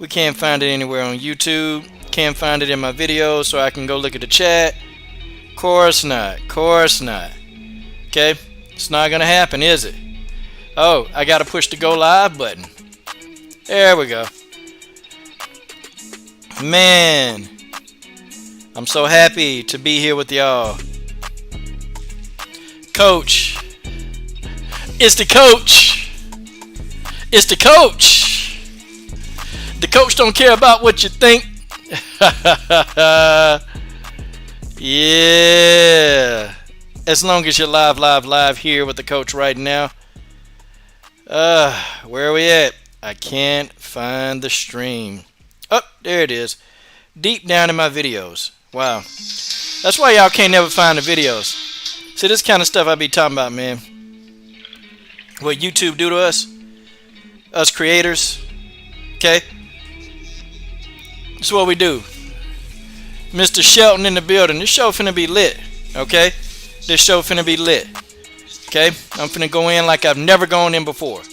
We can't find it anywhere on YouTube. Can't find it in my videos so I can go look at the chat. Course not. Course not. Okay? It's not going to happen, is it? Oh, I got to push the go live button. There we go. Man, I'm so happy to be here with y'all. Coach. It's the coach. It's the coach. The coach don't care about what you think. Yeah. As long as you're live here with the coach right now. Where are we at? I can't find the stream. Oh, there it is. Deep down in my videos. Wow. That's why y'all can't never find the videos. See, this kind of stuff I be talking about, man. What YouTube do to us creators. Okay? That's what we do. Mr. Shelton in the building. This show finna be lit. Okay? This show finna be lit. Okay? I'm finna go in like I've never gone in before.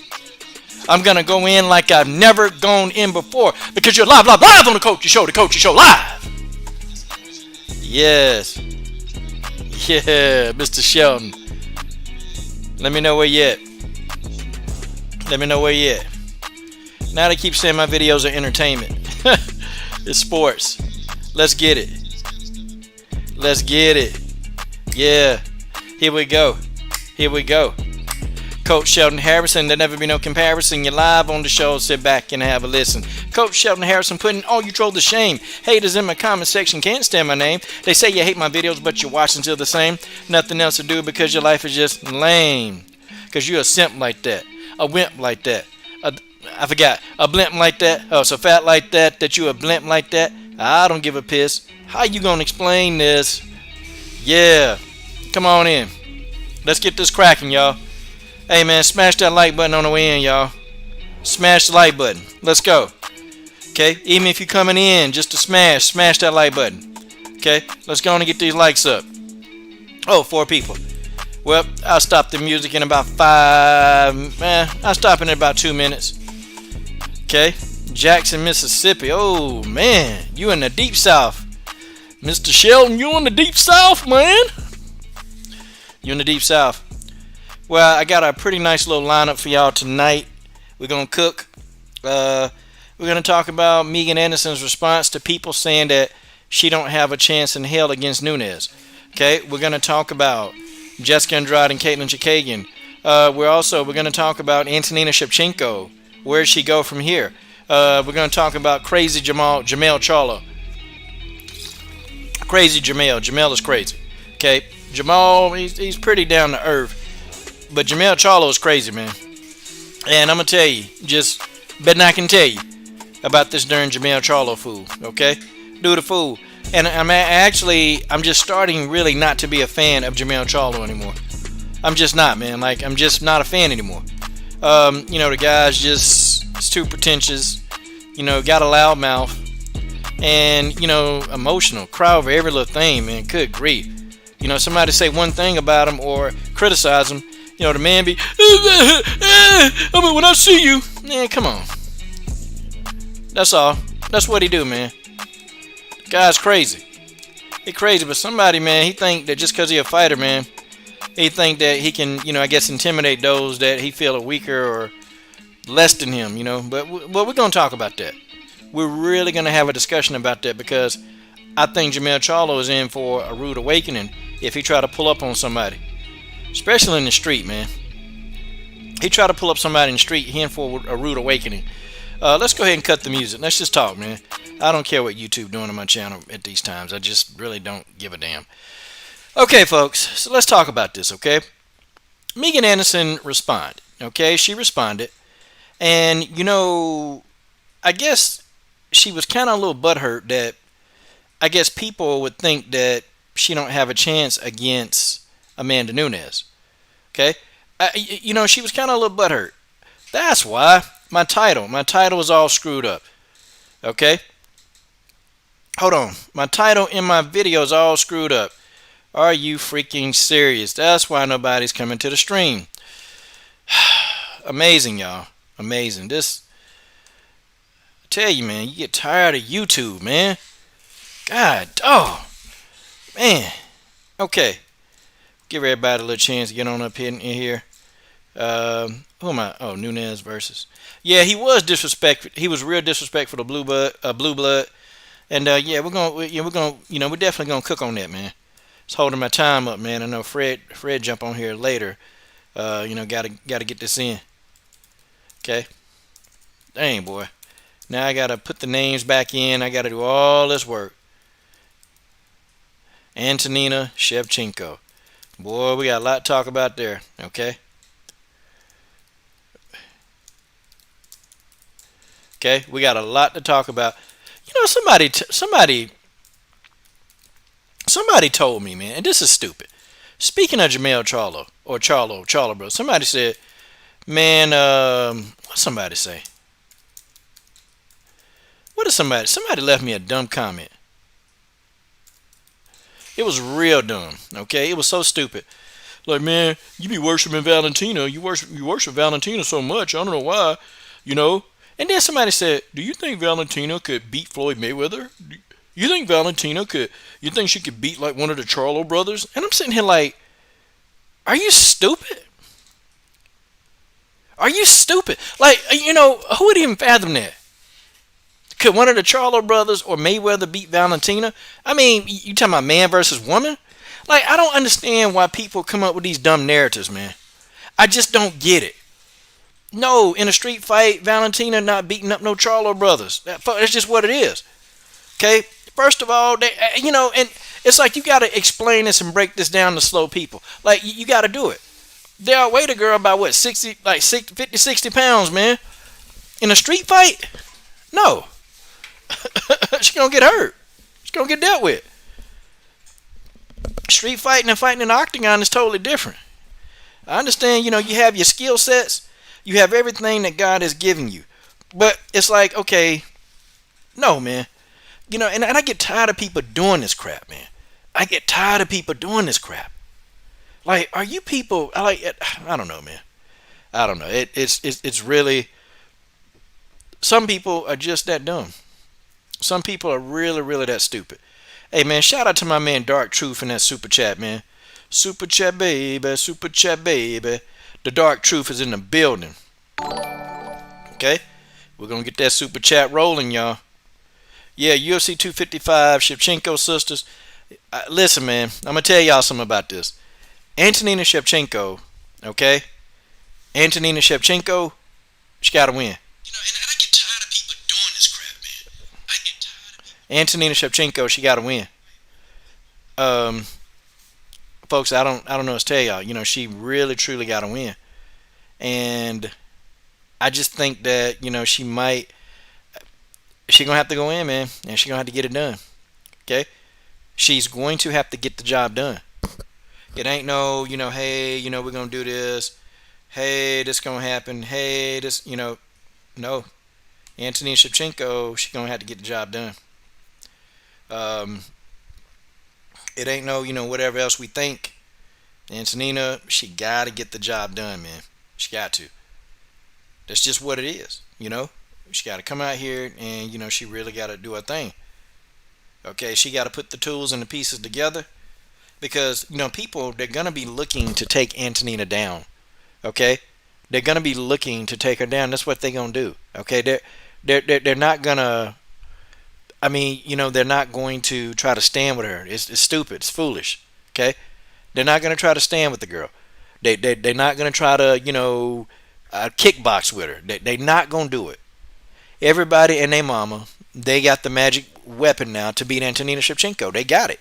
I'm gonna go in like I've never gone in before. Because you're live on the Coachy Show. The Coachy Show live. Yes. Yeah, Mr. Shelton. Let me know where you at. Let me know where you at. Now they keep saying my videos are entertainment. It's sports. Let's get it. Let's get it. Yeah. Here we go. Here we go. Coach Sheldon Harrison, there never be no comparison. You're live on the show. Sit back and have a listen. Coach Sheldon Harrison putting all you troll to shame. Haters in my comment section can't stand my name. They say you hate my videos, but you watch until the same. Nothing else to do because your life is just lame. Because you're a simp like that. A wimp like that. I forgot. A blimp like that. Oh, so fat like that you a blimp like that. I don't give a piss. How you gonna explain this? Yeah. Come on in. Let's get this cracking, y'all. Hey, man, smash that like button on the way in, y'all. Smash the like button. Let's go. Okay? Even if you're coming in just to smash that like button. Okay? Let's go on and get these likes up. Oh, 4 people. Well, I'll stop the music in about 5. I'll stop in about 2 minutes. Okay? Jackson, Mississippi. Oh, man. You in the deep south. Mr. Sheldon, you in the deep south, man. You in the deep south. Well, I got a pretty nice little lineup for y'all tonight. We're going to cook. We're going to talk about Megan Anderson's response to people saying that she don't have a chance in hell against Nunes. Okay? We're going to talk about Jessica Andrade and Caitlin Chookagian. We're going to talk about Antonina Shevchenko. Where does she go from here? We're going to talk about crazy Jermall Charlo. Crazy Jermall. Jermall is crazy. Okay? Jermall, he's pretty down to earth. But Jermall Charlo is crazy, man. And I'm going to tell you, just better I can tell you about this darn Jermall Charlo fool. Okay? Dude a fool. And I'm just starting really not to be a fan of Jermall Charlo anymore. I'm just not, man. Like, I'm just not a fan anymore. The guy's just, it's too pretentious. Got a loud mouth. And, emotional. Cry over every little thing, man. Good grief. Somebody say one thing about him or criticize him. The man be, when I see you. Man, come on. That's all. That's what he do, man. Guy's crazy. He crazy, but somebody, man, he think that just because he a fighter, man, he think that he can, intimidate those that he feel are weaker or less than him, But we're going to talk about that. We're really going to have a discussion about that because I think Jermall Charlo is in for a rude awakening if he try to pull up on somebody. Especially in the street, man. He try to pull up somebody in the street, he in for a rude awakening. Let's go ahead and cut the music. Let's just talk, man. I don't care what YouTube doing on my channel at these times. I just really don't give a damn. Okay, folks. So let's talk about this, okay? Megan Anderson responded, okay? She responded. And, I guess she was kind of a little butthurt that I guess people would think that she don't have a chance against Amanda Nunes. Okay? She was kind of a little butthurt. That's why my title was all screwed up. Okay? Hold on. My title in my video is all screwed up. Are you freaking serious? That's why nobody's coming to the stream. Amazing, y'all. Amazing. Tell you, man, you get tired of YouTube, man. God, oh, man. Okay, give everybody a little chance to get on up in here. Who am I? Oh, Nunes versus. Yeah, he was disrespectful. He was real disrespectful to Blue Blood. And yeah, we're definitely gonna cook on that, man. It's holding my time up, man. I know Fred jump on here later. Gotta get this in. Okay. Dang, boy. Now I gotta put the names back in. I gotta do all this work. Antonina, Shevchenko. Boy, we got a lot to talk about there. Okay. Okay, we got a lot to talk about. Somebody told me, man, and this is stupid. Speaking of Jermall Charlo, bro. Somebody said, man, what somebody say? What did somebody? Somebody left me a dumb comment. It was real dumb. Okay, it was so stupid. Like, man, you be worshiping Valentina. You worship Valentina so much. I don't know why. You know. And then somebody said, do you think Valentina could beat Floyd Mayweather? You think Valentina could? You think she could beat like one of the Charlo brothers? And I'm sitting here like, are you stupid? Are you stupid? Like, who would even fathom that? Could one of the Charlo brothers or Mayweather beat Valentina? I mean, you talking about man versus woman? Like, I don't understand why people come up with these dumb narratives, man. I just don't get it. No, in a street fight, Valentina not beating up no Charlo brothers. That's just what it is. Okay? First of all, and it's like you got to explain this and break this down to slow people. Like, you got to do it. They outweigh the girl by what, 50, 60 pounds, man. In a street fight? No. She's going to get hurt. She's going to get dealt with. Street fighting and fighting in the octagon is totally different. I understand, you have your skill sets. You have everything that God has given you. But it's like, okay, no, man. And I get tired of people doing this crap, man. I get tired of people doing this crap. Like, are you people, I don't know, man. I don't know. It's really, some people are just that dumb. Some people are really, really that stupid. Hey, man, shout out to my man Dark Truth in that super chat, man. Super chat, baby. Super chat, baby. The Dark Truth is in the building. Okay? We're going to get that super chat rolling, y'all. Yeah, UFC 255, Shevchenko sisters. Listen, man, I'm going to tell y'all something about this. Antonina Shevchenko, okay? Antonina Shevchenko, she got to win. And I get tired of people doing this crap, man. I get tired of people. Antonina Shevchenko, she got to win. Folks, I don't know what to tell y'all. She really, truly got to win. And I just think that, she's going to have to go in, man. And she's going to have to get it done. Okay? She's going to have to get the job done. It ain't no, hey, we're going to do this. Hey, this going to happen. Hey, this, no. Antonina Shevchenko, she's going to have to get the job done. It ain't no, whatever else we think. Antonina, she got to get the job done, man. She got to. That's just what it is, She got to come out here and, she really got to do her thing. Okay, she got to put the tools and the pieces together. Because, people, they're going to be looking to take Antonina down. Okay? They're going to be looking to take her down. That's what they're going to do. Okay? They're not going to, they're not going to try to stand with her. It's stupid. It's foolish. Okay? They're not going to try to stand with the girl. They're not going to try to, kickbox with her. They're not going to do it. Everybody and their mama, they got the magic weapon now to beat Antonina Shevchenko. They got it.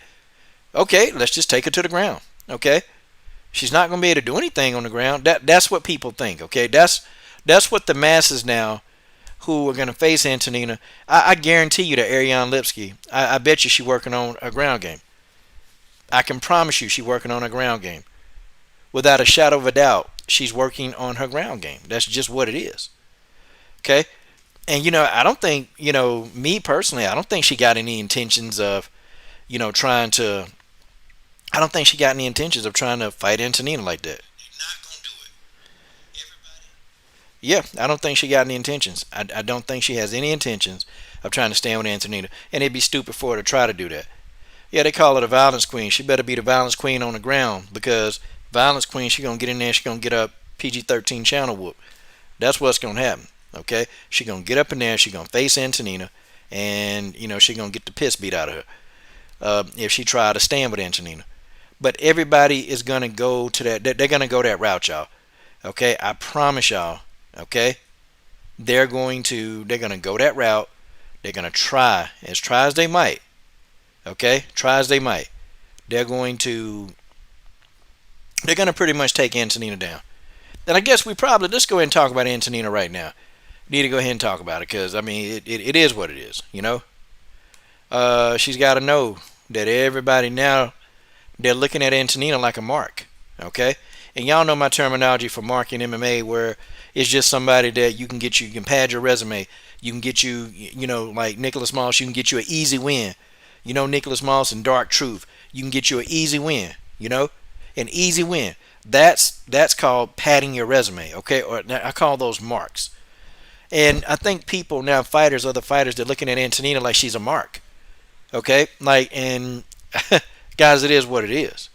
Okay, let's just take her to the ground. Okay? She's not going to be able to do anything on the ground. That's what people think. Okay? That's what the masses now who are going to face Antonina. I guarantee you that Ariane Lipsky, I bet you she's working on a ground game. I can promise you she's working on a ground game. Without a shadow of a doubt, she's working on her ground game. That's just what it is. Okay? And, I don't think, me personally, I don't think she got any intentions of, trying to, I don't think she got any intentions of trying to fight Antonina like that. They're not going to do it. Yeah, I don't think she got any intentions. I don't think she has any intentions of trying to stand with Antonina, and it'd be stupid for her to try to do that. Yeah, they call her the violence queen. She better be the violence queen on the ground because violence queen, she gonna get in there, she gonna get a PG-13 channel whoop. That's what's gonna happen. Okay, she gonna get up in there, she gonna face Antonina, and she gonna get the piss beat out of her if she try to stand with Antonina. But everybody is gonna go to that. They're gonna go that route, y'all. Okay, I promise y'all. Okay, they're gonna go that route. They're gonna try as they might. Okay, try as they might. They're going to they're gonna pretty much take Antonina down. And I guess we probably let's go ahead and talk about Antonina right now. Need to go ahead and talk about it because I mean it is what it is. She's got to know that everybody now they're looking at Antonina like a mark. Okay, and y'all know my terminology for mark in MMA, where it's just somebody that you can pad your resume. You can get like Nicholas Moss, you can get you an easy win. Nicholas Moss and Dark Truth, you can get you an easy win. An easy win. That's called padding your resume. Okay, or I call those marks. And I think people now, other fighters, they're looking at Antonina like she's a mark. Okay, and guys, it is what it is.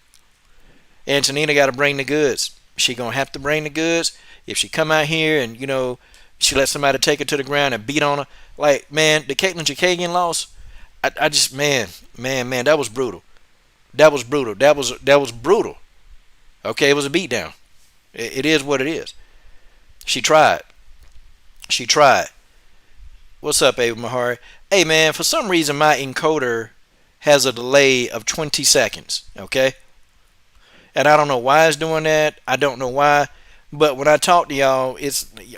Antonina got to bring the goods. She gonna have to bring the goods. If she come out here and she let somebody take her to the ground and beat on her, like man, the Caitlin Chookagian loss, I just man, that was brutal. That was brutal. That was brutal. Okay, it was a beatdown. It is what it is. She tried. She tried. What's up, Ava Mahari? Hey man, for some reason my encoder has a delay of 20 seconds. Okay, and I don't know why it's doing that. I don't know why. But when I talk to y'all,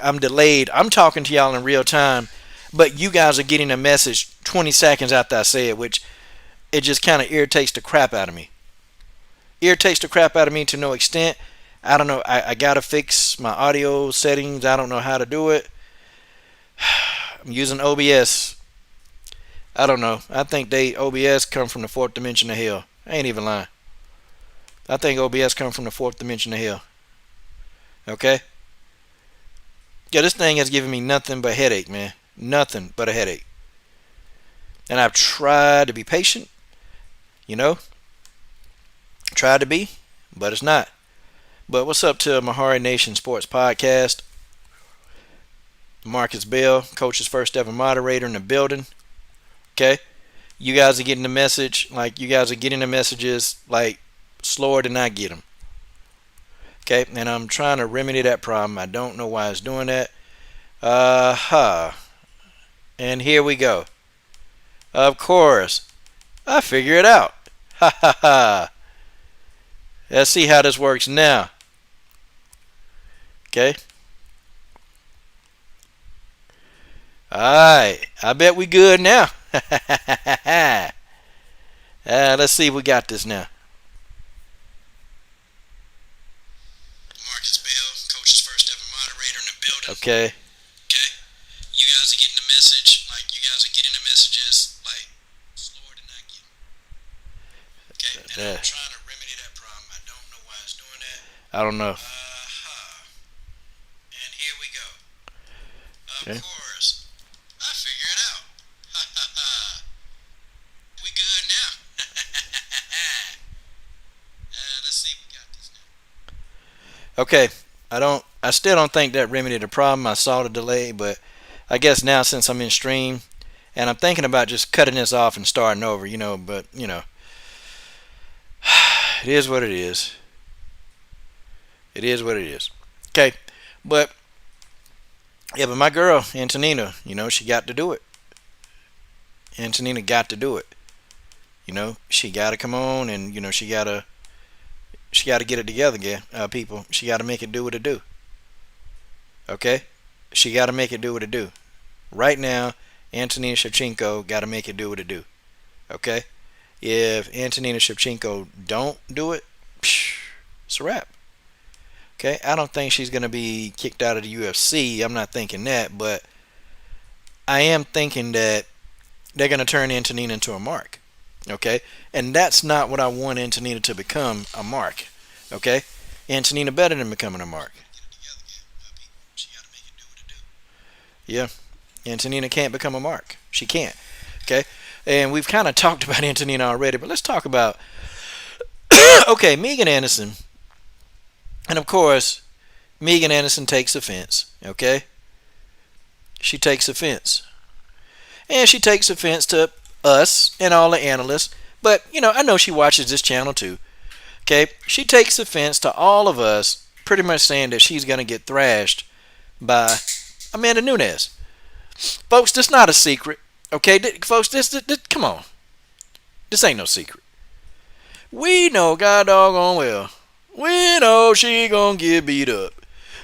I'm delayed. I'm talking to y'all in real time, but you guys are getting a message 20 seconds after I say it, which it just kind of irritates the crap out of me. Irritates the crap out of me to no extent. I don't know. I gotta fix my audio settings. I don't know how to do it. I'm using OBS. I don't know. I think OBS come from the fourth dimension of hell. I ain't even lying. I think OBS come from the fourth dimension of hell. Okay? Yeah, this thing has given me nothing but headache, man. Nothing but a headache. And I've tried to be patient. Tried to be, but it's not. But what's up to Mahari Nation Sports Podcast? Marcus Bell, coach's first ever moderator in the building. Okay? You guys are getting the message. Like, you guys are getting the messages, like, slower than I get them. Okay, and I'm trying to remedy that problem. I don't know why it's doing that. And here we go. Of course, I figure it out. Ha ha ha. Let's see how this works now. Okay. Alright, I bet we good now. Let's see if we got this now. Marcus Bell, coach's first ever moderator in the building. Okay. Okay. You guys are getting the message. Like, you guys are getting the messages, like, slower than I get. Okay. And I'm trying to remedy that problem. I don't know why it's doing that. I don't know. And here we go. Of course. I figure it out. We good now. Let's see if we got this now. Okay, I still don't think that remedied the problem. I saw the delay, but I guess now since I'm in stream and I'm thinking about just cutting this off and starting over, but it is what it is. It is what it is. Okay, but my girl Antonina, she got to do it. Antonina got to do it. She got to come on and she got to get it together, people. She got to make it do what it do. Okay? She got to make it do what it do. Right now, Antonina Shevchenko got to make it do what it do. Okay? If Antonina Shevchenko don't do it, it's a wrap. Okay? I don't think she's going to be kicked out of the UFC. I'm not thinking that, but I am thinking that they're going to turn Antonina into a mark. Okay? And that's not what I want Antonina to become, a mark. Okay? Antonina better than becoming a mark. Yeah. Antonina can't become a mark. She can't. Okay. And we've kind of talked about Antonina already, but let's talk about okay, Megan Anderson. And of course, Megan Anderson takes offense. Okay? She takes offense. And she takes offense to us and all the analysts. But, I know she watches this channel too. Okay? She takes offense to all of us pretty much saying that she's going to get thrashed by Amanda Nunes. Folks, this not a secret. Okay? Folks, this come on. This ain't no secret. We know God doggone well. We know she gonna get beat up.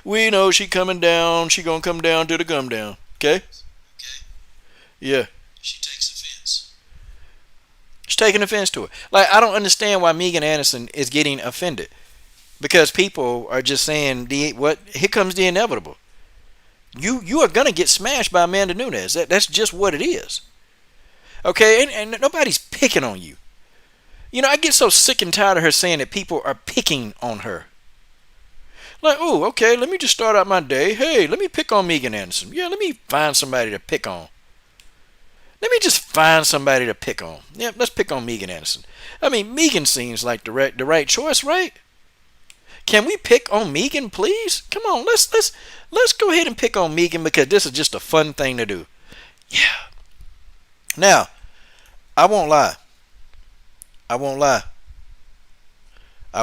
We know she coming down. She gonna come down to the come down. Okay? Yeah. She takes offense. She's taking offense to it. Like, I don't understand why Megan Anderson is getting offended. Because people are just saying, here comes the inevitable. You are gonna get smashed by Amanda Nunes. That's just what it is. Okay? And nobody's picking on you. I get so sick and tired of her saying that people are picking on her. Like, oh, okay, let me just start out my day. Hey, let me pick on Megan Anderson. Yeah, let me find somebody to pick on. Let me just find somebody to pick on. Yeah, let's pick on Megan Anderson. I mean, Megan seems like the right choice, right? Can we pick on Megan, please? Come on, let's go ahead and pick on Megan because this is just a fun thing to do. Yeah. Now, I won't lie. I won't lie. I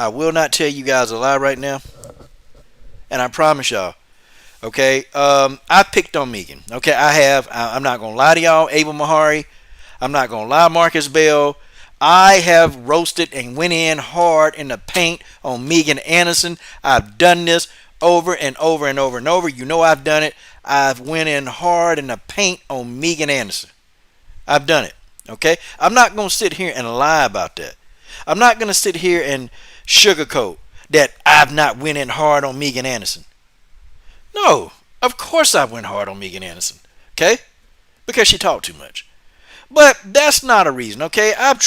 will not tell you guys a lie right now. And I promise y'all. Okay. I picked on Megan. Okay. I have. I'm not going to lie to y'all. Ava Mahari. I'm not going to lie. Marcus Bell. I have roasted and went in hard in the paint on Megan Anderson. I've done this over and over and over and over. You know I've done it. I've went in hard in the paint on Megan Anderson. I've done it. Okay? I'm not going to sit here and lie about that. I'm not going to sit here and sugarcoat that I've not went in hard on Megan Anderson. No, of course I went hard on Megan Anderson. Okay? Because she talked too much. But that's not a reason. Okay? I'm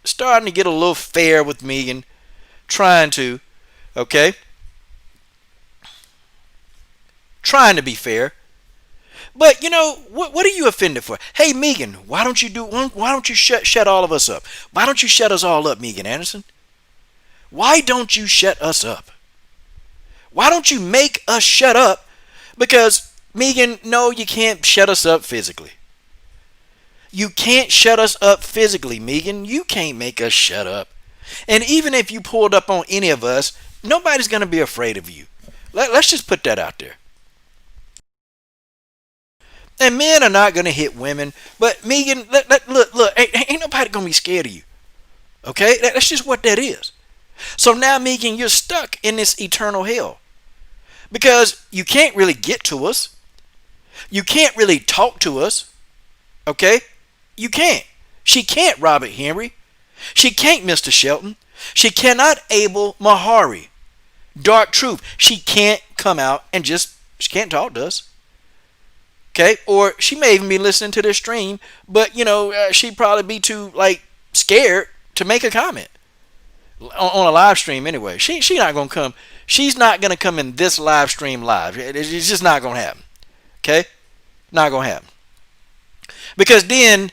starting to get a little fair with Megan. Trying to. Okay? Trying to be fair. But what are you offended for? Hey Megan, why don't you shut all of us up? Why don't you shut us all up, Megan Anderson? Why don't you shut us up? Why don't you make us shut up? Because Megan, no, you can't shut us up physically. You can't shut us up physically, Megan. You can't make us shut up. And even if you pulled up on any of us, nobody's going to be afraid of you. Let's just put that out there. And men are not going to hit women. But Megan, look, ain't nobody going to be scared of you. Okay? That's just what that is. So now, Megan, you're stuck in this eternal hell. Because you can't really get to us. You can't really talk to us. Okay? You can't. She can't Robert Henry. She can't Mr. Shelton. She cannot Abel Mahari. Dark Truth. She can't come out and she can't talk to us. Okay? Or she may even be listening to this stream, but, she'd probably be too, scared to make a comment. On a live stream anyway. She not going to come. She's not going to come in this live stream live. It's just not going to happen. Okay? Not going to happen. Because then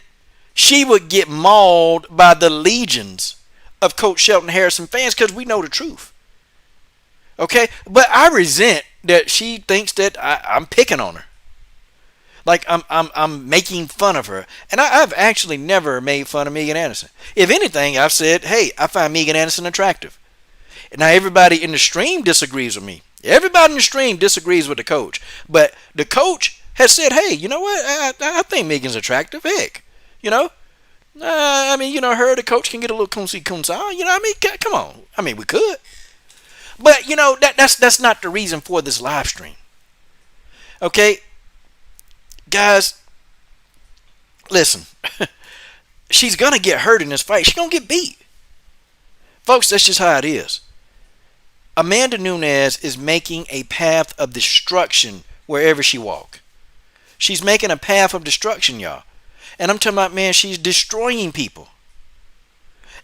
she would get mauled by the legions of Coach Shelton Harrison fans because we know the truth. Okay? But I resent that she thinks that I'm picking on her. Like I'm making fun of her. And I've actually never made fun of Megan Anderson. If anything, I've said, hey, I find Megan Anderson attractive. And now everybody in the stream disagrees with me. Everybody in the stream disagrees with the coach. But the coach has said, hey, you know what? I think Megan's attractive. Heck. Her, the coach can get a little coonsy. Come on. We could. But, that's not the reason for this live stream. Okay? Guys, listen. She's going to get hurt in this fight. She's going to get beat. Folks, that's just how it is. Amanda Nunes is making a path of destruction wherever she walks. She's making a path of destruction, y'all. And I'm talking about, man, she's destroying people.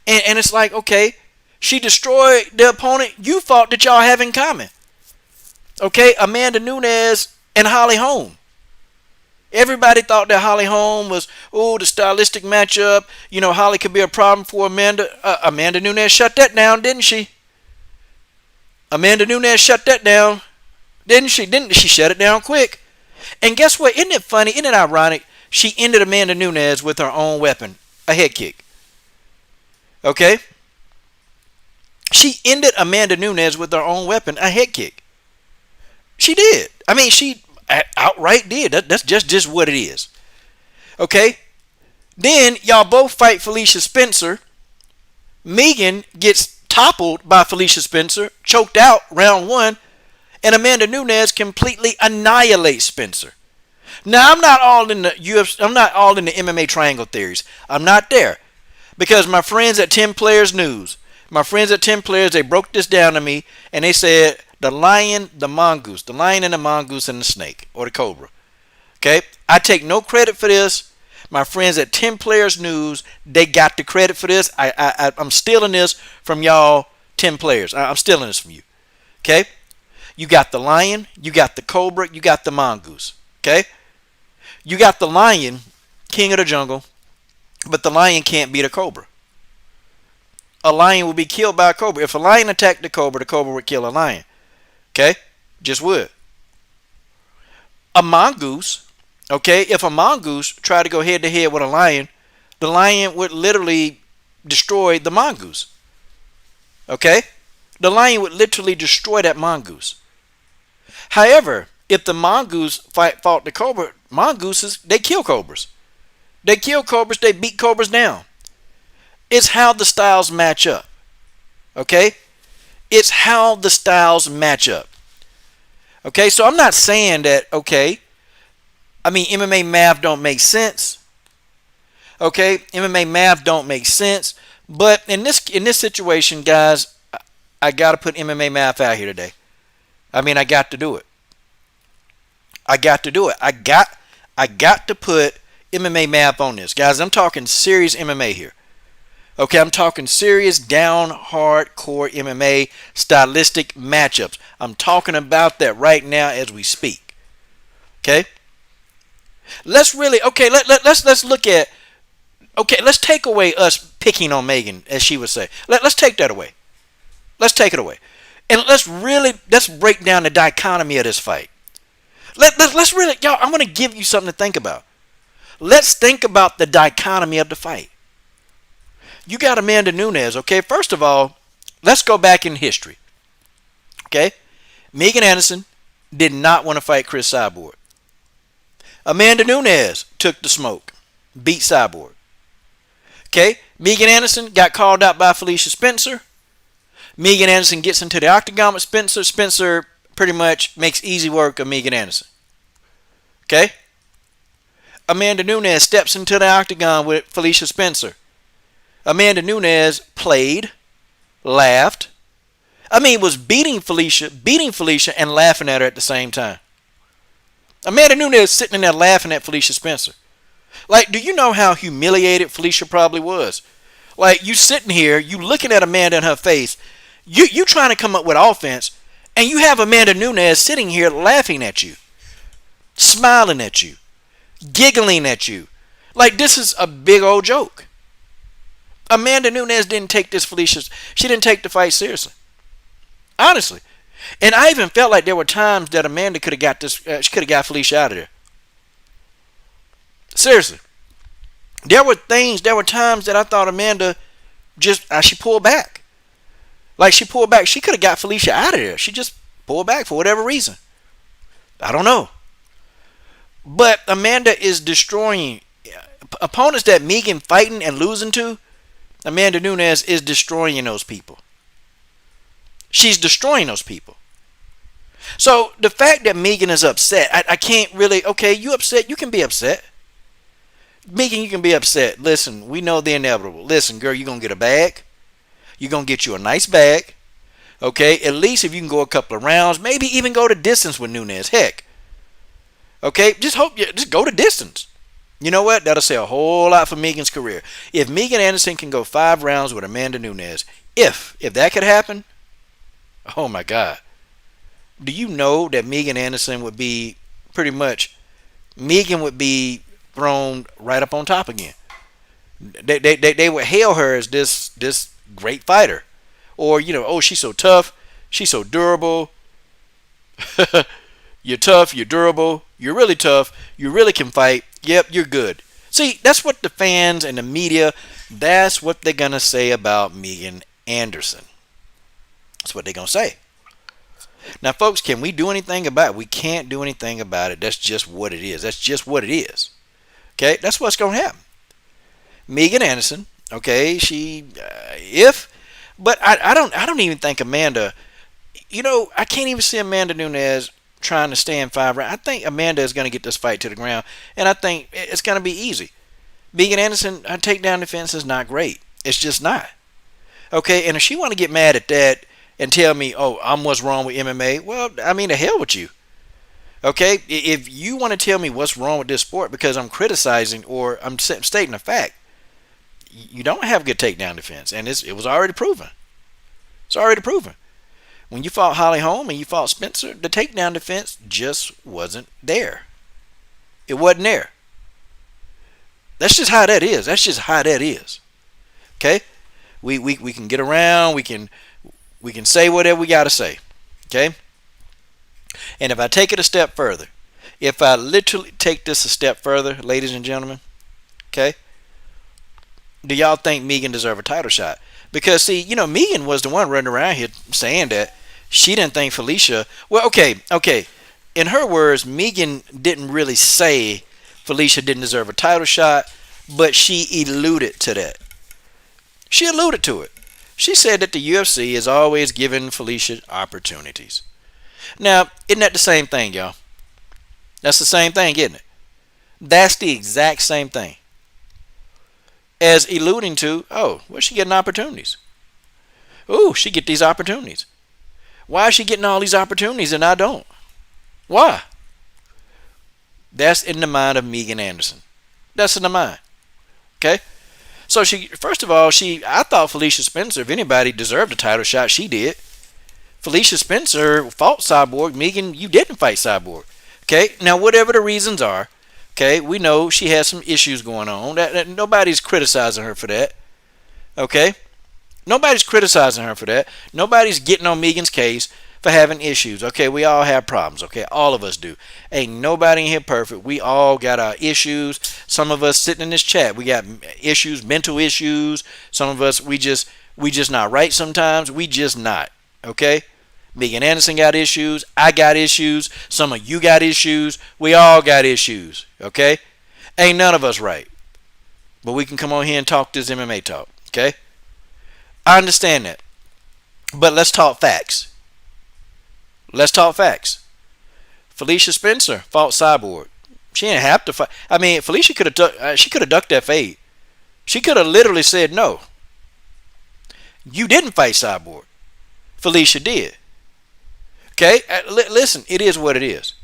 And it's like, okay, she destroyed the opponent you thought that y'all have in common. Okay, Amanda Nunes and Holly Holm. Everybody thought that Holly Holm was, the stylistic matchup. Holly could be a problem for Amanda. Amanda Nunes shut that down, didn't she? Amanda Nunes shut that down, didn't she? Didn't she shut it down quick? And guess what? Isn't it funny? Isn't it ironic? She ended Amanda Nunes with her own weapon, a head kick. Okay? She ended Amanda Nunes with her own weapon, a head kick. She did. I mean, she outright did. That's just what it is. Okay? Then y'all both fight Felicia Spencer. Megan gets toppled by Felicia Spencer, choked out round 1, and Amanda Nunes completely annihilates Spencer. Now I'm not all in the UFC, I'm not all in the MMA triangle theories. I'm not there. Because my friends at 10 Players News, they broke this down to me and they said the lion, the mongoose, the lion and the mongoose and the snake or the cobra. Okay? I take no credit for this. My friends at 10 Players News, they got the credit for this. I'm stealing this from y'all 10 players. I'm stealing this from you. Okay? You got the lion, you got the cobra, you got the mongoose. Okay? You got the lion, king of the jungle, but the lion can't beat a cobra. A lion would be killed by a cobra. If a lion attacked the cobra would kill a lion. Okay? Just would. A mongoose, okay, if a mongoose tried to go head to head with a lion, the lion would literally destroy the mongoose. Okay? The lion would literally destroy that mongoose. However, if the mongoose fought the cobra, mongooses, they kill cobras. They kill cobras, they beat cobras down. It's how the styles match up. Okay? It's how the styles match up. Okay, so I'm not saying that, MMA math don't make sense. Okay, MMA math don't make sense. But in this situation, guys, I got to put MMA math out here today. I got to do it. I got to put MMA math on this. Guys, I'm talking serious MMA here. Okay, I'm talking serious down hardcore MMA stylistic matchups. I'm talking about that right now as we speak. Okay? Let's really let's look at let's take away us picking on Megan, as she would say. Let's take that away. Let's take it away. And let's break down the dichotomy of this fight. Let's really, y'all, I'm going to give you something to think about. Let's think about the dichotomy of the fight. You got Amanda Nunes, okay? First of all, let's go back in history. Okay? Megan Anderson did not want to fight Chris Cyborg. Amanda Nunes took the smoke, beat Cyborg. Okay? Megan Anderson got called out by Felicia Spencer. Megan Anderson gets into the octagon with Spencer. Spencer pretty much makes easy work of Megan Anderson. Okay? Amanda Nunes steps into the octagon with Felicia Spencer. Amanda Nunes played, laughed. Was beating Felicia and laughing at her at the same time. Amanda Nunes sitting in there laughing at Felicia Spencer. Like, do you know how humiliated Felicia probably was? Like, you sitting here, you looking at Amanda in her face, you trying to come up with offense, and you have Amanda Nunes sitting here laughing at you, smiling at you, giggling at you. Like, this is a big old joke. Amanda Nunes didn't take she didn't take the fight seriously. Honestly. And I even felt like there were times that Amanda could have got she could have got Felicia out of there. Seriously. There were times that I thought Amanda she pulled back. Like, she pulled back. She could have got Felicia out of there. She just pulled back for whatever reason. I don't know. But Amanda is destroying opponents that Megan fighting and losing to. Amanda Nunes is destroying those people. She's destroying those people. So the fact that Megan is upset, I can't really, you upset, you can be upset. Megan, you can be upset. Listen, we know the inevitable. Listen, girl, you're going to get a bag. You're going to get you a nice bag. Okay, at least if you can go a couple of rounds, maybe even go to distance with Nunes. Heck. Okay, just go to distance. You know what? That'll say a whole lot for Megan's career. If Megan Anderson can go 5 rounds with Amanda Nunes, if that could happen, oh my God. Do you know that Megan Anderson would be pretty much Megan would be thrown right up on top again? They would hail her as this great fighter, or oh, she's so tough, she's so durable. You're tough, you're durable, you're really tough, you really can fight. Yep, you're good. See, that's what the fans and the media, that's what they're gonna say about Megan Anderson. That's what they're gonna say. Now, folks, can we do anything about it? We can't do anything about it. That's just what it is. That's just what it is. Okay, that's what's gonna happen. Megan Anderson. Okay, but I don't even think Amanda. I can't even see Amanda Nunes trying to stay in 5 rounds. I think Amanda is going to get this fight to the ground, and I think it's going to be easy. Megan Anderson, her takedown defense is not great. It's just not. Okay, and if she want to get mad at that and tell me, oh, I'm what's wrong with MMA, well, I mean, the hell with you. Okay, if you want to tell me what's wrong with this sport because I'm criticizing or I'm stating a fact, you don't have good takedown defense, and it was already proven. It's already proven. When you fought Holly Holm and you fought Spencer, the takedown defense just wasn't there. It wasn't there. That's just how that is. That's just how that is. Okay? We can get around. We can say whatever we got to say. Okay? And if I take it a step further, if I literally take this a step further, ladies and gentlemen, okay, do y'all think Megan deserve a title shot? Because, see, Megan was the one running around here saying that she didn't think Felicia... Well, okay. In her words, Megan didn't really say Felicia didn't deserve a title shot, but she alluded to that. She alluded to it. She said that the UFC is always giving Felicia opportunities. Now, isn't that the same thing, y'all? That's the same thing, isn't it? That's the exact same thing. As alluding to, oh, well, she getting opportunities. Oh, she get these opportunities. Why is she getting all these opportunities and I don't? Why? That's in the mind of Megan Anderson. That's in the mind. Okay? So first of all, I thought Felicia Spencer, if anybody deserved a title shot, she did. Felicia Spencer fought Cyborg. Megan, you didn't fight Cyborg. Okay? Now, whatever the reasons are, okay, we know she has some issues going on. That nobody's criticizing her for that. Okay? Nobody's criticizing her for that. Nobody's getting on Megan's case for having issues. Okay, we all have problems. Okay, all of us do. Ain't nobody in here perfect. We all got our issues. Some of us sitting in this chat, we got issues, mental issues. Some of us, we just not right sometimes. We just not. Okay? Megan Anderson got issues. I got issues. Some of you got issues. We all got issues. Okay? Ain't none of us right. But we can come on here and talk this MMA talk. Okay? I understand that. But let's talk facts. Let's talk facts. Felicia Spencer fought Cyborg. She didn't have to fight. I mean, Felicia could have ducked that fade. She could have literally said no. You didn't fight Cyborg. Felicia did. Okay, listen, it is what it is.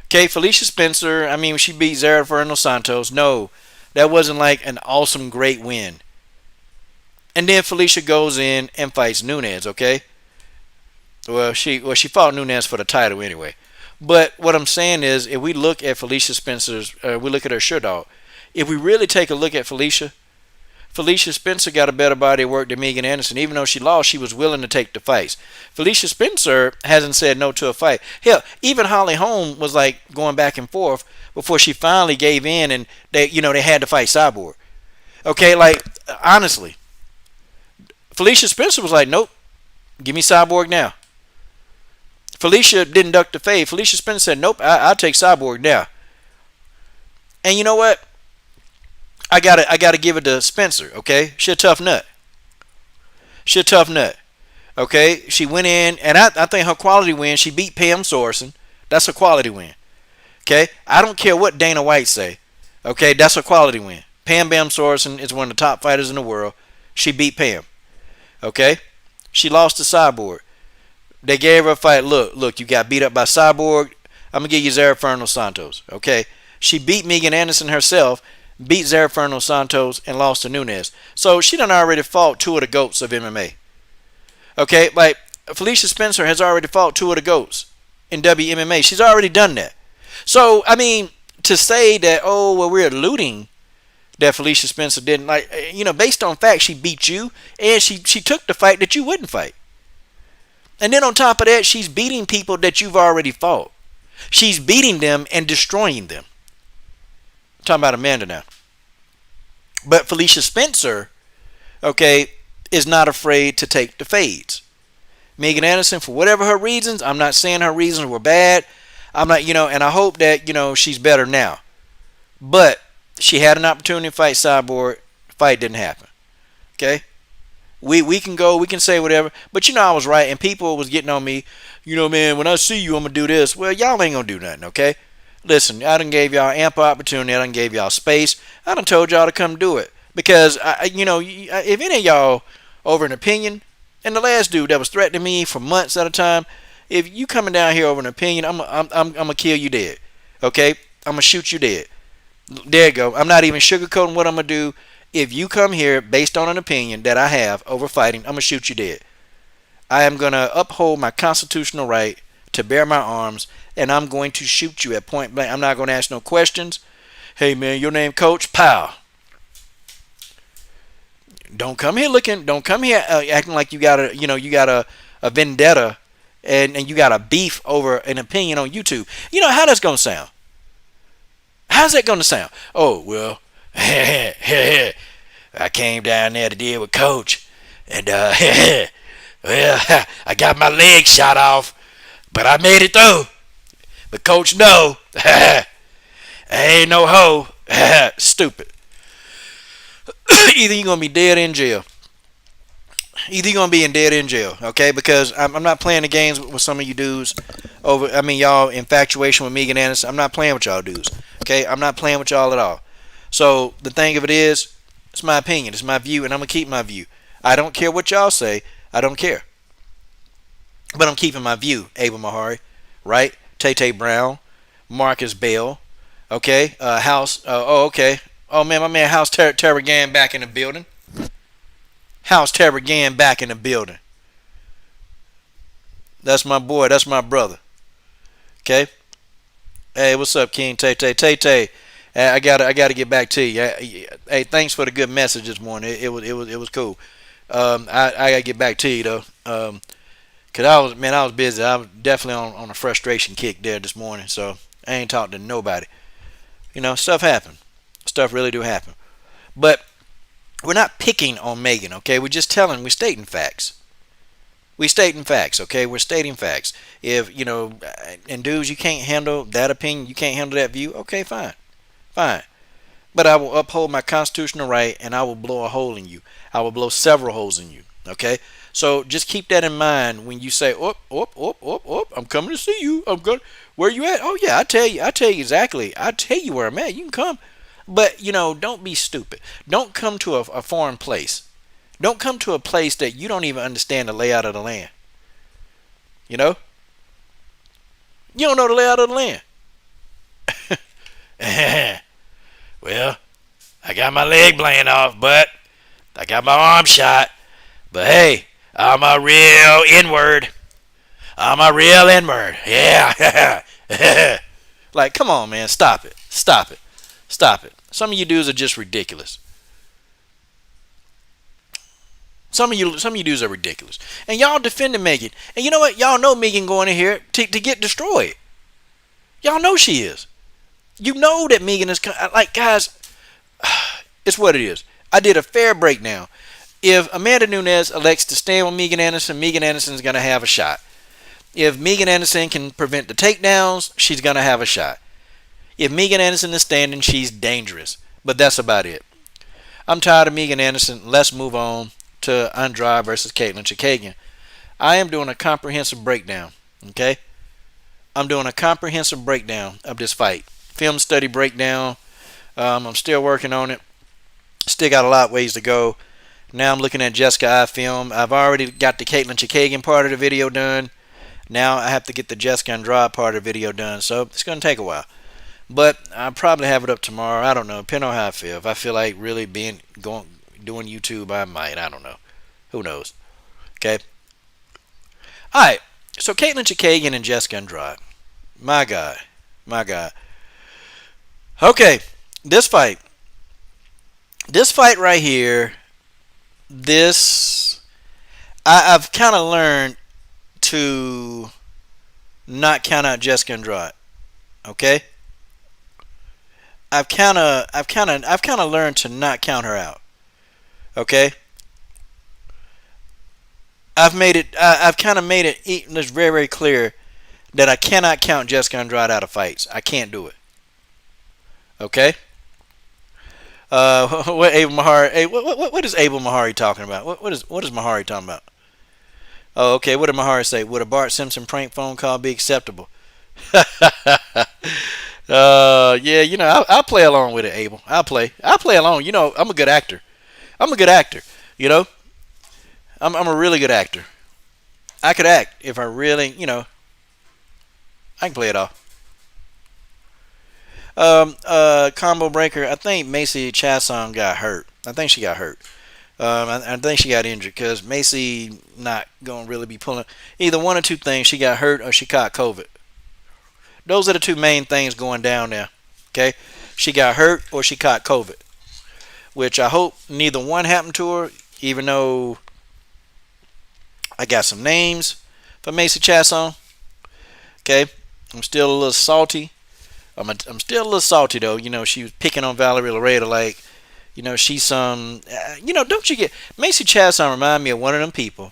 Okay, Felicia Spencer, I mean, she beat Zara Fernando Santos. No, that wasn't like an awesome, great win. And then Felicia goes in and fights Nunes, okay? Well, she fought Nunes for the title anyway. But what I'm saying is, if we look at Felicia Spencer's, we look at her sure dog. If we really take a look at Felicia Spencer got a better body of work than Megan Anderson. Even though she lost, she was willing to take the fights. Felicia Spencer hasn't said no to a fight. Hell, even Holly Holm was like going back and forth before she finally gave in and they had to fight Cyborg. Okay, like, honestly. Felicia Spencer was like, nope, give me Cyborg now. Felicia didn't duck the fade. Felicia Spencer said, nope, I'll take Cyborg now. And you know what? I gotta give it to Spencer, okay? She a tough nut. Okay? She went in, and I think her quality win, she beat Pam Sorensen. That's a quality win. Okay? I don't care what Dana White say. Okay? That's a quality win. Pam Sorensen is one of the top fighters in the world. She beat Pam. Okay? She lost to Cyborg. They gave her a fight. Look, you got beat up by Cyborg. I'm going to give you Zara Fernando Santos. Okay? She beat Megan Anderson herself, beat Zara Fernando Santos, and lost to Nunes. So she done already fought two of the GOATs of MMA. Okay? Like, Felicia Spencer has already fought two of the GOATs in WMMA. She's already done that. So, I mean, to say that, oh, well, we're alluding that Felicia Spencer didn't, like, based on fact, she beat you, and she took the fight that you wouldn't fight. And then on top of that, she's beating people that you've already fought. She's beating them and destroying them. I'm talking about Amanda now. But Felicia Spencer, okay, is not afraid to take the fades. Megan Anderson, for whatever her reasons, I'm not saying her reasons were bad. I'm not, and I hope that, she's better now. But she had an opportunity to fight Cyborg. Fight didn't happen. Okay? We can say whatever. But I was right, and people was getting on me. Man, when I see you, I'm going to do this. Well, y'all ain't going to do nothing, okay? Listen, I done gave y'all ample opportunity. I done gave y'all space. I done told y'all to come do it. Because, if any of y'all over an opinion, and the last dude that was threatening me for months at a time, if you coming down here over an opinion, I'm going to kill you dead. Okay? I'm going to shoot you dead. There you go. I'm not even sugarcoating what I'm going to do. If you come here based on an opinion that I have over fighting, I'm going to shoot you dead. I am going to uphold my constitutional right to bear my arms, and I'm going to shoot you at point blank. I'm not going to ask no questions. Hey, man, your name, Coach? Pow. Don't come here acting like you got a vendetta and you got a beef over an opinion on YouTube. How that's going to sound? How's that going to sound? Oh, well, I came down there to deal with Coach, and well, I got my leg shot off, but I made it through. But Coach, no, I ain't no hoe. Stupid. Either you're going to be dead in jail. Either you're going to be dead in jail, okay? Because I'm not playing the games with some of you dudes y'all infatuation with Megan Anderson. I'm not playing with y'all dudes, okay? I'm not playing with y'all at all. So the thing of it is, it's my opinion, it's my view, and I'm going to keep my view. I don't care what y'all say. I don't care. But I'm keeping my view. Ava Mahari, right? Tay Brown, Marcus Bell, okay? Okay. Oh, man, my man House Terragan back in the building. House Terragan back in the building. That's my boy. That's my brother. Okay? Hey, what's up, King Tay? I gotta get back to you. Hey, thanks for the good message this morning. It was cool. I gotta get back to you though. Cause I was busy. I was definitely on a frustration kick there this morning. So I ain't talked to nobody. Stuff happen. Stuff really do happen. But we're not picking on Megan, okay? We're stating facts. We're stating facts, okay? We're stating facts. If, and dudes, you can't handle that opinion, you can't handle that view, okay, fine. But I will uphold my constitutional right, and I will blow a hole in you. I will blow several holes in you, okay? So just keep that in mind when you say, I'm coming to see you. Where you at? Oh, yeah, I tell you exactly. I tell you where I'm at. You can come. But, don't be stupid. Don't come to a foreign place. Don't come to a place that you don't even understand the layout of the land. You don't know the layout of the land. Well, I got my leg blown off, but I got my arm shot. But hey, I'm a real N-word. Yeah. Like, come on, man. Stop it. Some of you dudes are just ridiculous. Some of you dudes are ridiculous. And y'all defending Megan. And you know what? Y'all know Megan going in here to get destroyed. Y'all know she is. You know that Megan is... Like, guys, it's what it is. I did a fair breakdown. If Amanda Nunes elects to stand with Megan Anderson is going to have a shot. If Megan Anderson can prevent the takedowns, she's going to have a shot. If Megan Anderson is standing, she's dangerous. But that's about it. I'm tired of Megan Anderson. Let's move on to Andrade versus Chookagian. I am doing a comprehensive breakdown. Okay? I'm doing a comprehensive breakdown of this fight. Film study breakdown. I'm still working on it. Still got a lot of ways to go. Now I'm looking at Jessica I film. I've already got the Chookagian part of the video done. Now I have to get the Jessica Andrade part of the video done. So it's going to take a while. But I'll probably have it up tomorrow. I don't know. Depending on how I feel. If I feel like really doing YouTube, I might. I don't know. Who knows? Okay. All right. So Caitlin Chookagian and Jessica Andrade. My God. My God. Okay. This fight. This fight right here. This. I've kind of learned to not count out Jessica Andrade. Okay. I've kind of learned to not count her out. Okay. I've kind of made it very, very clear that I cannot count Jessica Andrade out of fights. I can't do it. Okay. What Abel Mahari? Hey, what is Abel Mahari talking about? What is Mahari talking about? Oh, okay. What did Mahari say? Would a Bart Simpson prank phone call be acceptable? Yeah. I'll play along with it, Abel. I'll play along. I'm a good actor. I'm a good actor. You know. I'm a really good actor. I could act if I really, I can play it off. Combo breaker. I think Macy Chasson got hurt. I think she got hurt. I think she got injured because Macy not gonna really be pulling either one or two things. She got hurt or she caught COVID. Those are the two main things going down there. Okay, she got hurt or she caught COVID, which I hope neither one happened to her. Even though I got some names for Macy Chasson. Okay, I'm still a little salty. I'm still a little salty though. She was picking on Valerie Loretta like, she's some. Don't you get Macy Chasson remind me of one of them people,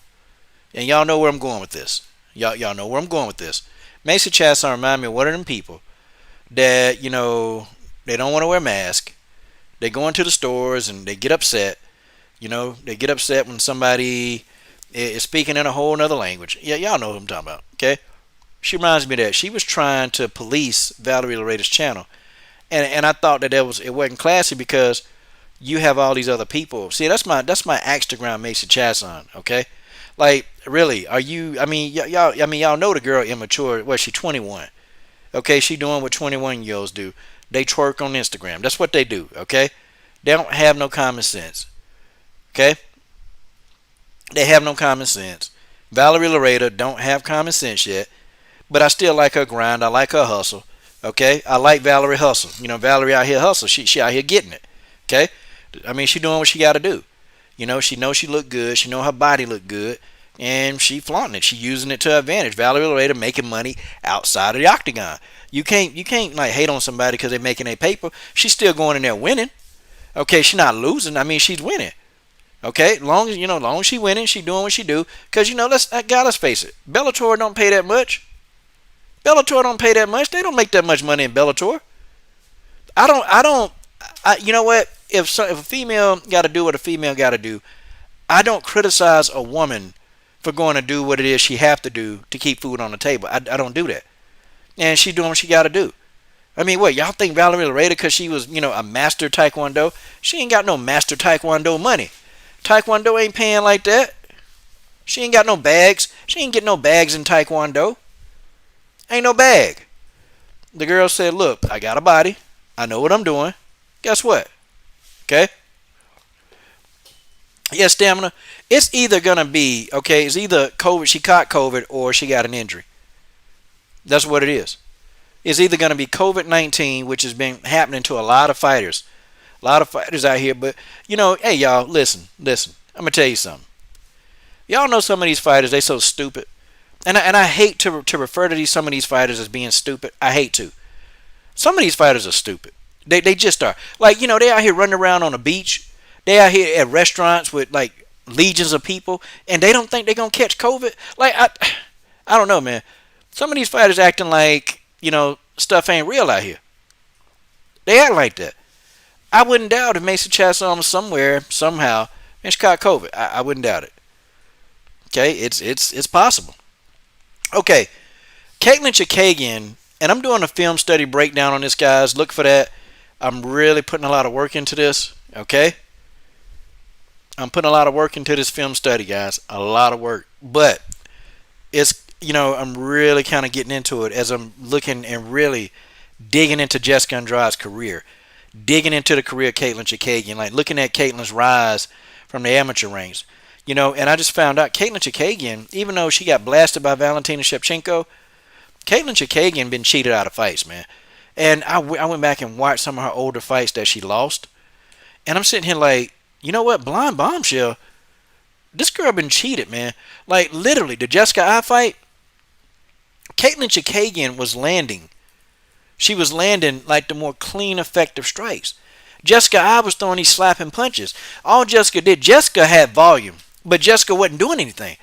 and y'all know where I'm going with this. Y'all know where I'm going with this. Macy Chasson remind me of one of them people that they don't want to wear masks. They go into the stores and they get upset. They get upset when somebody is speaking in a whole nother language. Yeah, y'all know who I'm talking about. Okay. She reminds me of that she was trying to police Valerie Loretta's channel, and I thought that it wasn't classy because you have all these other people. See, that's my axe to ground Macy Chasson. Okay, like really, are you? I mean, y'all know the girl immature. Well, she 21. Okay, she doing what 21-year-olds do. They twerk on Instagram. That's what they do. Okay, they don't have no common sense. Okay, they have no common sense. Valerie Loretta don't have common sense yet. But I still like her grind. I like her hustle. Okay, I like Valerie hustle. Valerie out here hustle. She out here getting it. Okay, I mean she doing what she got to do. She knows she look good. She know her body look good, and she flaunting it. She using it to her advantage. Valerie Loretta making money outside of the octagon. You can't like hate on somebody because they're making a paper. She's still going in there winning. Okay, she's not losing. I mean she's winning. Okay, long as she winning, she doing what she do. Cause let's face it, Bellator don't pay that much. Bellator don't pay that much. They don't make that much money in Bellator. You know what? If a female got to do what a female got to do, I don't criticize a woman for going to do what it is she have to do to keep food on the table. I don't do that. And she doing what she got to do. I mean, what, y'all think Valerie Loretta, because she was, a master Taekwondo? She ain't got no master Taekwondo money. Taekwondo ain't paying like that. She ain't got no bags. She ain't getting no bags in Taekwondo. Ain't no bag. The girl said, look, I got a body. I know what I'm doing. Guess what? Okay? Yeah, stamina. It's either going to be, okay, it's either COVID, she caught COVID, or she got an injury. That's what it is. It's either going to be COVID-19, which has been happening to a lot of fighters. A lot of fighters out here. But, hey, y'all, listen. I'm going to tell you something. Y'all know some of these fighters, they so stupid. And I hate to refer to some of these fighters as being stupid. I hate to. Some of these fighters are stupid. They just are. Like, they out here running around on the beach. They out here at restaurants with, like, legions of people. And they don't think they're going to catch COVID. Like, I don't know, man. Some of these fighters acting like, stuff ain't real out here. They act like that. I wouldn't doubt if Macy Chasson was somewhere, somehow, and she caught COVID. I wouldn't doubt it. Okay? It's possible. Okay, Caitlin Chookagian, and I'm doing a film study breakdown on this, guys. Look for that. I'm really putting a lot of work into this, okay? I'm putting a lot of work into this film study, guys. A lot of work. But it's, I'm really kind of getting into it as I'm looking and really digging into Jessica Andrade's career. Digging into the career of Caitlin Chookagian. Like looking at Caitlin's rise from the amateur ranks. And I just found out Caitlin Chookagian, even though she got blasted by Valentina Shevchenko, Caitlin Chookagian been cheated out of fights, man. And I went back and watched some of her older fights that she lost. And I'm sitting here like, you know what? Blind bombshell. This girl been cheated, man. Like, literally, the Jessica I fight, Caitlin Chookagian was landing. She was landing, like, the more clean, effective strikes. Jessica I was throwing these slapping punches. All Jessica did, Jessica had volume, but Jessica wasn't doing anything.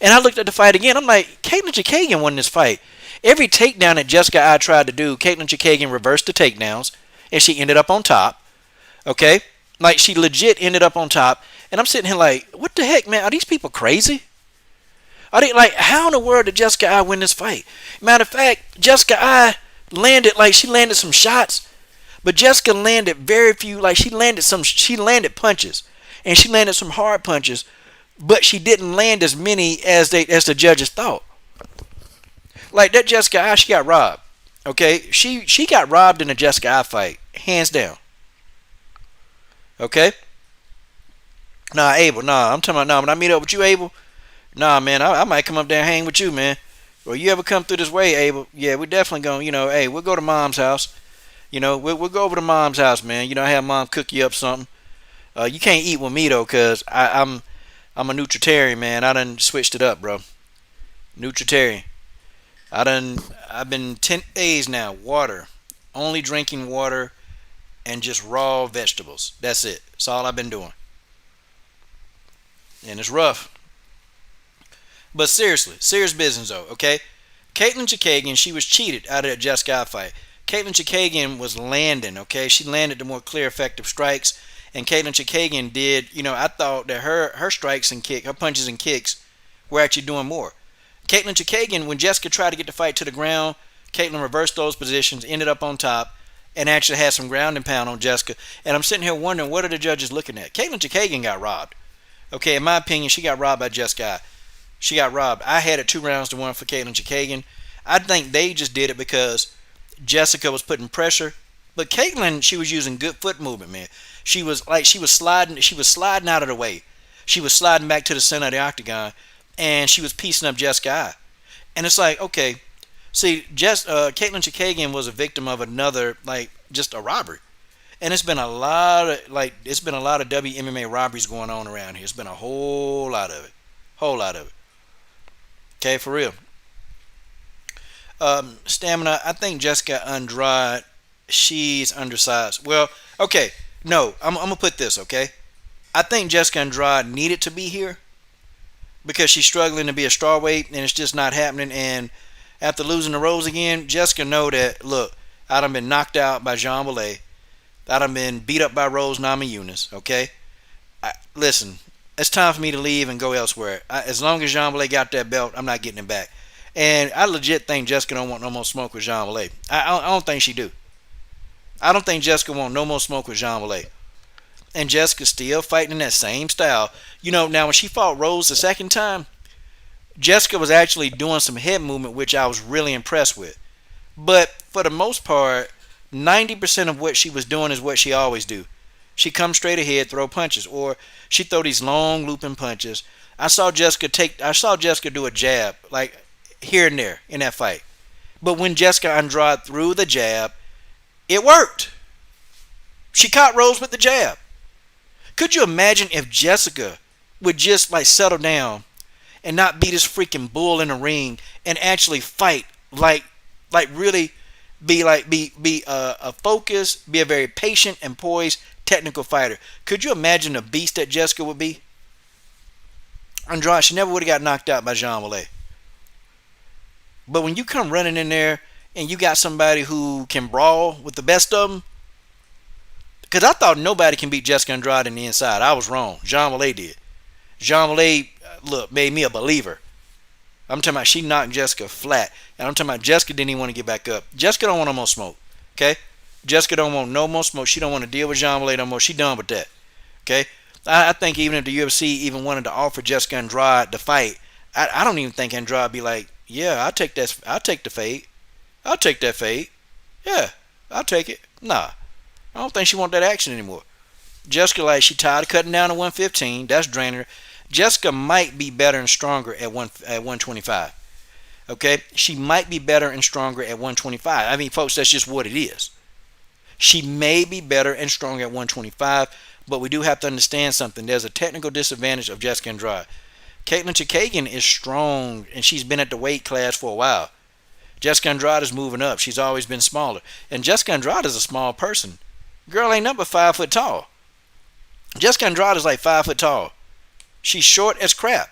And I looked at the fight again. I'm like, Caitlin Chookagian won this fight. Every takedown that Jessica I tried to do, Caitlin Chookagian reversed the takedowns, and she ended up on top. Okay? Like, she legit ended up on top. And I'm sitting here like, what the heck, man? Are these people crazy? Are they, like, how in the world did Jessica I win this fight? Matter of fact, Jessica I landed, like, she landed some shots, but Jessica landed very few, like, she landed punches. And she landed some hard punches, but she didn't land as many as the judges thought. Like, that Jessica I, she got robbed. Okay? She got robbed in the Jessica I fight. Hands down. Okay? Nah, Abel. Nah, I'm talking about, nah, when I meet up with you, Abel, nah, man, I might come up there and hang with you, man. Or you ever come through this way, Abel? Yeah, we're definitely going, hey, we'll go to Mom's house. We'll go over to Mom's house, man. Have Mom cook you up something. You can't eat with me, though, because I'm a nutritarian, man. I done switched it up, bro. Nutritarian. I've been 10 days now, water. Only drinking water and just raw vegetables. That's it. That's all I've been doing. And it's rough. But seriously, serious business though, okay? Caitlin Chookagian, she was cheated out of that Jessica I fight. Caitlin Chookagian was landing, okay? She landed the more clear, effective strikes. And Caitlin Chookagian did, I thought that her strikes and her punches and kicks were actually doing more. Caitlin Chookagian, when Jessica tried to get the fight to the ground, Caitlin reversed those positions, ended up on top, and actually had some ground and pound on Jessica. And I'm sitting here wondering, what are the judges looking at? Caitlin Chookagian got robbed. Okay, in my opinion, she got robbed by Jessica. She got robbed. I had it 2-1 for Caitlin Chookagian. I think they just did it because Jessica was putting pressure. But Caitlin, she was using good foot movement, man. She was sliding out of the way. She was sliding back to the center of the octagon, and she was piecing up Jessica I. And it's like, okay, see, Caitlin Chookagian was a victim of another, just a robbery. And it's been a lot of WMMA robberies going on around here. It's been a whole lot of it. Okay, for real. Stamina. I think Jessica Andrade, she's undersized. Well, okay, no, I'm gonna put this. Okay, I think Jessica Andrade needed to be here because she's struggling to be a strawweight, and it's just not happening. And after losing the Rose again, Jessica know that. Look, I done been knocked out by Jermall. I done been beat up by Rose Nunes, okay? Listen, it's time for me to leave and go elsewhere. As long as Jermall got that belt, I'm not getting it back. And I legit think Jessica don't want no more smoke with Jermall. I don't think she do. I don't think Jessica want no more smoke with Jermall. And Jessica's still fighting in that same style. Now when she fought Rose the second time, Jessica was actually doing some head movement, which I was really impressed with. But for the most part, 90% of what she was doing is what she always do. She comes straight ahead, throw punches, or she throw these long looping punches. I saw Jessica do a jab, like here and there in that fight. But when Jessica Andrade threw the jab, it worked. She caught Rose with the jab. Could you imagine if Jessica would just settle down and not be this freaking bull in the ring and actually fight like really be a focus, be a very patient and poised technical fighter? Could you imagine the beast that Jessica would be? Andrade, she never would have got knocked out by Jermall. But when you come running in there and you got somebody who can brawl with the best of them, because I thought nobody can beat Jessica Andrade in the inside. I was wrong. Jermall did. Jermall, look, made me a believer. I'm talking about she knocked Jessica flat. And I'm talking about Jessica didn't even want to get back up. Jessica don't want no more smoke. Okay? Jessica don't want no more smoke. She don't want to deal with Jermall no more. She done with that. Okay? I think even if the UFC even wanted to offer Jessica Andrade the fight, I don't even think Andrade be like, yeah, I'll take the fade. I'll take that fade. Yeah, I'll take it. Nah. I don't think she want that action anymore. Jessica, she tired of cutting down to 115. That's draining her. Jessica might be better and stronger at 125. Okay, she might be better and stronger at 125. I mean, folks, that's just what it is. She may be better and stronger at 125, but we do have to understand something. There's a technical disadvantage of Jessica Andrade. Caitlin Chookagian is strong, and she's been at the weight class for a while. Jessica Andrade is moving up. She's always been smaller. And Jessica Andrade is a small person. Girl ain't up but 5 foot tall. Jessica Andrade is like 5 foot tall. She's short as crap.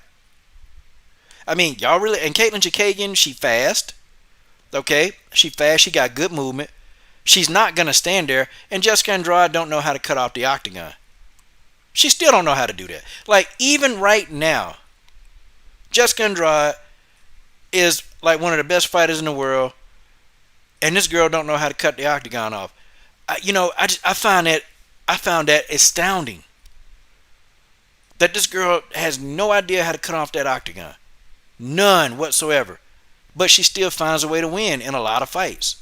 I mean, y'all really... And Caitlin Chookagian, she fast. Okay? She fast. She got good movement. She's not going to stand there. And Jessica Andrade don't know how to cut off the octagon. She still don't know how to do that. Like, even right now, Jessica Andrade is like one of the best fighters in the world. And this girl don't know how to cut the octagon off. I found that astounding. That this girl has no idea how to cut off that octagon. None whatsoever. But she still finds a way to win in a lot of fights.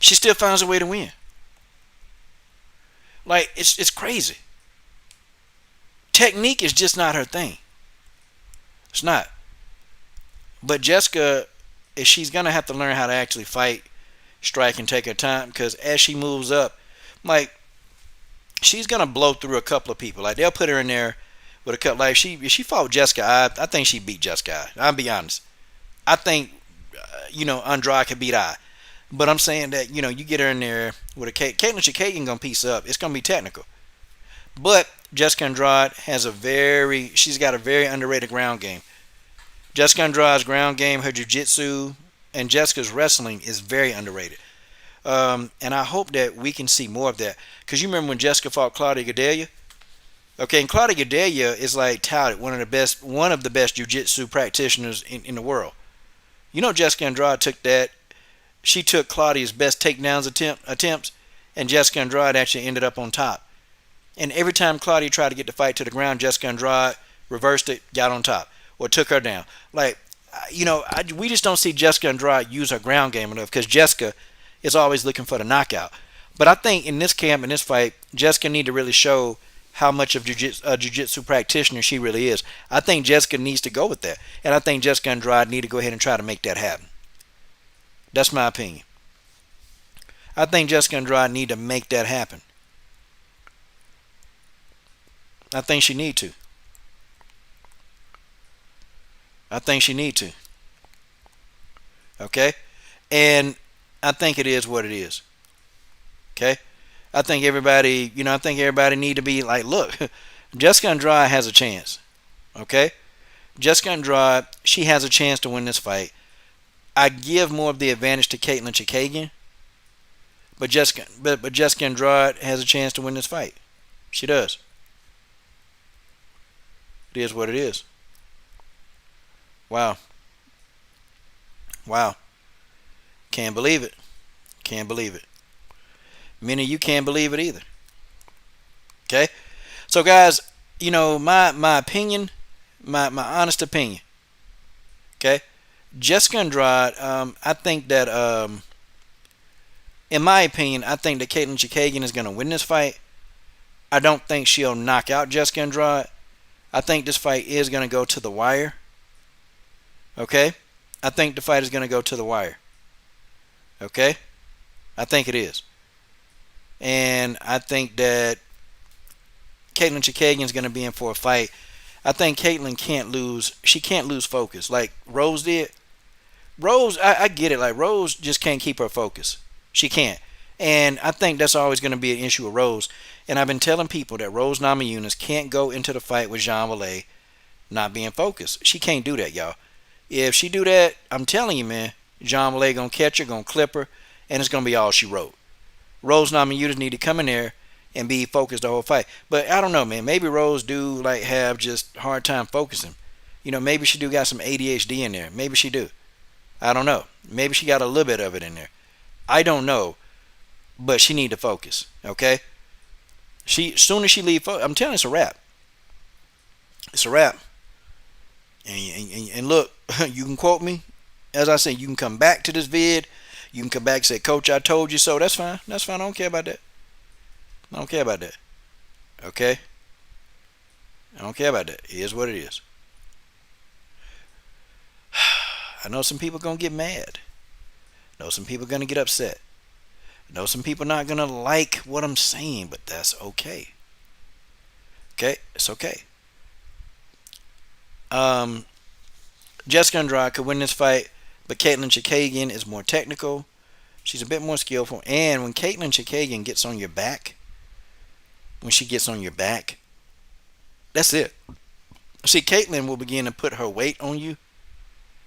She still finds a way to win. Like, it's crazy. Technique is just not her thing. It's not. But Jessica, she's going to have to learn how to actually fight, strike, and take her time. Because as she moves up, like, she's going to blow through a couple of people. Like, they'll put her in there with a couple. Like, if she fought Jessica, I think she beat Jessica. I'll be honest. I think, Andrade could beat I. But I'm saying that, you get her in there with a Caitlin Chookagian going to piece up. It's going to be technical. But Jessica Andrade she's got a very underrated ground game. Jessica Andrade's ground game, her jiu-jitsu, and Jessica's wrestling is very underrated. And I hope that we can see more of that. Because you remember when Jessica fought Claudia Gadelha? Okay, and Claudia Gadelha is like touted one of the best jiu-jitsu practitioners in the world. Jessica Andrade she took Claudia's best takedowns attempts, and Jessica Andrade actually ended up on top. And every time Claudia tried to get the fight to the ground, Jessica Andrade reversed it, got on top, or took her down. Like, we just don't see Jessica Andrade use her ground game enough because Jessica is always looking for the knockout. But I think in this camp, in this fight, Jessica need to really show how much of a jiu-jitsu practitioner she really is. I think Jessica needs to go with that. And I think Jessica Andrade need to go ahead and try to make that happen. That's my opinion. I think Jessica Andrade need to make that happen. I think she need to. Okay? And I think it is what it is. Okay? I think everybody need to be like, look, Jessica Andrade has a chance. Okay? Jessica Andrade, she has a chance to win this fight. I give more of the advantage to Caitlin Chookagian. But Jessica Andrade has a chance to win this fight. She does. It is what it is. Wow. Can't believe it. Many of you can't believe it either. Okay? So guys, my opinion, my honest opinion. Okay? Jessica Andrade, I think that in my opinion, I think that Caitlin Chookagian is going to win this fight. I don't think she'll knock out Jessica Andrade. I think this fight is going to go to the wire. Okay? I think the fight is going to go to the wire. Okay? I think it is. And I think that Caitlin Chookagian is going to be in for a fight. I think Caitlin can't lose. She can't lose focus like Rose did. Rose, I get it. Like Rose just can't keep her focus. She can't. And I think that's always going to be an issue with Rose. And I've been telling people that Rose Namajunas can't go into the fight with Jermall not being focused. She can't do that, y'all. If she do that, I'm telling you, man, Jermall going to catch her, going to clip her, and it's going to be all she wrote. Rose Namajunas need to come in there and be focused the whole fight. But I don't know, man. Maybe Rose do like have just hard time focusing. Maybe she do got some ADHD in there. Maybe she do. I don't know. Maybe she got a little bit of it in there. I don't know. But she need to focus. Okay? As soon as she leave, I'm telling you, it's a wrap. It's a wrap. And look, you can quote me. As I said, you can come back to this vid. You can come back and say, Coach, I told you so. That's fine. That's fine. I don't care about that. Okay? I don't care about that. It is what it is. I know some people gonna get mad. I know some people gonna get upset. I know some people not gonna like what I'm saying, but that's okay. Okay, it's okay. Um, Jessica Andrade could win this fight, but Caitlin Chookagian is more technical. She's a bit more skillful, and when Caitlin Chookagian gets on your back, when she gets on your back, that's it. See, Caitlin will begin to put her weight on you.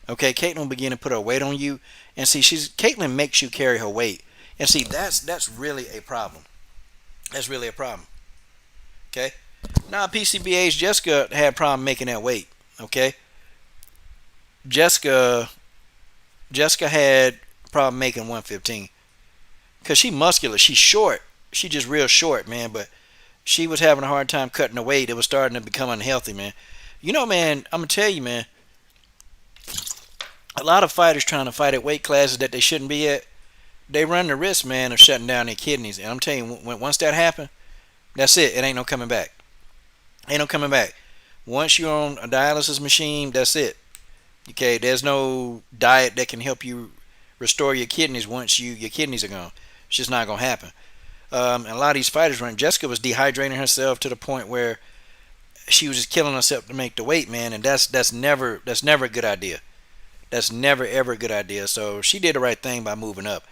Okay, Caitlin will begin to put her weight on you, and see, Caitlin makes you carry her weight, and see, that's really a problem. That's really a problem. Okay. Now PCBA's Jessica had a problem making that weight. Okay. Jessica had a problem making 115 because she muscular. She's short. She just real short, man. But she was having a hard time cutting the weight. It was starting to become unhealthy, man. You know, man, I'm gonna tell you, man. A lot of fighters trying to fight at weight classes that they shouldn't be at, they run the risk, man, of shutting down their kidneys. And I'm telling you, once that happens, that's it. It ain't no coming back. Ain't no coming back. Once you're on a dialysis machine, that's it. Okay, there's no diet that can help you restore your kidneys once your kidneys are gone. It's just not gonna happen. And a lot of these fighters run. Jessica was dehydrating herself to the point where she was just killing herself to make the weight, man. And that's never a good idea. That's never ever a good idea. So she did the right thing by moving up.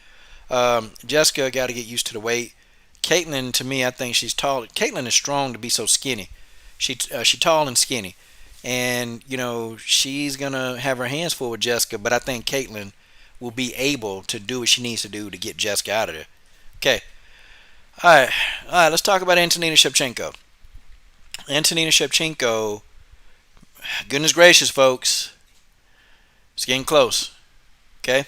Jessica got to get used to the weight. Caitlin, to me, I think she's tall. Caitlin is strong to be so skinny. She's tall and skinny, and you know she's gonna have her hands full with Jessica. But I think Caitlin will be able to do what she needs to do to get Jessica out of there. Okay, all right. Let's talk about Antonina Shevchenko. Antonina Shevchenko. Goodness gracious, folks, it's getting close. Okay,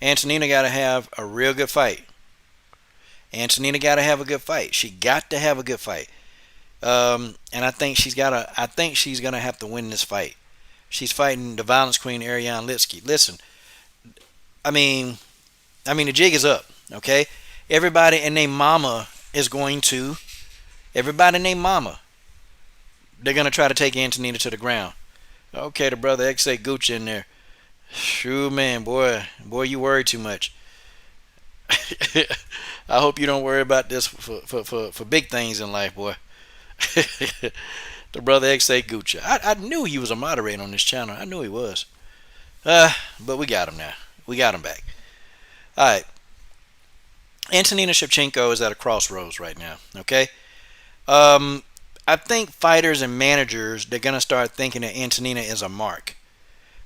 Antonina got to have a real good fight. Antonina got to have a good fight. She got to have a good fight. And I think she's gonna have to win this fight. She's fighting the violence queen Ariane Lipsky. Listen, I mean the jig is up. Okay, everybody and their mama is going to. Everybody and their mama. They're gonna try to take Antonina to the ground. Okay, the brother XA Gucci in there. Shoo, man, boy, you worry too much. I hope you don't worry about this for big things in life, boy. The brother XA Gucci. I knew he was a moderator on this channel. I knew he was. But we got him now. We got him back. Alright. Antonina Shevchenko is at a crossroads right now. Okay? I think fighters and managers, they're going to start thinking that Antonina is a mark.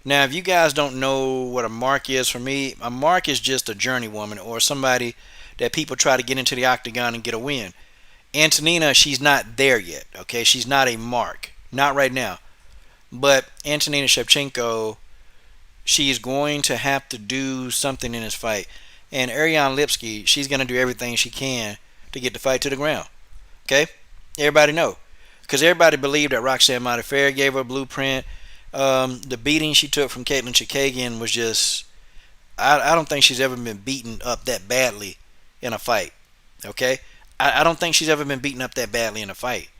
Now, if you guys don't know what a mark is, for me, a mark is just a journeywoman or somebody that people try to get into the octagon and get a win. Antonina, she's not there yet, okay? She's not a mark. Not right now. But Antonina Shevchenko, she's going to have to do something in this fight. And Ariane Lipsky, she's going to do everything she can to get the fight to the ground. Okay? Everybody know. Because everybody believed that Roxanne Modafferi gave her a blueprint. The beating she took from Caitlin Chookagian was just... I don't think she's ever been beaten up that badly in a fight. Okay? I don't think she's ever been beaten up that badly in a fight.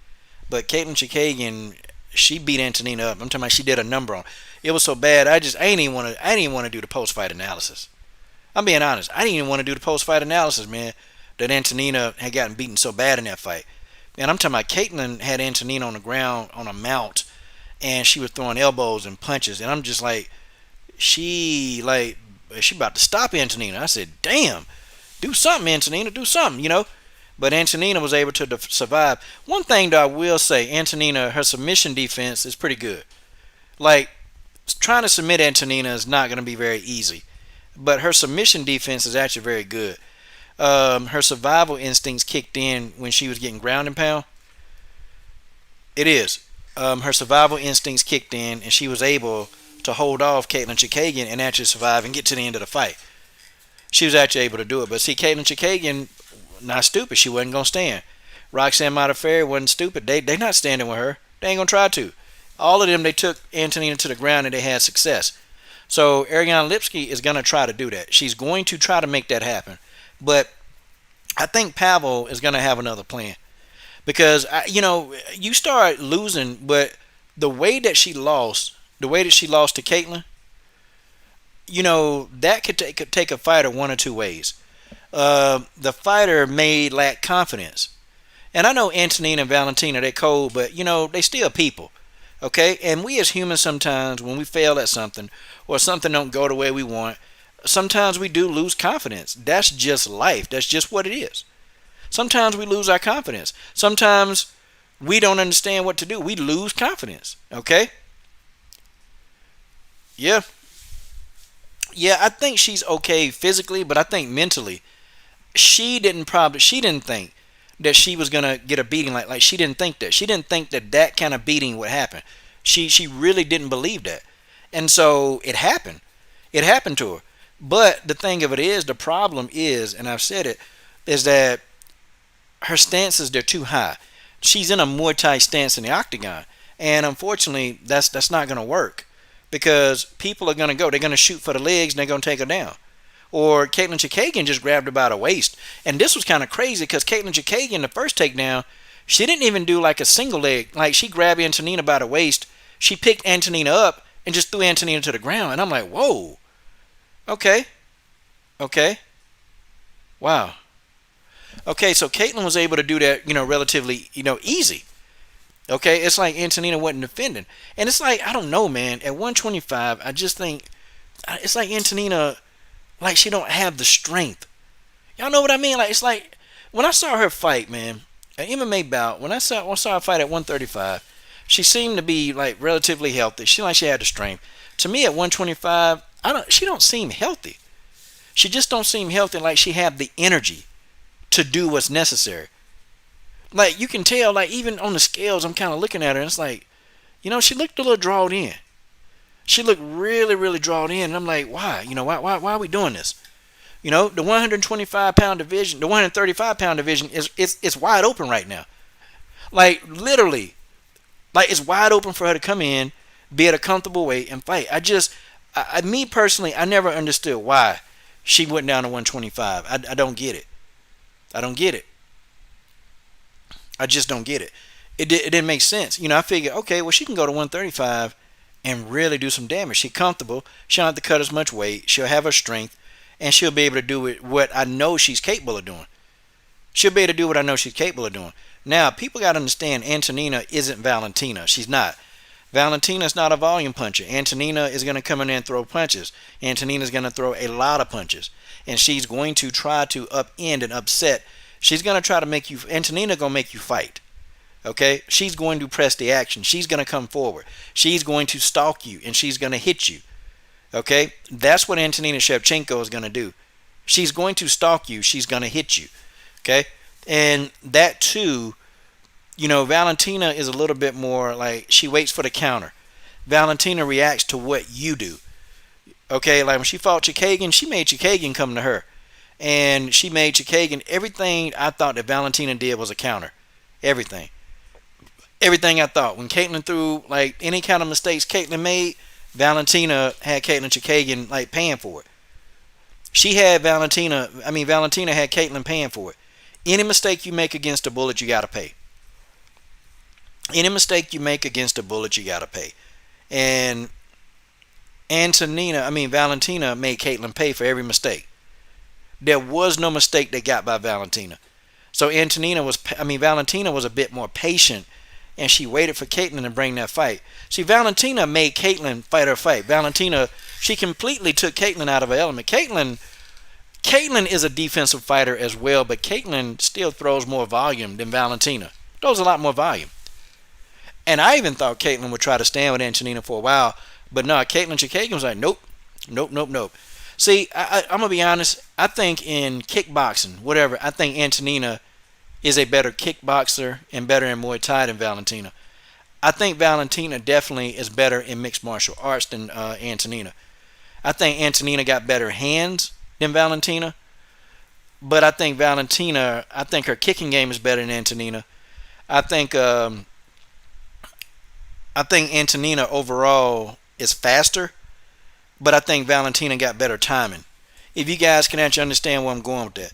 But Caitlin Chookagian, she beat Antonina up. I'm talking about she did a number on. It was so bad. I ain't even want to do the post fight analysis. I'm being honest. I didn't even want to do the post fight analysis, man. That Antonina had gotten beaten so bad in that fight. Man, I'm talking about Caitlin had Antonina on the ground on a mount, and she was throwing elbows and punches, and I'm just like, she about to stop Antonina. I said, damn, do something, Antonina, do something, you know. But Antonina was able to survive. One thing that I will say, Antonina, her submission defense is pretty good. Like, trying to submit Antonina is not going to be very easy. But her submission defense is actually very good. Her survival instincts kicked in when she was getting ground and pound. It is. Her survival instincts kicked in, and she was able to hold off Caitlin Chookagian and actually survive and get to the end of the fight. She was actually able to do it. But see, Caitlin Chookagian, not stupid. She wasn't going to stand. Roxanne Modafferi wasn't stupid. They not standing with her. They ain't going to try to. All of them, they took Antonina to the ground and they had success. So Ariane Lipsky is going to try to do that. She's going to try to make that happen. But I think Pavel is going to have another plan. because you start losing, but the way that she lost, to Caitlyn, that could take a fighter one or two ways. The fighter may lack confidence, and I know Antonina and Valentina, they're cold, but they still people. Okay, and we as humans sometimes when we fail at something or something don't go the way we want, sometimes we do lose confidence. That's just life. That's just what it is. Sometimes we lose our confidence. Sometimes we don't understand what to do. We lose confidence. Okay? Yeah. Yeah, I think she's okay physically, but I think mentally, she didn't think that she was gonna get a beating like she didn't think that. She didn't think that that kind of beating would happen. She really didn't believe that. And so it happened. It happened to her. But the thing of it is, the problem is, and I've said it, is that her stances, they're too high. She's in a Muay Thai stance in the octagon, and unfortunately, that's not going to work because people are going to go. They're going to shoot for the legs, and they're going to take her down. Or Caitlin Chookagian just grabbed her by the waist, and this was kind of crazy because Caitlin Chookagian, the first takedown, she didn't even do like a single leg. Like she grabbed Antonina by the waist, she picked Antonina up and just threw Antonina to the ground, and I'm like, whoa, okay, okay, wow. Okay, so Caitlyn was able to do that, relatively, easy. Okay, it's like Antonina wasn't defending. And it's like, I don't know, man. At 125, I just think it's like Antonina, like she don't have the strength. Y'all know what I mean? Like, it's like when I saw her fight, man, an MMA bout, when I saw her fight at 135, she seemed to be like relatively healthy. She had the strength. To me, at 125, she don't seem healthy. She just don't seem healthy, like she had the energy to do what's necessary. Like you can tell, like even on the scales, I'm kind of looking at her, and it's like, she looked a little drawn in. She looked really, really drawn in, and I'm like, why? Why are we doing this? The 125-pound division, the 135-pound division is wide open right now. Like literally, like it's wide open for her to come in, be at a comfortable weight, and fight. Me personally, I never understood why she went down to 125. I don't get it. I don't get it. I just don't get it. It didn't make sense. I figured, okay, well, she can go to 135 and really do some damage. She's comfortable. She don't have to cut as much weight. She'll have her strength, and she'll be able to do what I know she's capable of doing. She'll be able to do what I know she's capable of doing. Now, people got to understand Antonina isn't Valentina. She's not. Valentina's not a volume puncher. Antonina is going to come in there and throw punches. Antonina's going to throw a lot of punches. And she's going to try to upend and upset. She's going to try to make you, Antonina going to make you fight. Okay? She's going to press the action. She's going to come forward. She's going to stalk you and she's going to hit you. Okay? That's what Antonina Shevchenko is going to do. She's going to stalk you. She's going to hit you. Okay? And that too, Valentina is a little bit more like she waits for the counter. Valentina reacts to what you do. Okay, like when she fought Chookagian, she made Chookagian come to her. And she made Chookagian, everything I thought that Valentina did was a counter. Everything. Everything I thought. When Caitlyn threw like any kind of mistakes Caitlyn made, Valentina had Caitlyn Chookagian like paying for it. Valentina had Caitlyn paying for it. Any mistake you make against a bullet, you gotta pay. Any mistake you make against a bullet, you gotta pay. And Valentina made Caitlyn pay for every mistake. There was no mistake they got by Valentina. So Valentina was a bit more patient, and she waited for Caitlyn to bring that fight. See, Valentina made Caitlyn fight her fight. Valentina, she completely took Caitlyn out of her element. Caitlyn is a defensive fighter as well, but Caitlyn still throws more volume than Valentina. Throws a lot more volume. And I even thought Caitlyn would try to stand with Antonina for a while, but no, Caitlyn Chookagian was like, nope. See, I'm going to be honest. I think in kickboxing, whatever, I think Antonina is a better kickboxer and better in Muay Thai than Valentina. I think Valentina definitely is better in mixed martial arts than Antonina. I think Antonina got better hands than Valentina. But I think her kicking game is better than Antonina. I think Antonina overall is faster, but I think Valentina got better timing. If you guys can actually understand where I'm going with that.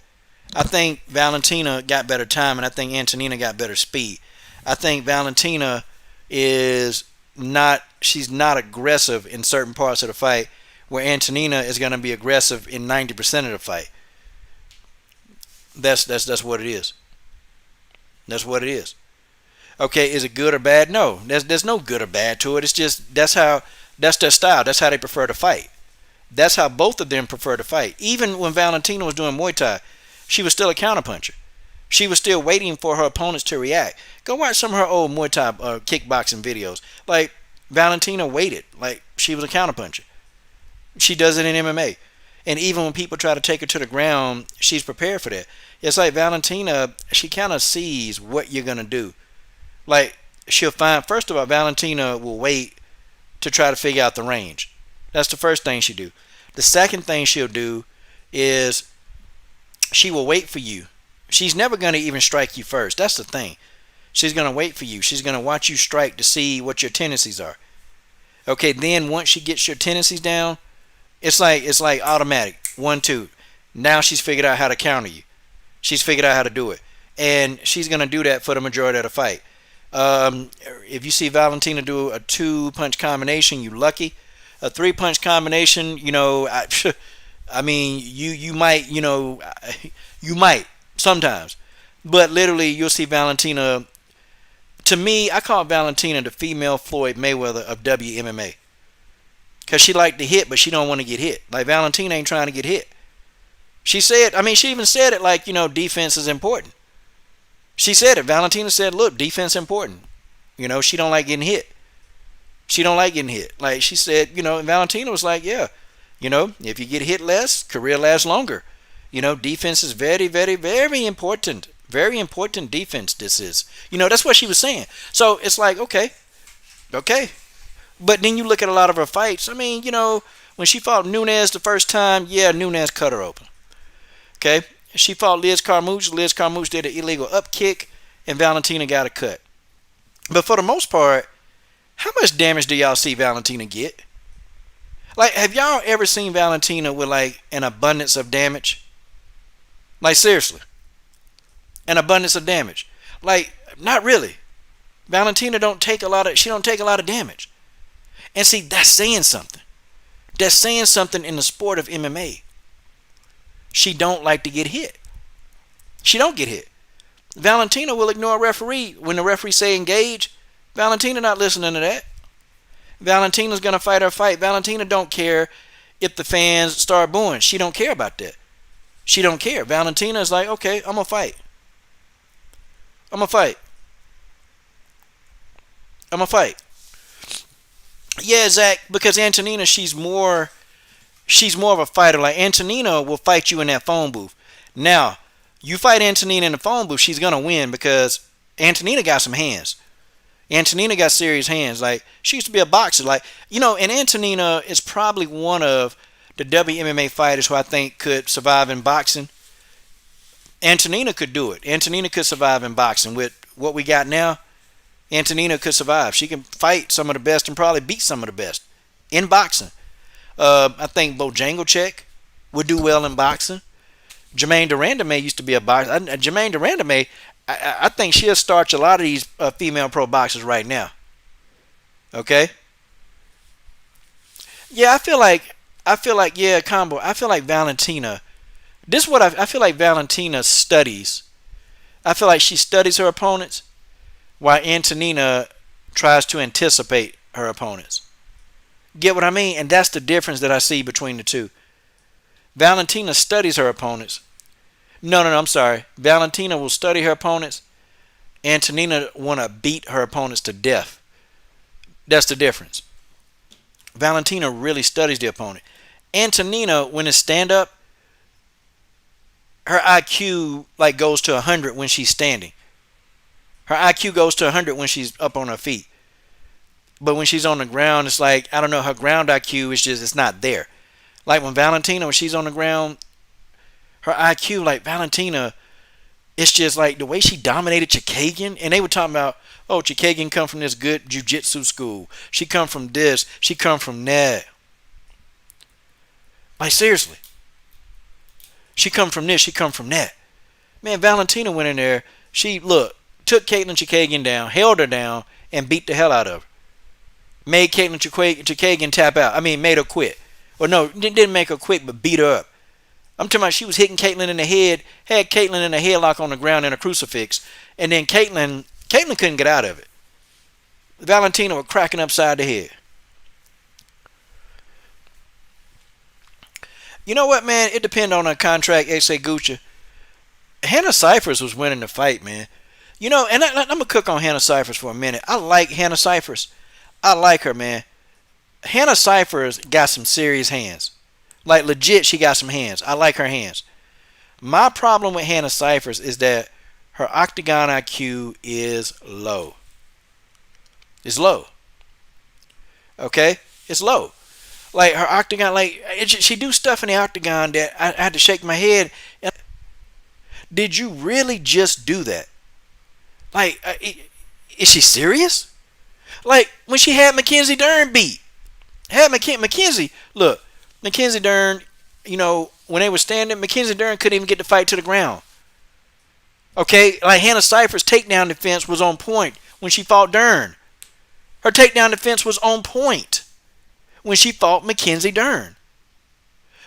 I think Valentina got better time, and I think Antonina got better speed. I think Valentina is not she's not aggressive in certain parts of the fight, where Antonina is going to be aggressive in 90% of the fight. That's what it is. That's what it is. Okay, is it good or bad? No, there's no good or bad to it. It's just that's their style. That's how they prefer to fight. That's how both of them prefer to fight. Even when Valentina was doing Muay Thai, she was still a counterpuncher. She was still waiting for her opponents to react. Go watch some of her old Muay Thai kickboxing videos. Like, Valentina waited. Like, she was a counterpuncher. She does it in MMA. And even when people try to take her to the ground, she's prepared for that. It's like Valentina, she kind of sees what you're going to do. Like, she'll find, first of all, Valentina will wait to try to figure out the range. That's the first thing she'll do. The second thing she'll do is she will wait for you. She's never going to even strike you first. That's the thing. She's going to wait for you. She's going to watch you strike to see what your tendencies are. Okay, then once she gets your tendencies down, it's like automatic. 1, 2. Now she's figured out how to counter you. She's figured out how to do it. And she's going to do that for the majority of the fight. If you see Valentina do a 2-punch combination, you lucky. A 3-punch combination, I mean, you might, you might sometimes. But literally, you'll see Valentina. To me, I call Valentina the female Floyd Mayweather of WMMA. Because she like to hit, but she don't want to get hit. Like, Valentina ain't trying to get hit. She even said it like, defense is important. She said it. Valentina said, look, defense is important. She don't like getting hit. She don't like getting hit. Like, she said, and Valentina was like, yeah, if you get hit less, career lasts longer. Defense is very, very, very important. Very important defense this is. That's what she was saying. So it's like, okay. But then you look at a lot of her fights. I mean, when she fought Nunes the first time, yeah, Nunes cut her open. Okay? She fought Liz Carmouche. Liz Carmouche did an illegal up kick, and Valentina got a cut. But for the most part, how much damage do y'all see Valentina get? Like, have y'all ever seen Valentina with, like, an abundance of damage? Like, seriously. An abundance of damage. Like, not really. Valentina don't take a lot of damage. And see, that's saying something. That's saying something in the sport of MMA. She don't like to get hit. She don't get hit. Valentina will ignore a referee when the referee say engage. Valentina not listening to that. Valentina's going to fight her fight. Valentina don't care if the fans start booing. She don't care about that. She don't care. Valentina is like, okay, I'm going to fight. I'm going to fight. I'm going to fight. Yeah, Zach, because Antonina, she's more of a fighter. Like, Antonina will fight you in that phone booth. Now, you fight Antonina in the phone booth, she's going to win because Antonina got some hands. Antonina got serious hands. Like, she used to be a boxer. Like, and Antonina is probably one of the WMMA fighters who I think could survive in boxing. Antonina could do it. Antonina could survive in boxing. With what we got now, Antonina could survive. She can fight some of the best and probably beat some of the best in boxing. I think Bojangles would do well in boxing. Jermaine Durandame used to be a boxer. Jermaine Durandame, I think she'll starch a lot of these female pro boxers right now. Okay? Yeah, I feel like combo. I feel like Valentina. This is what I feel like Valentina studies. I feel like she studies her opponents while Antonina tries to anticipate her opponents. Get what I mean? And that's the difference that I see between the two. Valentina studies her opponents. No, I'm sorry. Valentina will study her opponents. Antonina want to beat her opponents to death. That's the difference. Valentina really studies the opponent. Antonina, when it's stand-up, her IQ like goes to 100 when she's standing. Her IQ goes to 100 when she's up on her feet. But when she's on the ground, it's like, I don't know, her ground IQ is just, it's not there. Like when Valentina, when she's on the ground, her IQ, like Valentina, it's just like the way she dominated Chookagian. And they were talking about, oh, Chookagian come from this good jiu-jitsu school. She come from this. She come from that. Like, seriously. She come from this. She come from that. Man, Valentina went in there. She, took Caitlin Chookagian down, held her down, and beat the hell out of her. Made Caitlin Chookagian tap out. I mean, made her quit. Or no, didn't make her quit, but beat her up. I'm talking about she was hitting Caitlin in the head, had Caitlin in a headlock on the ground in a crucifix, and then Caitlin couldn't get out of it. Valentina was cracking upside the head. You know what, man? It depends on her contract, Asa Gucci. Hannah Cyphers was winning the fight, man. You know, and I'm going to cook on Hannah Cyphers for a minute. I like Hannah Cyphers. I like her, man. Hannah Cyphers got some serious hands. Like, legit, she got some hands. I like her hands. My problem with Hannah Cyphers is that her octagon IQ is low. It's low. Okay? It's low. Like, her octagon, like, she do stuff in the octagon that I had to shake my head. Did you really just do that? Like, is she serious? Like, when she had Mackenzie Dern beat. Mackenzie, look, Mackenzie Dern, you know, when they were standing, Mackenzie Dern couldn't even get the fight to the ground. Okay? Like, Hannah Cyphers' takedown defense was on point when she fought Dern. Her takedown defense was on point when she fought Mackenzie Dern.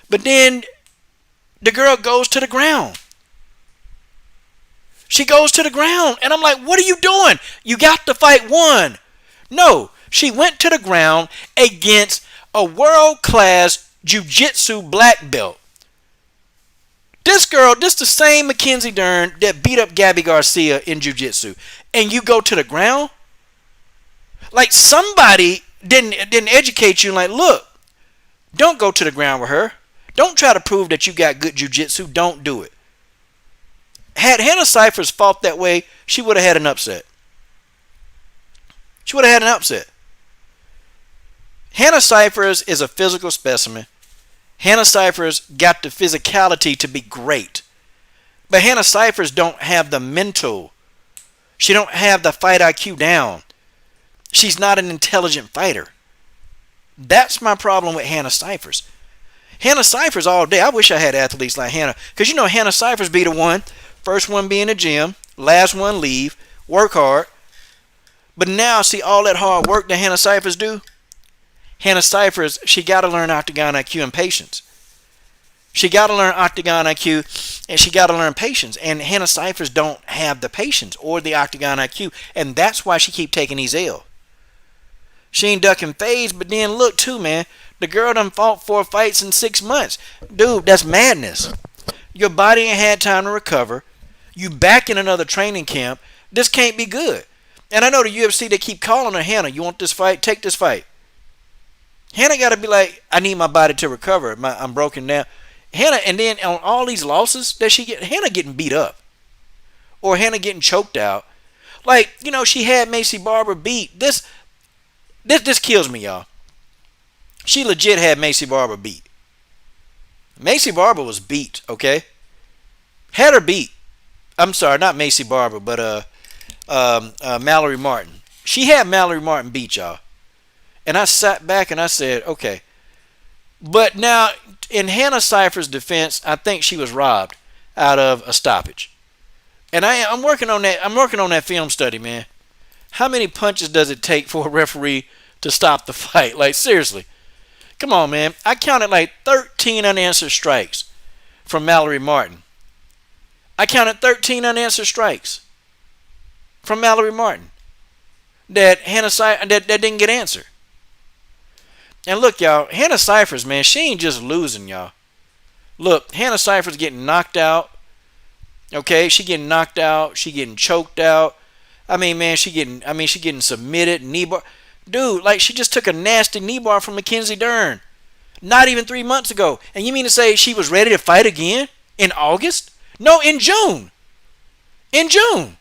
But then the girl goes to the ground. She goes to the ground. And I'm like, what are you doing? You got the fight won. No, she went to the ground against a world-class jiu-jitsu black belt. This the same Mackenzie Dern that beat up Gabby Garcia in jiu-jitsu. And you go to the ground? Like, somebody didn't educate you. Like, look, don't go to the ground with her. Don't try to prove that you got good jiu-jitsu. Don't do it. Had Hannah Cyphers fought that way, she would have had an upset. She would have had an upset. Hannah Cyphers is a physical specimen. Hannah Cyphers got the physicality to be great. But Hannah Cyphers don't have the mental. She don't have the fight IQ down. She's not an intelligent fighter. That's my problem with Hannah Cyphers. Hannah Cyphers all day. I wish I had athletes like Hannah. Because you know Hannah Cyphers be the one. First one be in the gym. Last one leave. Work hard. But now see all that hard work that Hannah Cyphers do? Hannah Cyphers, she got to learn octagon IQ and patience. She got to learn octagon IQ and she got to learn patience. And Hannah Cyphers don't have the patience or the octagon IQ. And that's why she keep taking these L. She ain't ducking phase, but then look too, man. The girl done fought 4 fights in 6 months. Dude, that's madness. Your body ain't had time to recover. You back in another training camp. This can't be good. And I know the UFC, they keep calling her, Hannah, you want this fight? Take this fight. Hannah got to be like, I need my body to recover. I'm broken down. Hannah, and then on all these losses that she get, Hannah getting beat up. Or Hannah getting choked out. Like, you know, she had Macy Barber beat. This kills me, y'all. She legit had Macy Barber beat. Macy Barber was beat, okay? Had her beat. I'm sorry, not Macy Barber, but Mallory Martin. She had Mallory Martin beat, y'all. And I sat back and I said, okay. But now, in Hannah Cyphers' defense, I think she was robbed out of a stoppage. And I'm working on that. I'm working on that film study, man. How many punches does it take for a referee to stop the fight? Like, seriously. Come on, man. I counted like 13 unanswered strikes from Mallory Martin. I counted 13 unanswered strikes from Mallory Martin that didn't get answered. And look, y'all, Hannah Cyphers, man, she ain't just losing, y'all. Look, Hannah Cyphers getting knocked out. Okay, she getting knocked out. She getting choked out. I mean, man, she getting submitted, knee bar. Dude, like, she just took a nasty knee bar from Mackenzie Dern. Not even 3 months ago. And you mean to say she was ready to fight again in August? No, in June. In June.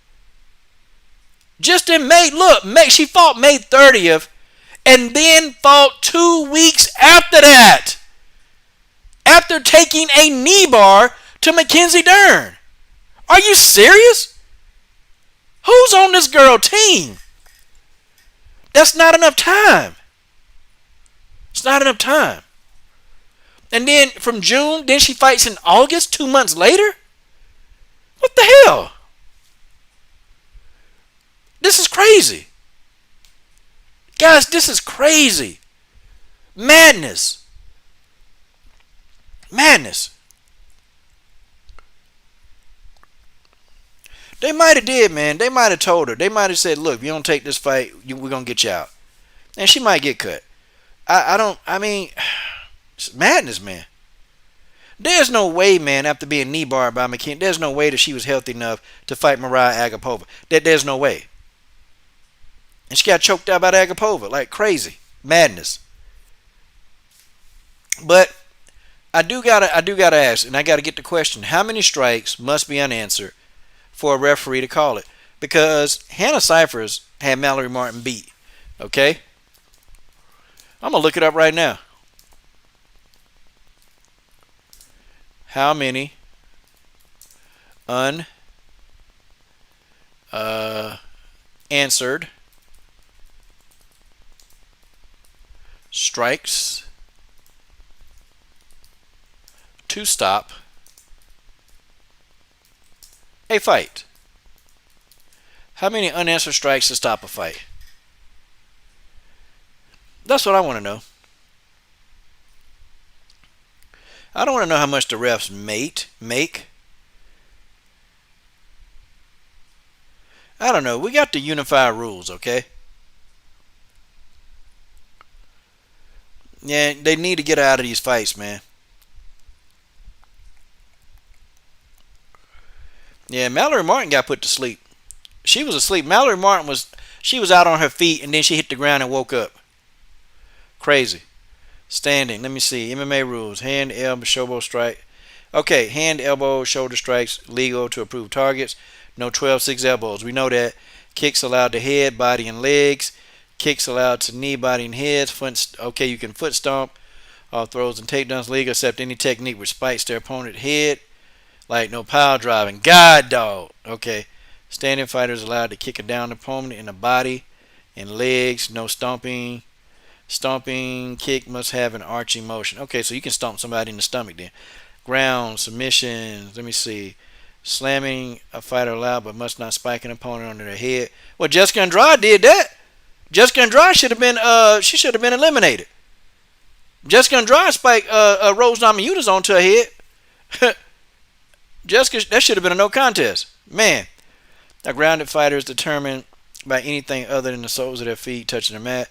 Just in May. Look, she fought May 30th and then fought 2 weeks after that. After taking a knee bar to Mackenzie Dern. Are you serious? Who's on this girl team? That's not enough time. It's not enough time. And then from June, then she fights in August, 2 months later? What the hell crazy. Guys, this is crazy. Madness. Madness. They might have did, man. They might have told her. They might have said, look, if you don't take this fight, we're going to get you out. And she might get cut. I mean, it's madness, man. There's no way, man, after being knee barred by McKinney, there's no way that she was healthy enough to fight Mariah Agapova. There's no way. And she got choked out by Agapova like crazy. Madness. But I do gotta ask, and I gotta get the question: how many strikes must be unanswered for a referee to call it? Because Hannah Cifers had Mallory Martin beat. Okay, I'm gonna look it up right now. How many unanswered strikes to stop a fight? How many unanswered strikes to stop a fight? That's what I want to know. I don't want to know how much the refs make. I don't know. We got to unify rules, okay? Yeah, they need to get out of these fights, man. Yeah, Mallory Martin got put to sleep. She was asleep. Mallory Martin was out on her feet, and then she hit the ground and woke up. Crazy. Standing. Let me see. MMA rules. Hand, elbow, shoulder strike. Okay, hand, elbow, shoulder strikes legal to approved targets. No 12-6 elbows. We know that. Kicks allowed to head, body, and legs. Kicks allowed to knee, body, and head. Okay, you can foot stomp. All throws and takedowns legal except any technique which spikes their opponent's head. Like no pile driving. God, dog. Okay. Standing fighters allowed to kick a down opponent in the body and legs. No stomping. Stomping kick must have an arching motion. Okay, so you can stomp somebody in the stomach then. Ground, submissions. Let me see. Slamming a fighter allowed but must not spike an opponent under their head. Well, Jessica Andrade did that. Jessica Andrade should have been eliminated. Jessica Andrade spiked Rose Namajunas onto her head. Jessica, that should have been a no contest. Man, a grounded fighter is determined by anything other than the soles of their feet touching the mat.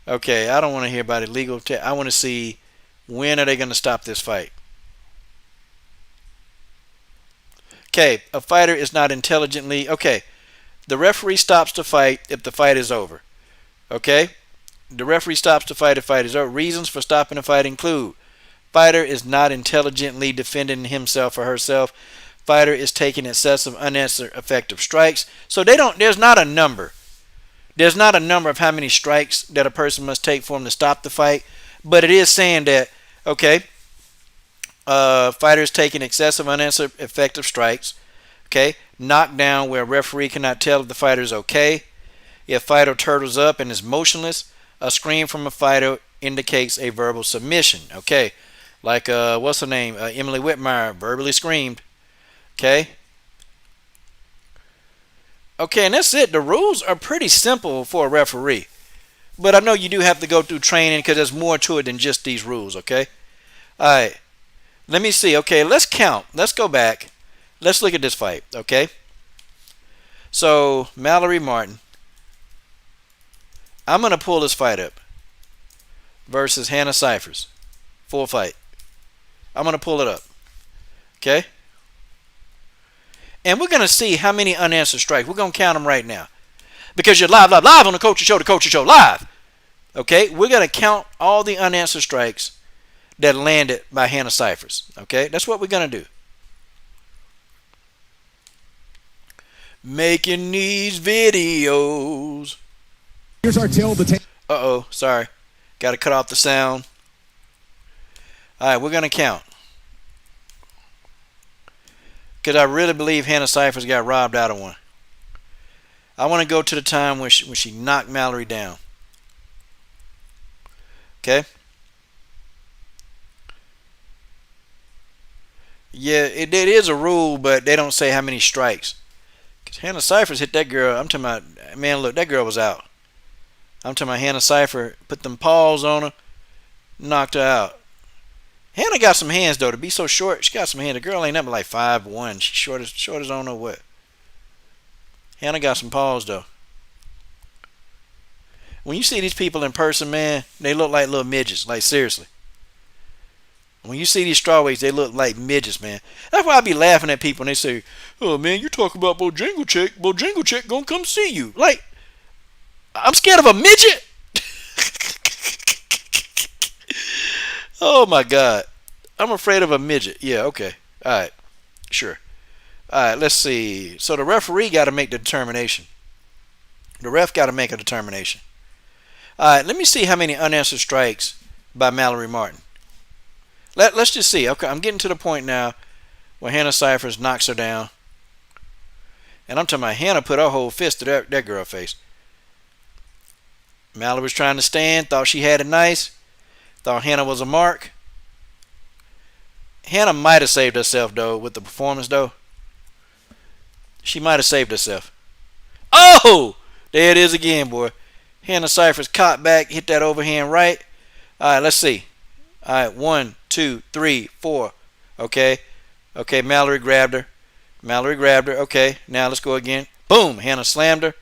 Okay, I don't want to hear about illegal. I want to see when are they going to stop this fight. Okay, a fighter is not intelligently. Okay, the referee stops the fight if the fight is over. Okay, the referee stops the fight if the fight is over. Reasons for stopping the fight include: fighter is not intelligently defending himself or herself. Fighter is taking excessive unanswered effective strikes. So there's not a number. There's not a number of how many strikes that a person must take for him to stop the fight. But it is saying that, okay, fighters taking excessive unanswered effective strikes. Okay, knockdown where a referee cannot tell if the fighter is okay. If fighter turtles up and is motionless, a scream from a fighter indicates a verbal submission. Okay, like what's her name? Emily Whitmire verbally screamed. Okay. Okay, and that's it. The rules are pretty simple for a referee. But I know you do have to go through training because there's more to it than just these rules, okay? All right. Let me see. Okay, let's count. Let's go back. Let's look at this fight, okay? So, Mallory Martin. I'm going to pull this fight up. Versus Hannah Cifers. Full fight. I'm going to pull it up. Okay? And we're going to see how many unanswered strikes. We're going to count them right now. Because you're live on the Coach's Show, live. Okay? We're going to count all the unanswered strikes that landed by Hannah Cifers. Okay? That's what we're going to do. Making these videos. Here's our tail. Uh-oh. Sorry. Got to cut off the sound. All right. We're going to count. Because I really believe Hannah Cifers got robbed out of one. I want to go to the time when she knocked Mallory down. Okay? Yeah, it is a rule, but they don't say how many strikes. Cause Hannah Cyphers hit that girl. I'm talking about, man, look, that girl was out. I'm talking about Hannah Cypher put them paws on her, knocked her out. Hannah got some hands though. To be so short, she got some hands. The girl ain't nothing like 5'1". She's short as I don't know what. Hannah got some paws though. When you see these people in person, man, they look like little midgets. Like seriously. When you see these strawweights, they look like midgets, man. That's why I be laughing at people and they say, "Oh man, you talking about Bojangles Chick? Bojangles Chick gonna come see you." Like, I'm scared of a midget. Oh my God, I'm afraid of a midget. Yeah, okay, all right, sure. All right, let's see. So the referee got to make the determination. The ref got to make a determination. All right, let me see how many unanswered strikes by Mallory Martin. Let's just see. Okay, I'm getting to the point now where Hannah Cyphers knocks her down. And I'm talking about Hannah put her whole fist to that girl face. Mallory was trying to stand, thought she had it nice, thought Hannah was a mark. Hannah might have saved herself, though, with the performance, though. She might have saved herself. Oh! There it is again, boy. Hannah Cyphers caught back, hit that overhand right. All right, let's see. All right, 1, 2, 3, 4. Okay. Okay, Mallory grabbed her. Okay, now let's go again. Boom! Hannah slammed her.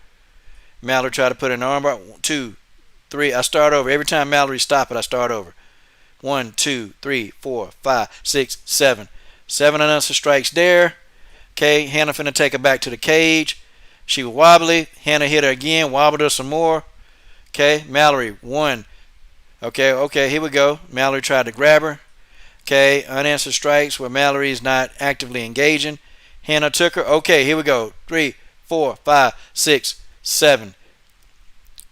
Mallory tried to put her in the armbar. 1, 2, 3. I start over. Every time Mallory stopped it, I start over. 1, 2, 3, 4, 5, 6, 7. 7 unanswered strikes there. Okay, Hannah finna take her back to the cage. She was wobbly. Hannah hit her again, wobbled her some more. Okay, Mallory, 1. Okay, here we go. Mallory tried to grab her. Okay, unanswered strikes where Mallory is not actively engaging. Hannah took her. Okay, here we go. 3, 4, 5, 6, 7,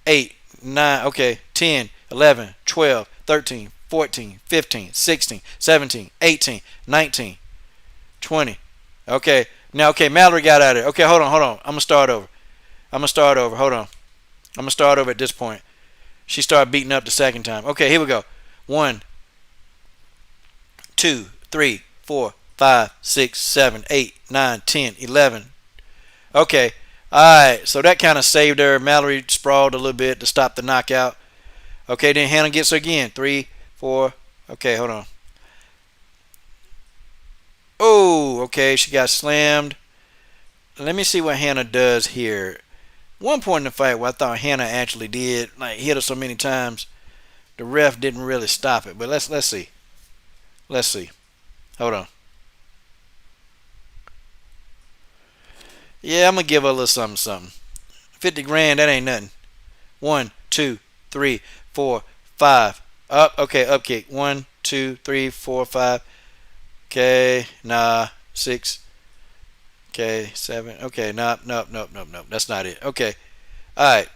8, 9. Okay, 10, 11, 12, 13, 14, 15, 16, 17, 18, 19, 20. Okay, now, okay, Mallory got out of it. Okay, hold on. I'm going to start over. Hold on. I'm going to start over at this point. She started beating up the second time. Okay, here we go. 1, 2, 3, 4, 5, 6, 7, 8, 9, 10, 11. Okay, alright, so that kind of saved her. Mallory sprawled a little bit to stop the knockout. Okay, then Hannah gets her again. 3, 4. Okay, hold on. Oh, okay, she got slammed. Let me see what Hannah does here. One point in the fight where I thought Hannah actually did, like, hit her so many times, the ref didn't really stop it. But let's see. Let's see. Hold on. Yeah, I'm gonna give her a little something. 50 grand, that ain't nothing. 1, 2, 3, 4, 5. Up, okay, up kick. 1, 2, 3, 4, 5. Okay, nah, 6. Okay, 7. Okay, nope. That's not it. Okay, all right.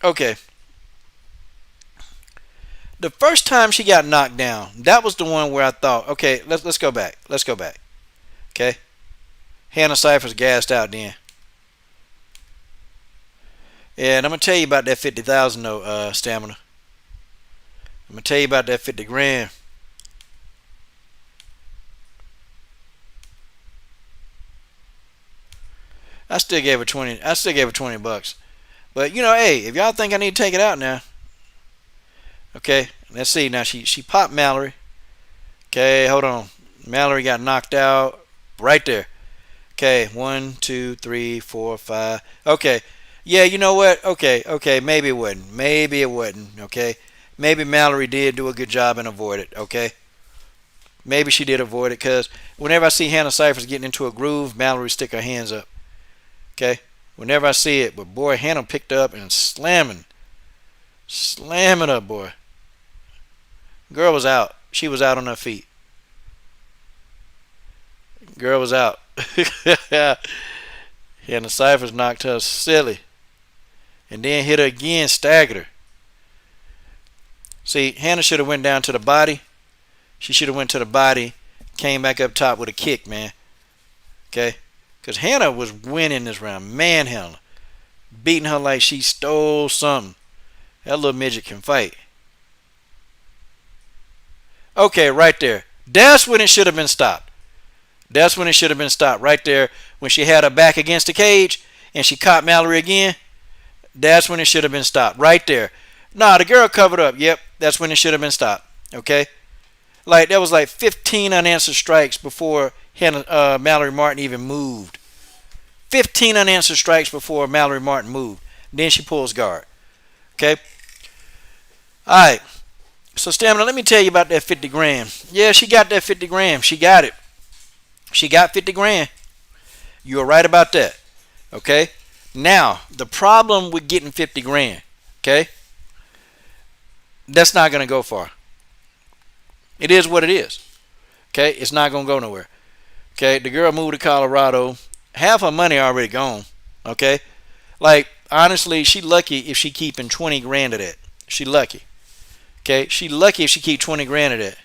Okay. The first time she got knocked down, that was the one where I thought, okay, let's go back. Okay. Hannah Cyphers gassed out then. Yeah, and I'm gonna tell you about that 50,000 though, stamina. I'm gonna tell you about that 50 grand. I still gave her 20. I still gave her $20. But you know, hey, if y'all think I need to take it out now, okay, let's see. Now she popped Mallory. Okay, hold on. Mallory got knocked out right there. Okay, 1, 2, 3, 4, 5. Okay, yeah, you know what? Okay, maybe it wouldn't. Okay, maybe Mallory did do a good job and avoid it. Okay, maybe she did avoid it because whenever I see Hannah Cyphers getting into a groove, Mallory stick her hands up. Okay, whenever I see it, but boy, Hannah picked up and slamming her, boy. Girl was out. She was out on her feet. Girl was out. Hannah Cyphers knocked her silly, and then hit her again, staggered her. See, Hannah should have went down to the body. She should have went to the body, came back up top with a kick, man. Okay. Because Hannah was winning this round. Manhandling. Beating her like she stole something. That little midget can fight. Okay, right there. That's when it should have been stopped. That's when it should have been stopped right there. When she had her back against the cage and she caught Mallory again, that's when it should have been stopped right there. Nah, the girl covered up. Yep, that's when it should have been stopped. Okay? Like, there was like 15 unanswered strikes before Mallory Martin even moved. 15 unanswered strikes before Mallory Martin moved. Then she pulls guard. Okay? Alright. So, Stamina, let me tell you about that 50 grand. Yeah, she got that 50 grand. She got it. She got 50 grand. You were right about that. Okay? Now, the problem with getting 50 grand, okay? That's not going to go far. It is what it is. Okay? It's not going to go nowhere. Okay? The girl moved to Colorado. Half her money already gone. Okay? Like, honestly, she lucky if she keeping 20 grand of that. She lucky. Okay? She lucky if she keep 20 grand of that.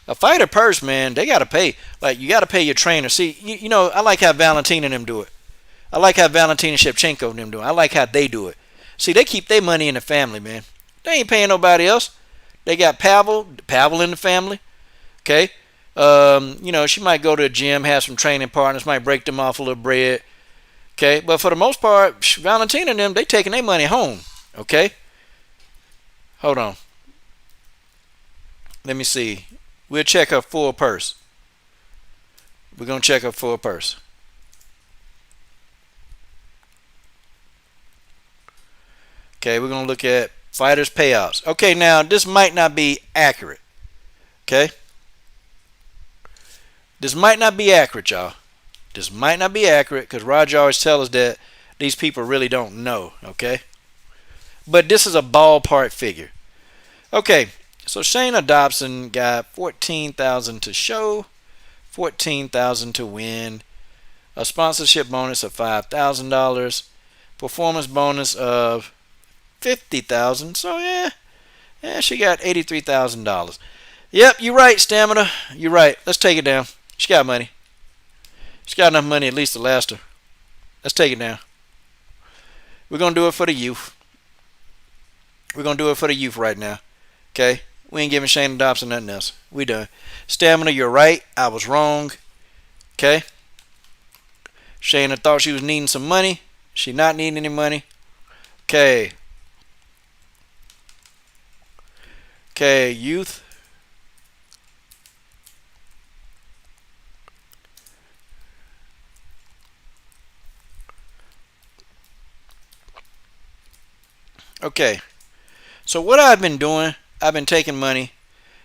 A fighter purse, man, they got to pay. Like, you got to pay your trainer. See, you know, I like how Valentina and them do it. I like how Valentina Shevchenko and them do it. I like how they do it. See, they keep their money in the family, man. They ain't paying nobody else. They got Pavel in the family. Okay? You know, she might go to a gym, have some training partners, might break them off a little bread. Okay? But for the most part, Valentina and them, they taking their money home. Okay? Hold on. Let me see. We'll check her full purse. We're going to check her full purse. Okay, we're going to look at fighters' payouts. Okay, now, this might not be accurate. Okay? This might not be accurate, y'all. This might not be accurate because Roger always tells us that these people really don't know. Okay? But this is a ballpark figure. Okay, so Shayna Dobson got $14,000 to show, $14,000 to win, a sponsorship bonus of $5,000, performance bonus of $50,000. So yeah, she got $83,000. Yep, you're right, Stamina. You're right. Let's take it down. She got money. She's got enough money at least to last her. Let's take it down. We're gonna do it for the youth. We're gonna do it for the youth right now. Okay? We ain't giving Shayna Dobson nothing else. We done. Stamina, you're right. I was wrong. Okay? Shayna thought she was needing some money. She not needing any money. Okay. Okay, youth. Okay. So what I've been doing, I've been taking money,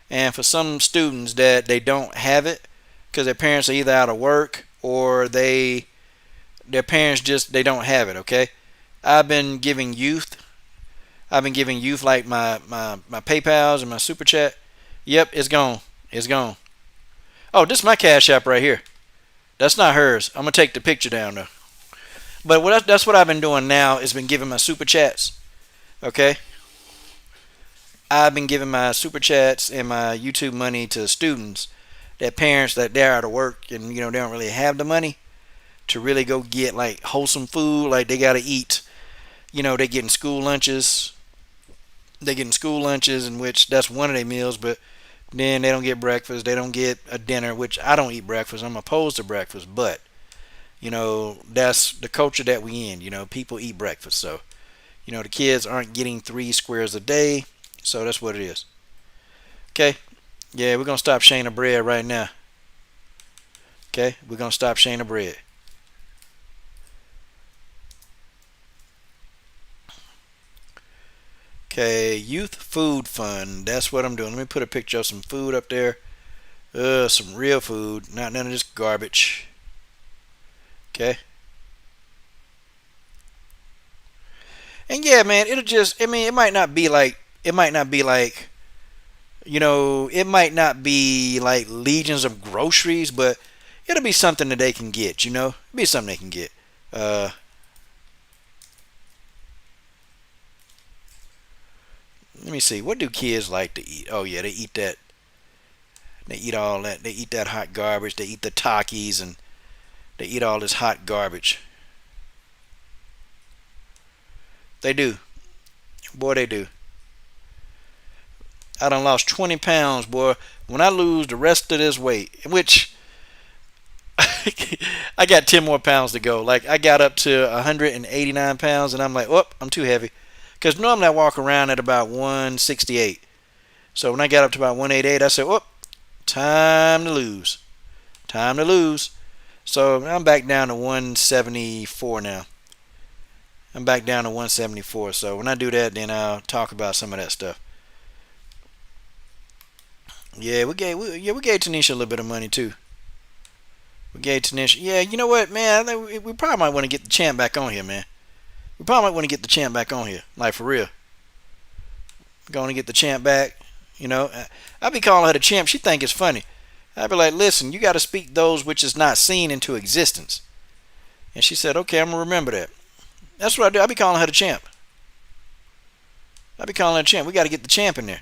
and for some students that they don't have it because their parents are either out of work or their parents just they don't have it. Okay, I've been giving youth. I've been giving youth like my PayPals and my Super Chat. Yep, it's gone. It's gone. Oh, this is my Cash App right here. That's not hers. I'm gonna take the picture down though. But that's what I've been doing now is been giving my Super Chats. Okay. I've been giving my Super Chats and my YouTube money to students that parents that they're out of work and you know they don't really have the money to really go get like wholesome food. Like they gotta eat. You know, they getting school lunches. They getting school lunches in which that's one of their meals, but then they don't get breakfast. They don't get a dinner, which I don't eat breakfast. I'm opposed to breakfast, but you know, that's the culture that we in. You know, people eat breakfast. So, you know, the kids aren't getting 3 squares a day. So that's what it is. Okay. Yeah, we're going to stop Shayna bread right now. Okay. We're going to stop Shayna bread. Okay. Youth Food Fund. That's what I'm doing. Let me put a picture of some food up there. Some real food. Not none of this garbage. Okay. And yeah, man, it'll just, I mean, it might not be like, you know, it might not be like legions of groceries, but it'll be something that they can get, you know? It'll be something they can get. Let me see. What do kids like to eat? Oh, yeah, they eat that. They eat all that. They eat that hot garbage. They eat the Takis and they eat all this hot garbage. They do. Boy, they do. I done lost 20 pounds, boy. When I lose the rest of this weight, which I got 10 more pounds to go. Like I got up to 189 pounds, and I'm like, oh, I'm too heavy. Because normally I walk around at about 168. So when I got up to about 188, I said, oh, time to lose. Time to lose. So I'm back down to 174 now. I'm back down to 174. So when I do that, then I'll talk about some of that stuff. Yeah, we gave Tanisha a little bit of money too. We gave Tanisha. Yeah, you know what, man? I think we probably might want to get the champ back on here, man. We probably might want to get the champ back on here, like for real. Going to get the champ back. You know, I be calling her the champ. She think it's funny. I be like, listen, you got to speak those which is not seen into existence. And she said, okay, I'm gonna remember that. That's what I do. I be calling her the champ. I be calling her the champ. We got to get the champ in there.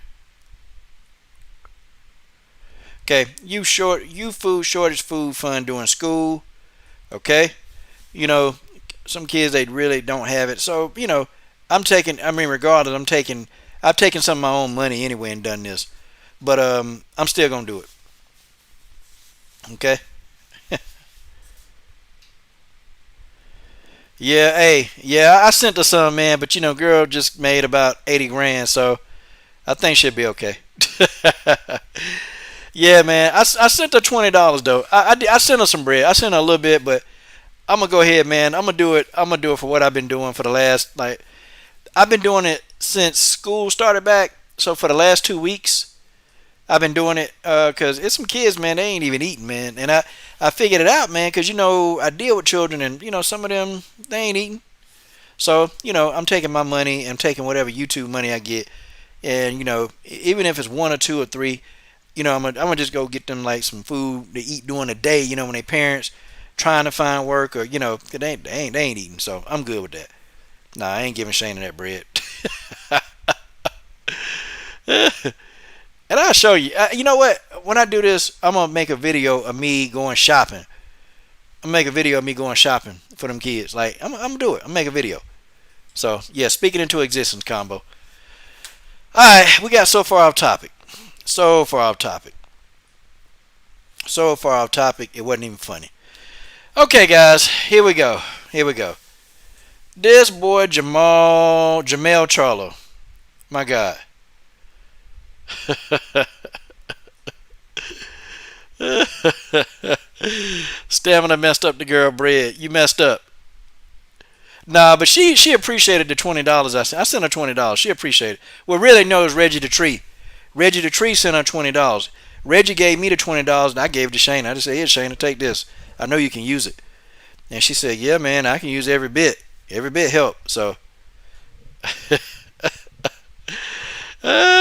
Okay, you food shortage food fund during school. Okay, you know, some kids they really don't have it. So you know, regardless, I've taken some of my own money anyway and done this, but I'm still gonna do it. Okay. Yeah, hey, yeah, I sent her some, man, but you know, girl just made about 80 grand, so I think she'll be okay. Yeah, man, I sent her $20 though. I sent her some bread. I sent her a little bit, but I'm gonna go ahead, man. I'm gonna do it. I'm gonna do it for what I've been doing for the last I've been doing it since school started back. So for the last 2 weeks, I've been doing it because it's some kids, man. They ain't even eating, man. And I figured it out, man, because you know I deal with children, and you know some of them they ain't eating. So you know I'm taking my money. I'm taking whatever YouTube money I get, and you know even if it's one or two or three, you know I'm gonna just go get them like some food to eat during the day. You know when their parents trying to find work or you know 'cause they ain't eating. So I'm good with that. Nah, I ain't giving Shane that bread. And I'll show you. You know what? When I do this, I'm gonna make a video of me going shopping. I'm gonna make a video of me going shopping for them kids. Like I'm gonna do it. I'm gonna make a video. So yeah, speaking into existence combo. All right, we got so far off topic. So far off topic. So far off topic. It wasn't even funny. Okay, guys, here we go. Here we go. This boy Jermall Charlo. My God. Stamina messed up the girl bread. You messed up. Nah, but she appreciated the $20 I sent. I sent her $20. She appreciated it. Well, really, no, it was Reggie the Tree. Reggie the Tree sent her $20. Reggie gave me the $20 and I gave it to Shayna. I just said, here, Shayna, take this. I know you can use it. And she said, yeah, man, I can use every bit. Every bit help. So,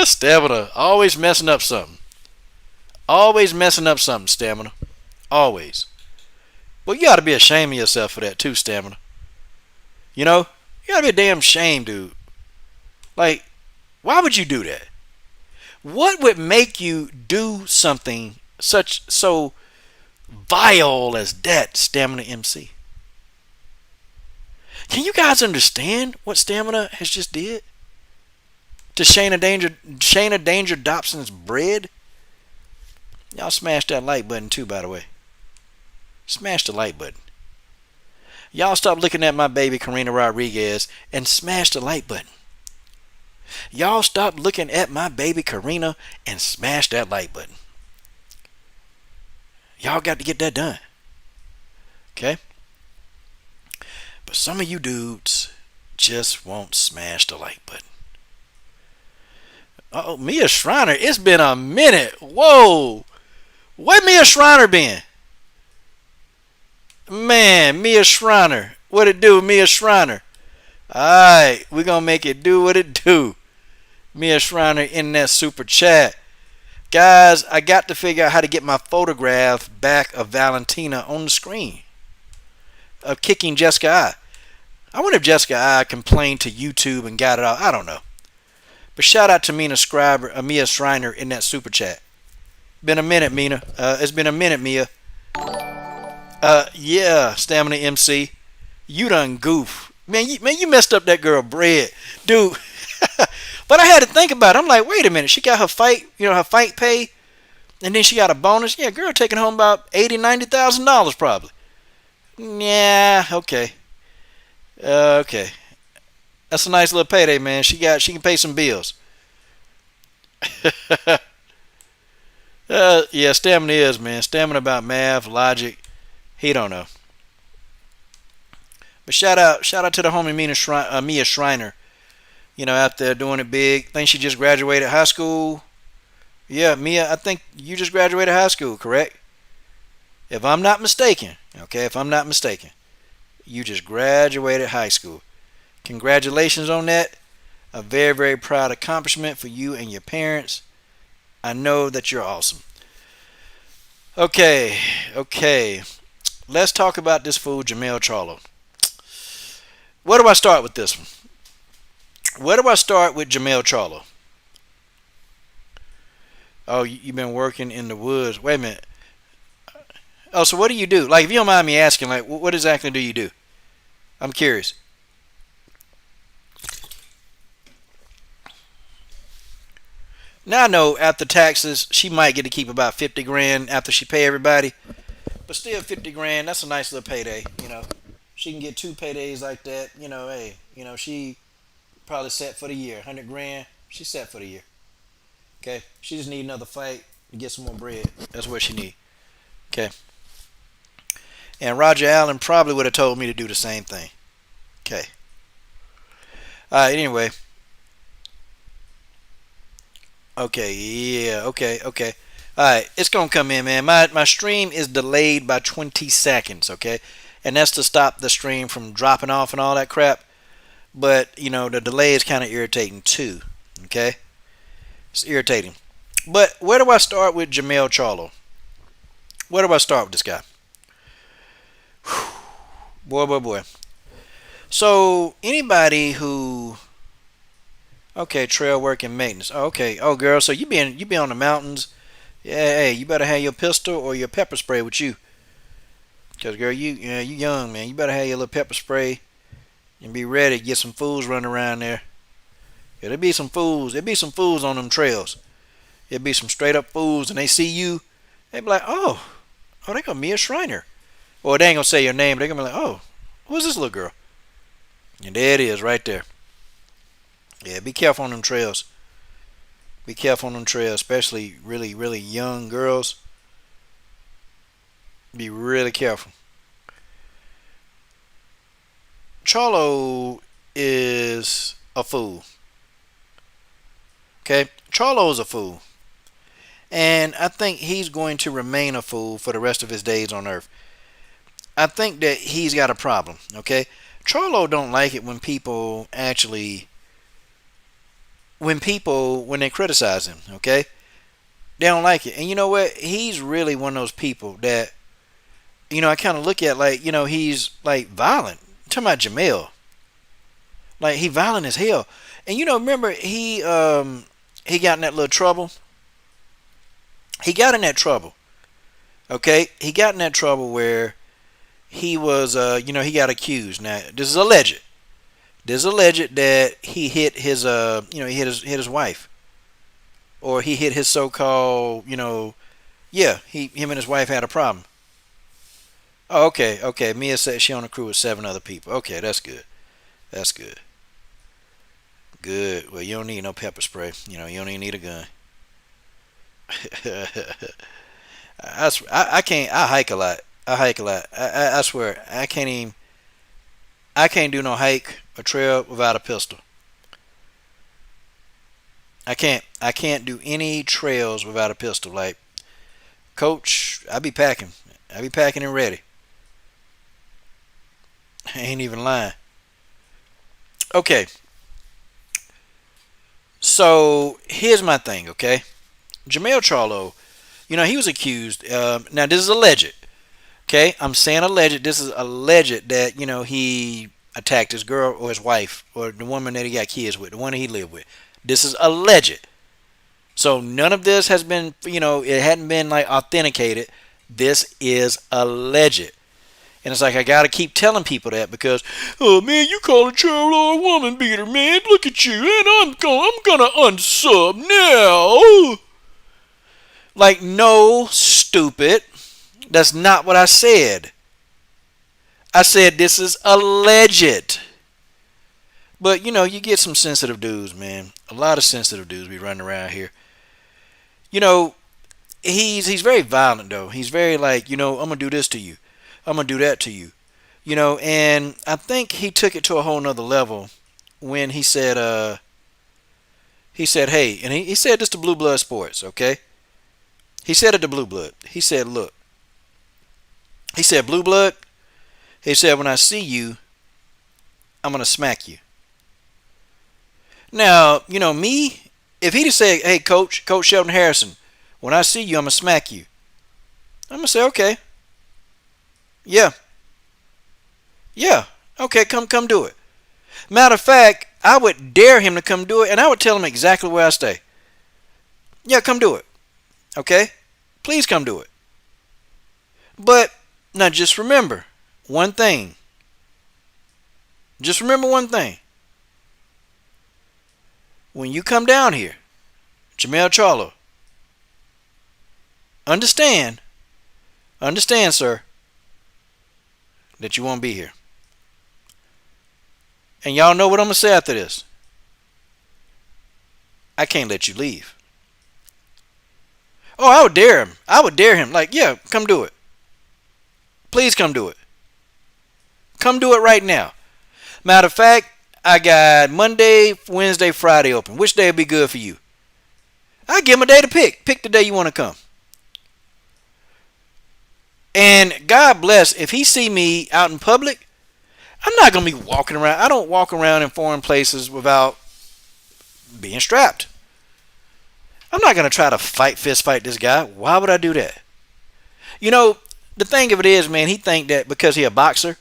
Stamina. Always messing up something. Always messing up something, Stamina. Always. Well, you got to be ashamed of yourself for that too, Stamina. You know? You got to be a damn shame, dude. Like, why would you do that? What would make you do something so vile as that, Stamina MC? Can you guys understand what Stamina has just did to Shayna Danger Dobson's bread? Y'all smash that like button too, by the way. Smash the like button. Y'all stop looking at my baby Karina Rodriguez and smash the like button. Y'all stop looking at my baby Karina and smash that like button. Y'all got to get that done. Okay? But some of you dudes just won't smash the like button. Uh-oh, Mia Shriner. It's been a minute. Whoa. Where Mia Shriner been? Man, Mia Shriner. What it do, Mia Shriner? Alright, we're going to make it do what it do. Mia Shriner in that super chat. Guys, I got to figure out how to get my photograph back of Valentina on the screen. Of kicking Jessica I. I wonder if Jessica I complained to YouTube and got it out. I don't know. But shout out to Mia Shriner in that super chat. Been a minute, Mina. It's been a minute, Mia. Yeah, Stamina MC. You done goof. Man, you messed up that girl bread. Dude. But I had to think about it. I'm like, wait a minute. She got her fight, her fight pay And then she got a bonus. Yeah, girl taking home about $80,000, $90,000 probably. Yeah, okay. Okay. That's a nice little payday, man. She can pay some bills. Yeah, stamina is, man. Stamina about math, logic. He don't know. But shout out to the homie Mia Schreiner. Out there doing it big. I think she just graduated high school. Yeah, Mia, I think you just graduated high school, correct? If I'm not mistaken, okay, if I'm not mistaken, you just graduated high school. Congratulations on that. A very, very proud accomplishment for you and your parents. I know that you're awesome. Okay, okay. Let's talk about this fool, Jermall Charlo. Where do I start with this one? Where do I start with Jermall Charlo? Oh, you've been working in the woods. Wait a minute. Oh, so what do you do? Like, if you don't mind me asking, like, what exactly do you do? I'm curious. Now I know after taxes, she might get to keep about 50 grand after she pay everybody. But still 50 grand, that's a nice little payday. She can get 2 paydays like that. Hey, she probably set for the year. 100 grand, she's set for the year. Okay? She just need another fight to get some more bread. That's what she need. Okay? And Roger Allen probably would have told me to do the same thing. Okay. Alright, anyway. Okay, yeah, okay. Alright, it's gonna come in, man. My stream is delayed by 20 seconds, okay? And that's to stop the stream from dropping off and all that crap. But, the delay is kind of irritating too, okay? It's irritating. But where do I start with Jermall Charlo? Where do I start with this guy? Boy. So, anybody who... Okay, trail work and maintenance. Okay. Oh, girl, so you be on the mountains. Yeah, hey, you better have your pistol or your pepper spray with you. Because, girl, you young, man. You better have your little pepper spray and be ready to get some fools running around there. Yeah, there be some fools. There be some fools on them trails. There be some straight up fools, and they see you. They be like, oh, they gonna be a Shriner. Or they ain't gonna say your name, but they gonna be like, oh, who's this little girl? And there it is, right there. Yeah, be careful on them trails. Be careful on them trails, especially really, really young girls. Be really careful. Charlo is a fool. Okay? Charlo is a fool. And I think he's going to remain a fool for the rest of his days on Earth. I think that he's got a problem. Okay? Charlo don't like it when people actually... when they criticize him, okay? They don't like it. And you know what? He's really one of those people that, I kind of look at like, he's like violent. I'm talking about Jermall. Like, he violent as hell. And remember he got in that little trouble? He got in that trouble. Okay? He got in that trouble where he was, he got accused. Now, this is alleged. There's alleged that he hit his, he hit his wife, or he hit his so-called, him and his wife had a problem. Oh, okay. Mia said she on a crew with 7 other people. Okay, that's good. That's good. Good. Well, you don't need no pepper spray. You don't even need a gun. I can't. I hike a lot. I swear, I can't even. I can't do no hike or trail without a pistol. I can't do any trails without a pistol. Like, coach, I be packing and ready. I ain't even lying. Okay. So here's my thing. Okay, Jermall Charlo, he was accused. Now this is alleged. Okay, I'm saying alleged. This is alleged that, he attacked his girl or his wife or the woman that he got kids with, the one that he lived with. This is alleged. So none of this has been, it hadn't been like authenticated. This is alleged. And it's like, I got to keep telling people that because, oh man, you call a child a woman beater, man. Look at you. And I'm gonna unsub now. Like, no, stupid. That's not what I said. I said this is alleged. But, you get some sensitive dudes, man. A lot of sensitive dudes be running around here. You know, he's very violent, though. He's very like, I'm going to do this to you. I'm going to do that to you. And I think he took it to a whole nother level when he said, hey, and he said this to Blue Blood Sports, okay? He said it to Blue Blood. He said, look. He said, Blue Blood, he said, when I see you, I'm going to smack you. Now, me, if he'd have said, hey, Coach Sheldon Harrison, when I see you, I'm going to smack you. I'm going to say, okay. Yeah. Yeah. Okay, come do it. Matter of fact, I would dare him to come do it, and I would tell him exactly where I stay. Yeah, come do it. Okay? Please come do it. But, now just remember one thing. Just remember one thing. When you come down here, Jermall Charlo, understand, sir, that you won't be here. And y'all know what I'm going to say after this. I can't let you leave. Oh, I would dare him. I would dare him. Like, yeah, come do it. Please come do it. Come do it right now. Matter of fact, I got Monday, Wednesday, Friday open. Which day would be good for you? I give him a day to pick. Pick the day you want to come. And God bless, if he see me out in public, I'm not going to be walking around. I don't walk around in foreign places without being strapped. I'm not going to try to fist fight this guy. Why would I do that? The thing of it is, man, he think that because he a boxer,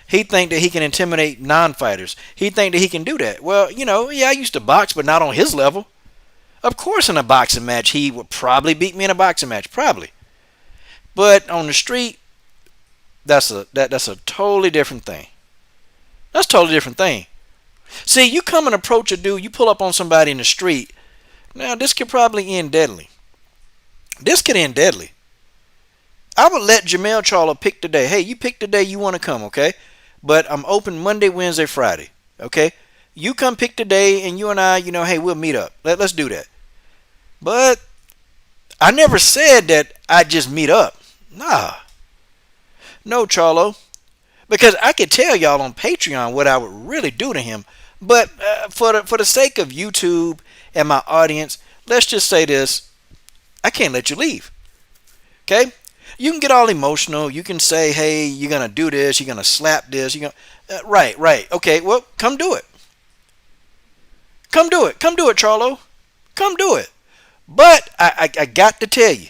he think that he can intimidate non-fighters. He think that he can do that. Well, yeah, I used to box, but not on his level. Of course, in a boxing match, he would probably beat me in a boxing match. Probably. But on the street, that's a totally different thing. That's a totally different thing. See, you come and approach a dude, you pull up on somebody in the street. Now, this could probably end deadly. This could end deadly. I would let Jermall Charlo pick the day. Hey, you pick the day you want to come, okay? But I'm open Monday, Wednesday, Friday, okay? You come pick the day, and you and I, hey, we'll meet up. Let's do that. But I never said that I'd just meet up. Nah. No, Charlo. Because I could tell y'all on Patreon what I would really do to him. But for the sake of YouTube and my audience, let's just say this. I can't let you leave. Okay? You can get all emotional. You can say, hey, you're going to do this. You're going to slap this. Right. Okay, well, come do it. Come do it. Come do it, Charlo. Come do it. But I got to tell you,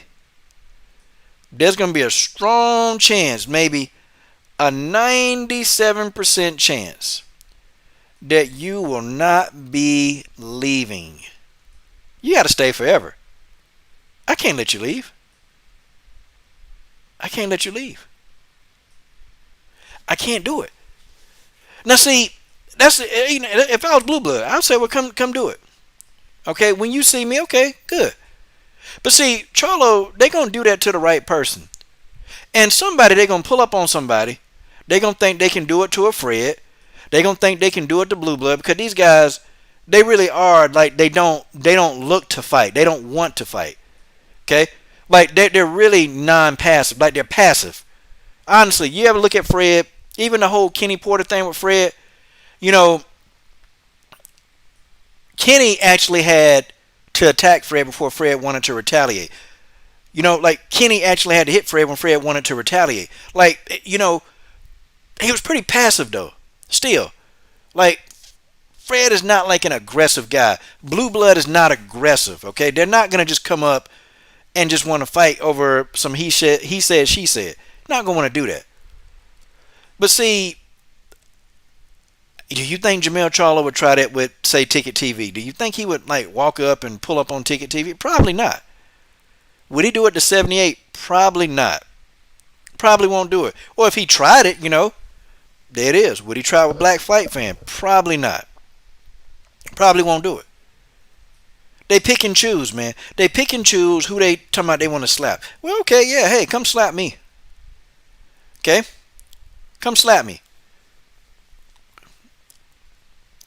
there's going to be a strong chance, maybe a 97% chance that you will not be leaving. You got to stay forever. I can't let you leave. I can't let you leave. I can't do it. Now, see, that's if I was Blue Blood, I'd say, well, come do it. Okay, when you see me, okay, good. But see, Charlo, they're going to do that to the right person. And they're going to pull up on somebody. They're going to think they can do it to a Fred. They're going to think they can do it to Blue Blood, because these guys, they really are, like, they don't look to fight. They don't want to fight. Okay? Like, they're really non-passive. Like, they're passive. Honestly, you ever look at Fred, even the whole Kenny Porter thing with Fred, Kenny actually had to attack Fred before Fred wanted to retaliate. Like, Kenny actually had to hit Fred when Fred wanted to retaliate. Like, he was pretty passive, though. Still. Like, Fred is not like an aggressive guy. Blue Blood is not aggressive, okay? They're not going to just come up and just want to fight over some he said, she said. Not going to want to do that. But see, do you think Jermall Charlo would try that with, say, Ticket TV? Do you think he would, like, walk up and pull up on Ticket TV? Probably not. Would he do it to 78? Probably not. Probably won't do it. Or if he tried it, there it is. Would he try it with Black Flight Fan? Probably not. Probably won't do it. They pick and choose, man. They pick and choose who they talking about they want to slap. Well, okay, yeah, hey, come slap me. Okay? Come slap me.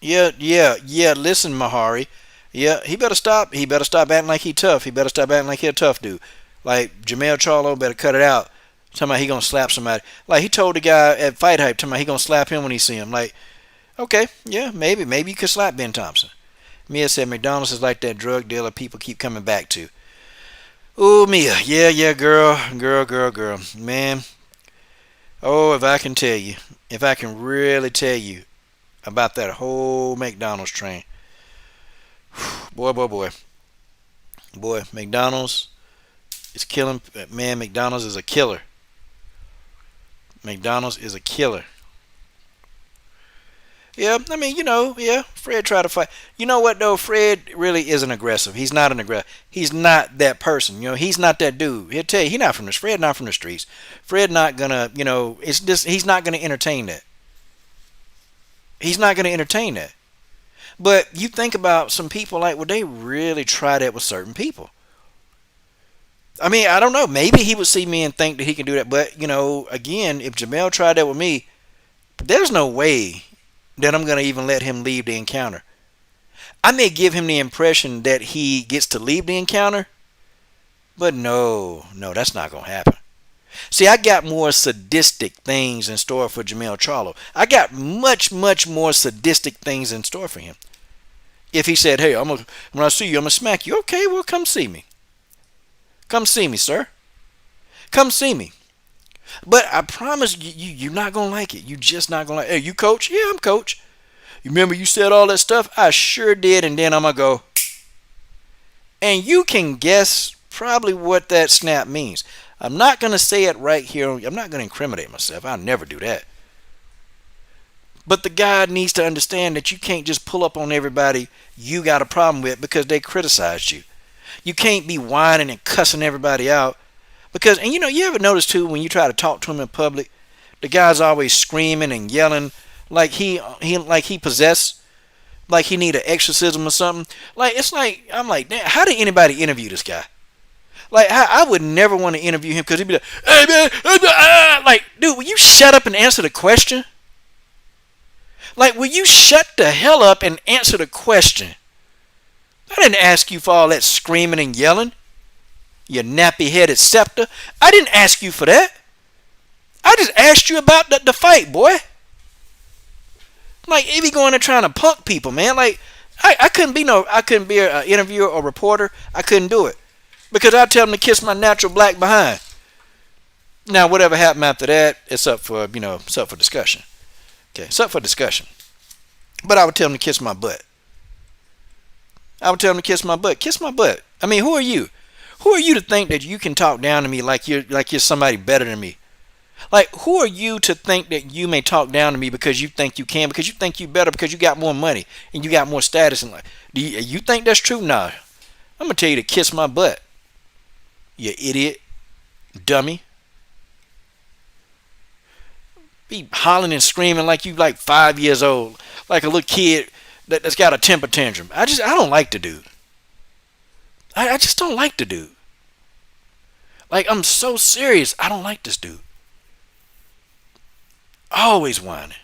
Yeah. Listen, Mahari. Yeah, he better stop. He better stop acting like he tough. He better stop acting like he a tough dude. Like Jermall Charlo better cut it out. Talking about he gonna slap somebody. Like he told the guy at Fight Hype, talking about he gonna slap him when he see him. Like, okay, yeah, maybe you could slap Ben Thompson. Mia said McDonald's is like that drug dealer people keep coming back to. Ooh, Mia, yeah, girl, man. Oh, if I can tell you, if I can really tell you about that whole McDonald's train. Boy. McDonald's is killing. Man, McDonald's is a killer. McDonald's is a killer. Yeah, I mean, Fred tried to fight. You know what, though? Fred really isn't aggressive. He's not an aggressive. He's not that person. He's not that dude. He'll tell you, Fred not from the streets. Fred not gonna, it's just, he's not gonna entertain that. He's not gonna entertain that. But you think about some people like, well, they really try that with certain people. I mean, I don't know. Maybe he would see me and think that he can do that. But, again, if Jermall tried that with me, there's no way that I'm going to even let him leave the encounter. I may give him the impression that he gets to leave the encounter, but no, that's not going to happen. See, I got more sadistic things in store for Jermall Charlo. I got much, much more sadistic things in store for him. If he said, hey, when I see you, I'm going to smack you. Okay, well, come see me. Come see me, sir. Come see me. But I promise you're not going to like it. You're just not going to like it. Hey, you coach? Yeah, I'm coach. You remember you said all that stuff? I sure did. And then I'm going to go. And you can guess probably what that snap means. I'm not going to say it right here. I'm not going to incriminate myself. I'll never do that. But the guy needs to understand that you can't just pull up on everybody you got a problem with because they criticized you. You can't be whining and cussing everybody out. Because, and you ever notice too, when you try to talk to him in public, the guy's always screaming and yelling like he possessed, like he need an exorcism or something. Like, it's like, I'm like, damn, how did anybody interview this guy? Like, I would never want to interview him because he'd be like, hey man, like, dude, will you shut up and answer the question? Like, will you shut the hell up and answer the question? I didn't ask you for all that screaming and yelling. You nappy-headed scepter. I didn't ask you for that. I just asked you about the fight, boy. Like, he be going and trying to punk people, man. Like, I couldn't be an interviewer or reporter. I couldn't do it. Because I'd tell them to kiss my natural black behind. Now, whatever happened after that, it's up for discussion. Okay, it's up for discussion. But I would tell them to kiss my butt. Kiss my butt. I mean, who are you? Who are you to think that you can talk down to me like you're somebody better than me? Like, who are you to think that you may talk down to me because you think you can, because you think you better, because you got more money and you got more status? And like, do you think that's true? Nah. I'm gonna tell you to kiss my butt. You idiot, dummy. Be hollering and screaming like you like 5 years old, like a little kid that's got a temper tantrum. I don't like the dude. I just don't like the dude. Like, I'm so serious. I don't like this dude. Always whining.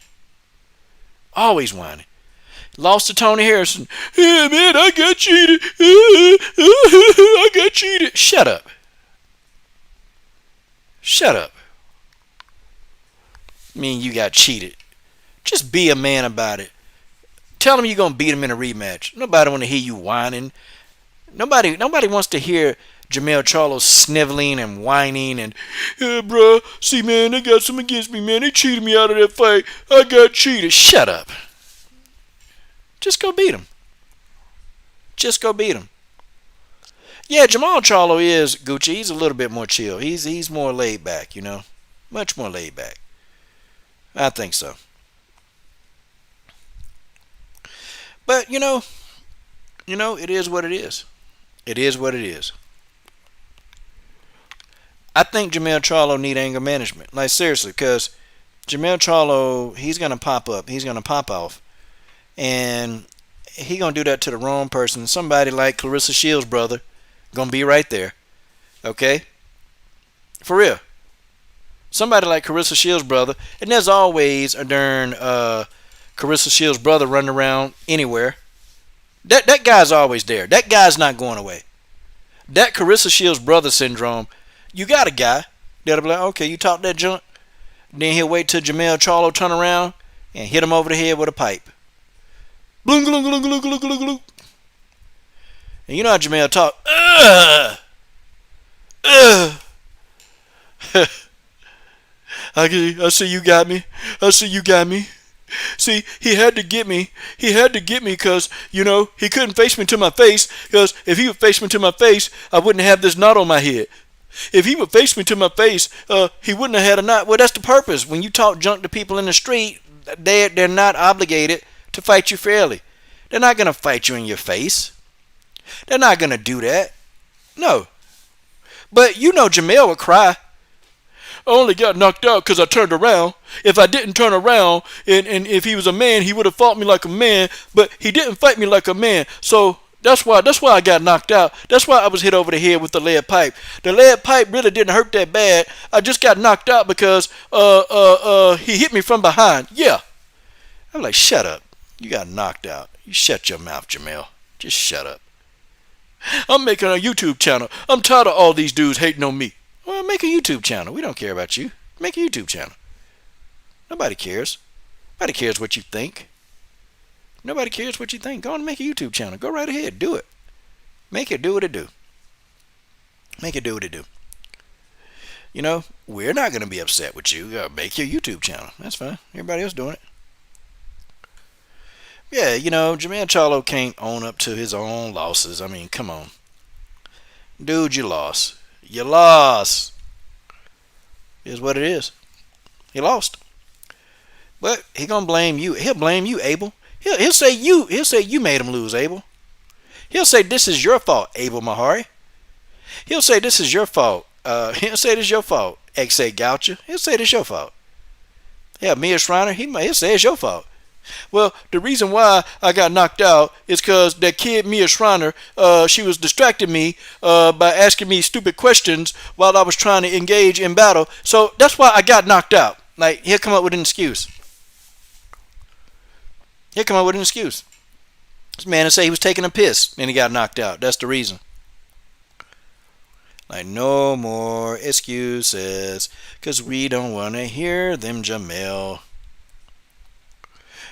Lost to Tony Harrison. Hey, man, I got cheated. I got cheated. Shut up. I mean, you got cheated. Just be a man about it. Tell him you're going to beat him in a rematch. Nobody want to hear you whining. Nobody wants to hear Jermall Charlo sniveling and whining and, yeah, bro, see, man, they got something against me, man. They cheated me out of that fight. I got cheated. Shut up. Just go beat him. Yeah, Jermall Charlo is Gucci. He's a little bit more chill. He's more laid back, much more laid back. I think so. But, it is what it is. It is what it is. I think Jermall Charlo need anger management. Like, seriously, because Jermall Charlo, he's going to pop up. He's going to pop off. And he gonna do that to the wrong person. Somebody like Clarissa Shields' brother gonna be right there. Okay? For real. Somebody like Clarissa Shields' brother, and there's always a darn Clarissa Shields' brother running around anywhere. That guy's always there. That guy's not going away. That Clarissa Shields' brother syndrome, you got a guy that'll be like, okay, you talk that junk, then he'll wait till Charlo turn around and hit him over the head with a pipe. Bloom, gloom, gloom, gloom, gloom, gloom, gloom. And you know how Jermall talk. I see you got me. I see you got me. See, he had to get me. He had to get me because, you know, he couldn't face me to my face, because if he would face me to my face, I wouldn't have this knot on my head. If he would face me to my face, he wouldn't have had a knot. Well, that's the purpose. When you talk junk to people in the street, they're not obligated to fight you fairly. They're not going to fight you in your face. They're not going to do that. No. But you know Jermall would cry. I only got knocked out because I turned around. If I didn't turn around, and if he was a man, he would have fought me like a man. But he didn't fight me like a man. So that's why I got knocked out. That's why I was hit over the head with the lead pipe. The lead pipe really didn't hurt that bad. I just got knocked out because he hit me from behind. Yeah. I'm like, shut up. You got knocked out. You shut your mouth, Jermall. Just shut up. I'm making a YouTube channel. I'm tired of all these dudes hating on me. Well, make a YouTube channel. We don't care about you. Make a YouTube channel. Nobody cares. Nobody cares what you think. Nobody cares what you think. Go on and make a YouTube channel. Go right ahead. Do it. Make it do what it do. Make it do what it do. You know, we're not going to be upset with you. Make your YouTube channel. That's fine. Everybody else doing it. Yeah, you know, Jermall Charlo can't own up to his own losses. I mean, come on. Dude, you lost. You lost. Is what it is. He lost. But he gonna blame you. He'll blame you, Abel. He'll say you made him lose, Abel. He'll say this is your fault, Abel Mahari. He'll say this is your fault. He'll say this is your fault, X.A. Goucher. He'll say this is your fault. Yeah, Mia Shriner, he'll say it's your fault. Well, the reason why I got knocked out is because that kid, Mia Shriner, she was distracting me by asking me stupid questions while I was trying to engage in battle. So that's why I got knocked out. Like, he'll come up with an excuse. He'll come up with an excuse. This man will say he was taking a piss and he got knocked out. That's the reason. Like, no more excuses, because we don't want to hear them, Jermall.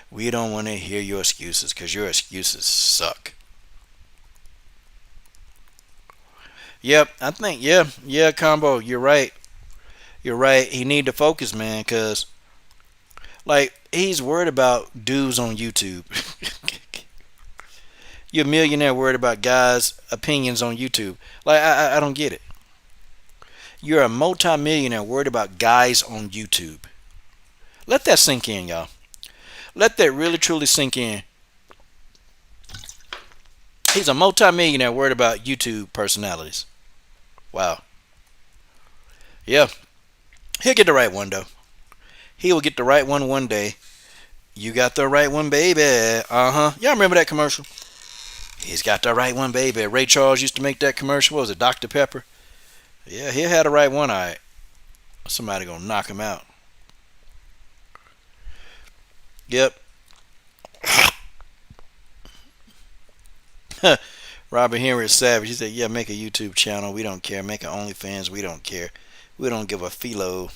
We don't want to hear your excuses, because your excuses suck. Yep, I think, yeah, Combo, you're right. You're right. He need to focus, man, because, like, he's worried about dudes on YouTube. You're a millionaire worried about guys' opinions on YouTube. Like, I don't get it. You're a multi-millionaire worried about guys on YouTube. Let that sink in, y'all. Let that really truly sink in. He's a multi-millionaire worried about YouTube personalities. Wow. Yeah. He'll get the right one, though. He will get the right one day. You got the right one, baby. Uh-huh. Y'all remember that commercial? He's got the right one, baby. Ray Charles used to make that commercial. What was it, Dr. Pepper? Yeah, he had the right one. All right. Somebody gonna knock him out. Yep. Robert Henry is savage. He said, yeah, make a YouTube channel. We don't care. Make an OnlyFans. We don't care. We don't give a philo.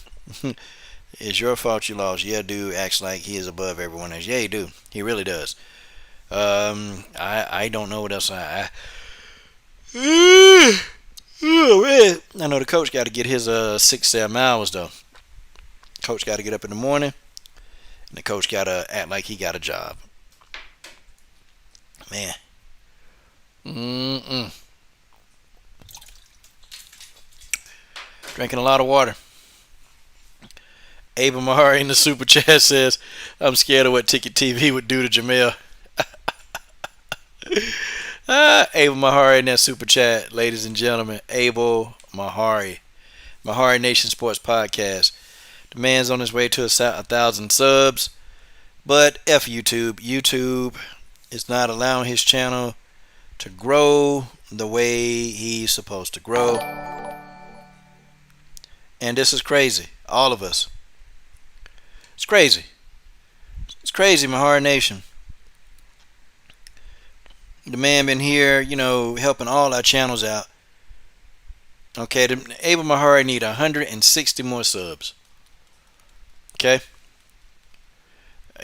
It's your fault you lost. Yeah, dude acts like he is above everyone else. Yeah, he do. He really does. I don't know what else I know the coach got to get his 6-7 hours, though. Coach got to get up in the morning. And the coach got to act like he got a job. Man. Drinking a lot of water. Abel Mahari in the super chat says, I'm scared of what Ticket TV would do to Jermall. Abel Mahari in that super chat, ladies and gentlemen. Abel Mahari. Mahari Nation Sports Podcast. The man's on his way to 1,000 subs. But F YouTube. YouTube, It's not allowing his channel to grow the way he's supposed to grow. And this is crazy. All of us. It's crazy. It's crazy, Mahar Nation. The man been here, helping all our channels out. Okay, Abel Mahari need 160 more subs. Okay?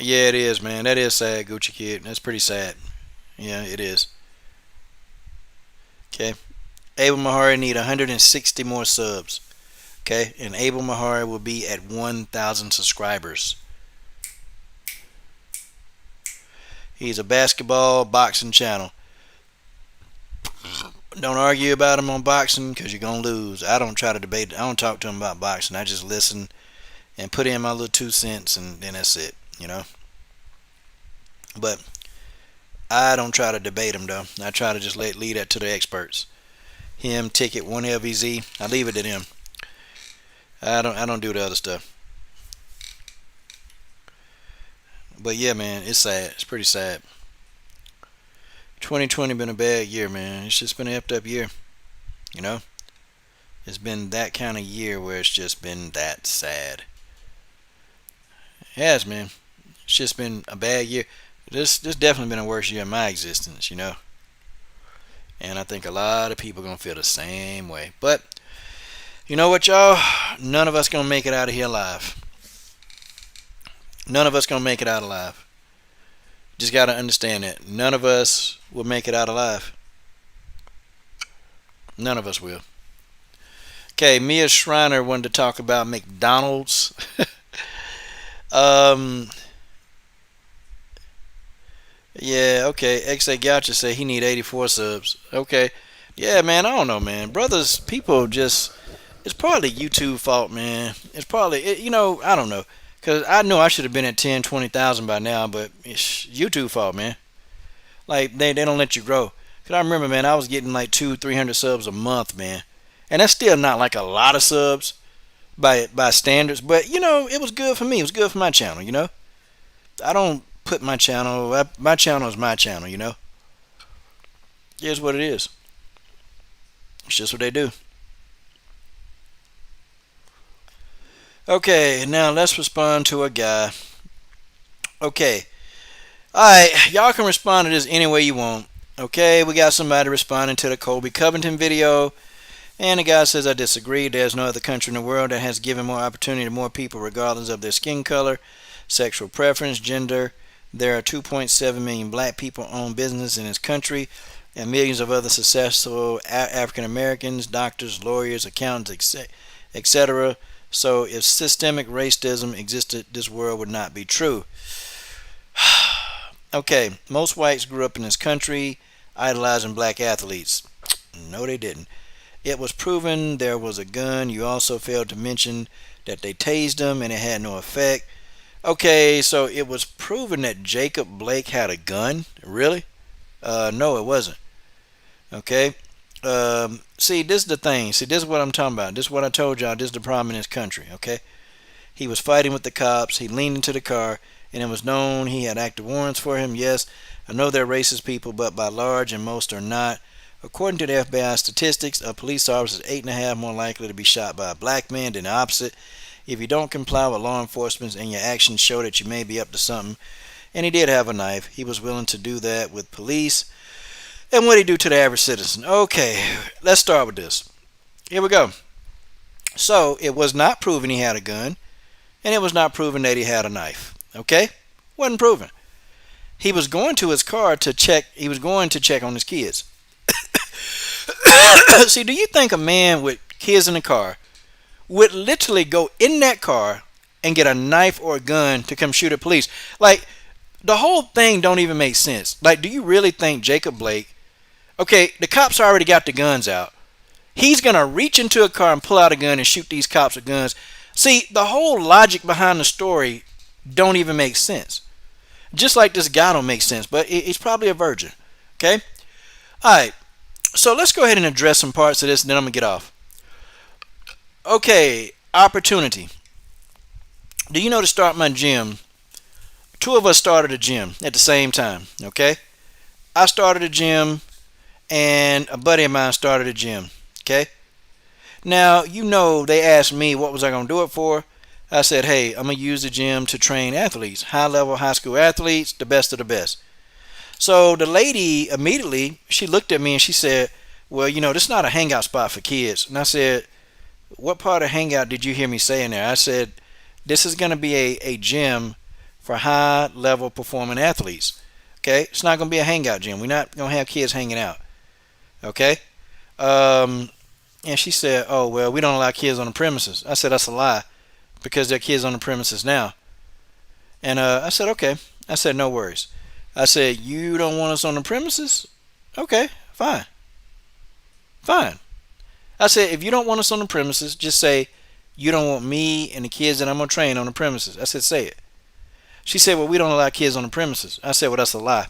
Yeah, it is, man. That is sad, Gucci Kid. That's pretty sad. Yeah, it is. Okay? Abel Mahari need 160 more subs. Okay? And Abel Mahari will be at 1,000 subscribers. He's a basketball boxing channel. Don't argue about him on boxing because you're going to lose. I don't try to debate. I don't talk to him about boxing. I just listen and put in my little 2 cents, and then that's it, But I don't try to debate him, though. I try to just leave that to the experts. Him, Ticket, 1LVZ. I leave it to them. I don't do the other stuff. But yeah, man, it's sad. It's pretty sad. 2020 been a bad year, man. It's just been an effed up year. It's been that kind of year where it's just been that sad. It has, man. It's just been a bad year. This definitely been a worse year in my existence, And I think a lot of people are going to feel the same way. But, you know what, y'all? None of us going to make it out of here alive. None of us going to make it out alive. Just got to understand that. None of us will make it out alive. None of us will. Okay, Mia Schreiner wanted to talk about McDonald's. Yeah, okay. XA Goucher say he need 84 subs. Okay. Yeah, man, I don't know, man. Brothers, people just... It's probably YouTube fault, man. It's probably... I don't know. Because I know I should have been at 10, 20,000 by now, but it's YouTube fault, man. Like, they don't let you grow. Because I remember, man, I was getting like 200-300 subs a month, man. And that's still not like a lot of subs by standards. But, it was good for me. It was good for my channel, I don't put my channel... My channel is my channel, Here's what it is. It's just what they do. Okay, now let's respond to a guy. Okay. Alright, y'all can respond to this any way you want. Okay, we got somebody responding to the Colby Covington video. And the guy says, I disagree. There's no other country in the world that has given more opportunity to more people regardless of their skin color, sexual preference, gender. There are 2.7 million black people own business in this country and millions of other successful African Americans, doctors, lawyers, accountants, etc. So if systemic racism existed, this world would not be true. Okay, most whites grew up in this country idolizing black athletes. No, they didn't. It was proven there was a gun. You also failed to mention that they tased them and it had no effect. Okay, so it was proven that Jacob Blake had a gun? Really? No, it wasn't. Okay. See, this is the thing. See, this is what I'm talking about. This is what I told y'all. This is the problem in this country, okay? He was fighting with the cops. He leaned into the car, and it was known he had active warrants for him. Yes, I know they're racist people, but by large, and most are not. According to the FBI statistics, a police officer is 8.5 more likely to be shot by a black man than the opposite. If you don't comply with law enforcement and your actions show that you may be up to something, and he did have a knife, he was willing to do that with police. And what did he do to the average citizen? Okay, let's start with this. Here we go. So, it was not proven he had a gun, and it was not proven that he had a knife. Okay? Wasn't proven. He was going to his car to check, he was going to check on his kids. See, do you think a man with kids in the car would literally go in that car and get a knife or a gun to come shoot at police? Like, the whole thing don't even make sense. Like, do you really think Jacob Blake... Okay, the cops already got the guns out. He's going to reach into a car and pull out a gun and shoot these cops with guns. See, the whole logic behind the story don't even make sense. Just like this guy don't make sense, but he's probably a virgin. Okay? Alright, so let's go ahead and address some parts of this and then I'm going to get off. Okay, opportunity. Do you know, to start my gym, two of us started a gym at the same time, okay? I started a gym, and a buddy of mine started a gym. Okay. Now, they asked me what was I going to do it for. I said, hey, I'm going to use the gym to train athletes, high level high school athletes, the best of the best. So the lady immediately, she looked at me and she said, well, this is not a hangout spot for kids. And I said, what part of hangout did you hear me say in there? I said, this is going to be a gym for high level performing athletes. Okay? It's not going to be a hangout gym. We're not going to have kids hanging out. Okay? And she said, oh, well, we don't allow kids on the premises. I said, that's a lie because there are kids on the premises now. And I said, okay. I said, no worries. I said, you don't want us on the premises? Okay, fine. Fine. I said, if you don't want us on the premises, just say you don't want me and the kids that I'm going to train on the premises. I said, say it. She said, well, we don't allow kids on the premises. I said, well, that's a lie.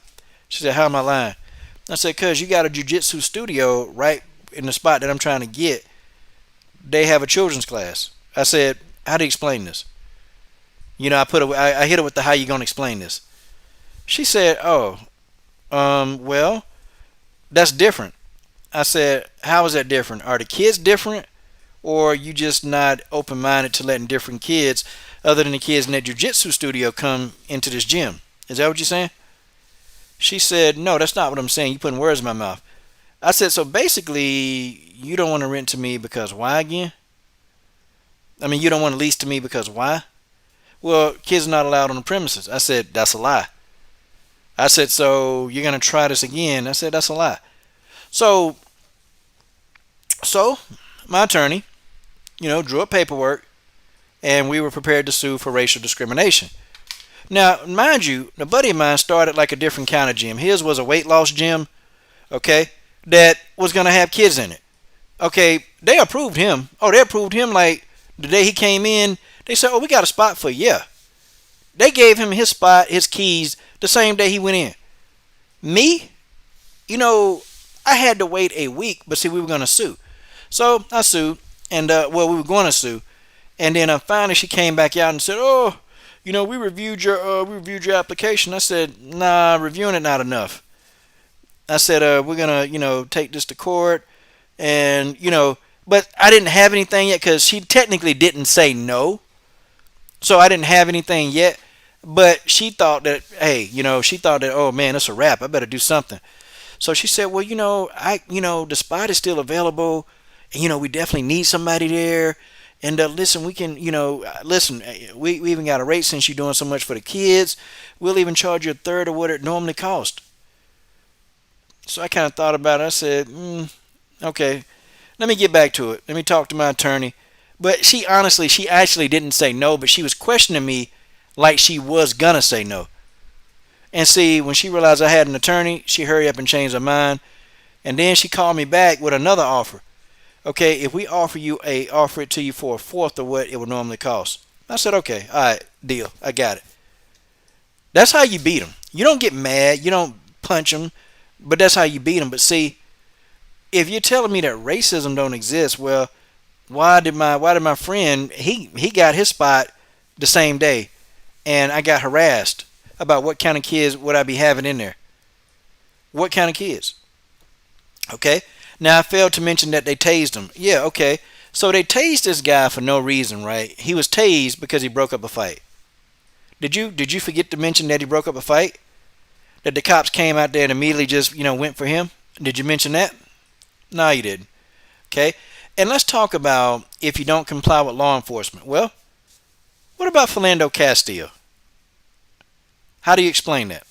She said, how am I lying? I said, because you got a jiu-jitsu studio right in the spot that I'm trying to get. They have a children's class. I said, how do you explain this? I hit her with the how you going to explain this. She said, oh, well, that's different. I said, how is that different? Are the kids different? Or are you just not open-minded to letting different kids, other than the kids in that jiu-jitsu studio, come into this gym? Is that what you're saying? She said, no, that's not what I'm saying. You're putting words in my mouth. I said, so basically, you don't want to rent to me because why again? I mean, you don't want to lease to me because why? Well, kids are not allowed on the premises. I said, that's a lie. I said, so you're going to try this again? I said, that's a lie. So my attorney, drew up paperwork, and we were prepared to sue for racial discrimination. Now, mind you, a buddy of mine started like a different kind of gym. His was a weight loss gym, okay, that was going to have kids in it. Okay, they approved him. Oh, they approved him like the day he came in. They said, oh, we got a spot for you. Yeah. They gave him his spot, his keys, the same day he went in. Me, I had to wait a week, but see, we were going to sue. So I sued, and we were going to sue. And then finally she came back out and said, oh, we reviewed your application. I said, nah, reviewing it not enough. I said, we're going to, take this to court. And, but I didn't have anything yet because she technically didn't say no. So I didn't have anything yet. But she thought that, hey, oh, man, it's a wrap. I better do something. So she said, well, the spot is still available. And, we definitely need somebody there. And listen, we can, we even got a rate since you're doing so much for the kids. We'll even charge you a third of what it normally costs. So I kind of thought about it. I said, okay, let me get back to it. Let me talk to my attorney. But she actually didn't say no, but she was questioning me like she was going to say no. And see, when she realized I had an attorney, she hurried up and changed her mind. And then she called me back with another offer. Okay, if we offer it to you for a fourth of what it would normally cost. I said, okay, all right, deal. I got it. That's how you beat them. You don't get mad. You don't punch them. But that's how you beat them. But see, if you're telling me that racism don't exist, well, why did my friend, he got his spot the same day, and I got harassed about what kind of kids would I be having in there? What kind of kids? Okay. Now I failed to mention that they tased him. Yeah, okay. So they tased this guy for no reason, right? He was tased because he broke up a fight. Did you forget to mention that he broke up a fight? That the cops came out there and immediately just, went for him? Did you mention that? No, you didn't. Okay. And let's talk about if you don't comply with law enforcement. Well, what about Philando Castile? How do you explain that?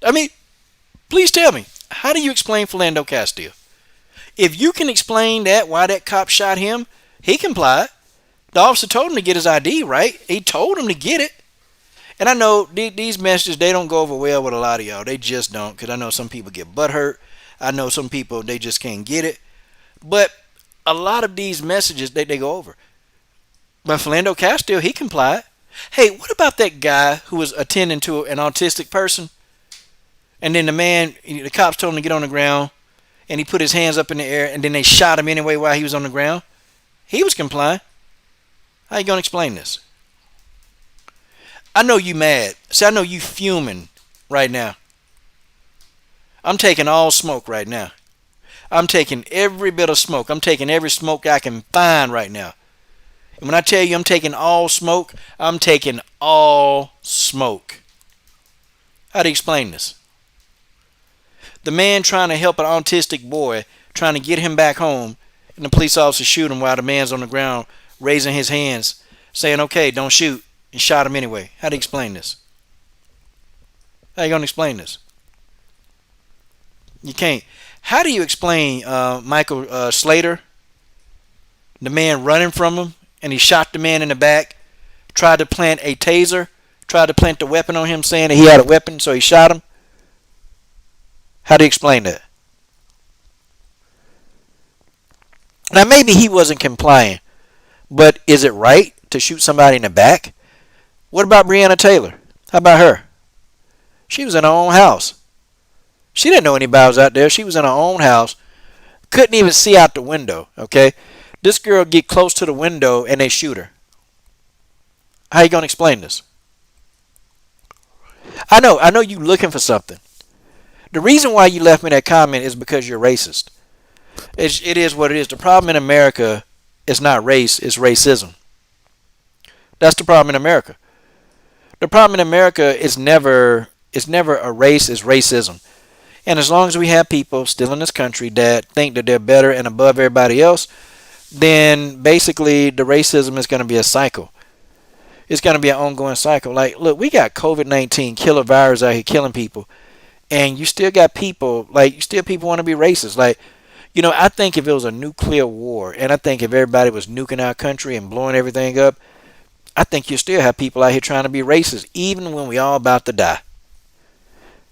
I mean, please tell me. How do you explain Philando Castile? If you can explain that, why that cop shot him, he complied. The officer told him to get his ID, right? He told him to get it. And I know these messages, they don't go over well with a lot of y'all. They just don't, because I know some people get butthurt. I know some people, they just can't get it. But a lot of these messages, they go over. But Philando Castile, he complied. Hey, what about that guy who was attending to an autistic person? And then the cops told him to get on the ground, and he put his hands up in the air, and then they shot him anyway while he was on the ground. He was complying. How you going to explain this? I know you mad. See, I know you fuming right now. I'm taking all smoke right now. I'm taking every bit of smoke. I'm taking every smoke I can find right now. And when I tell you I'm taking all smoke, I'm taking all smoke. How do you explain this? The man trying to help an autistic boy, trying to get him back home, and the police officer shoot him while the man's on the ground raising his hands, saying, okay, don't shoot, and shot him anyway. How do you explain this? How you going to explain this? You can't. How do you explain Michael Slater, the man running from him, and he shot the man in the back, tried to plant a taser, tried to plant the weapon on him, saying that he had a weapon, so he shot him? How do you explain that? Now, maybe he wasn't complying, but is it right to shoot somebody in the back? What about Breonna Taylor? How about her? She was in her own house. She didn't know anybody was out there. She was in her own house. Couldn't even see out the window, okay? This girl get close to the window and they shoot her. How you going to explain this? I know you looking for something. The reason why you left me that comment is because you're racist. It is what it is. The problem in America is not race, it's racism. That's the problem in America. The problem in America is never a race, it's racism. And as long as we have people still in this country that think that they're better and above everybody else, then basically the racism is going to be a cycle. It's going to be an ongoing cycle. Like, look, we got COVID-19 killer virus out here killing people, and you still got people, like, people want to be racist. Like, you know, I think if it was a nuclear war, and I think if everybody was nuking our country and blowing everything up, I think you still have people out here trying to be racist, even when we all about to die.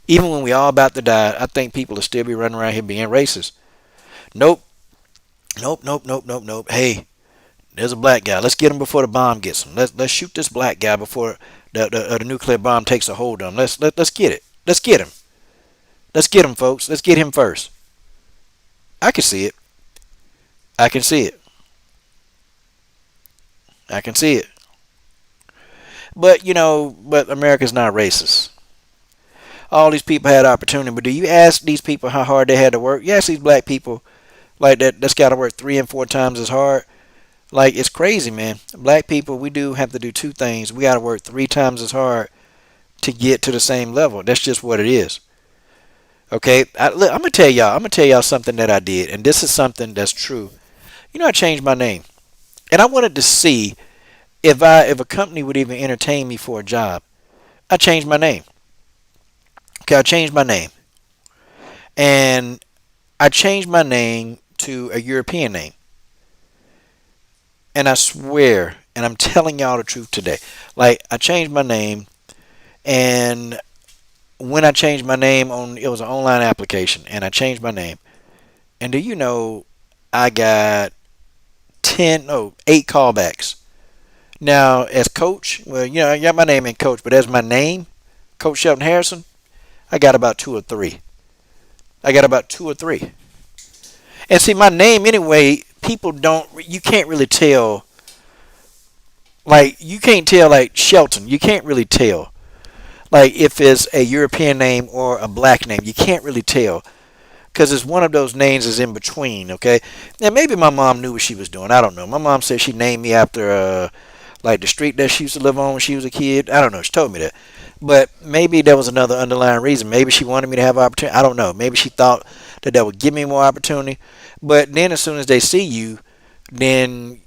Even when we all about to die, I think people will still be running around here being racist. Nope. Hey, there's a black guy. Let's get him before the bomb gets him. Let's shoot this black guy before the nuclear bomb takes a hold on him. Let's get it. Let's get him. Let's get him, folks. Let's get him first. I can see it. I can see it. I can see it. But, you know, America's not racist. All these people had opportunity, but do you ask these people how hard they had to work? You ask these black people like that's got to work 3 and 4 times as hard. Like, it's crazy, man. Black people, we do have to do 2 things. We got to work 3 times as hard to get to the same level. That's just what it is. Okay, look, I'm gonna tell y'all something that I did, and this is something that's true. You know, I changed my name, and I wanted to see if a company would even entertain me for a job. I changed my name. Okay, I changed my name. And I changed my name to a European name. And I swear, and I'm telling y'all the truth today, like, I changed my name, and when I changed my name it was an online application, and I changed my name. And do you know, I got 8 callbacks. Now, as coach, well, you know, I got my name in coach, but as my name, Coach Shelton Harrison, I got about 2 or 3. And see, my name anyway, you can't really tell. Like, you can't tell, like, Shelton. You can't really tell. Like, if it's a European name or a black name, you can't really tell. Because it's one of those names is in between, okay? Now, maybe my mom knew what she was doing. I don't know. My mom said she named me after, like, the street that she used to live on when she was a kid. I don't know. She told me that. But maybe there was another underlying reason. Maybe she wanted me to have opportunity. I don't know. Maybe she thought that would give me more opportunity. But then as soon as they see you, then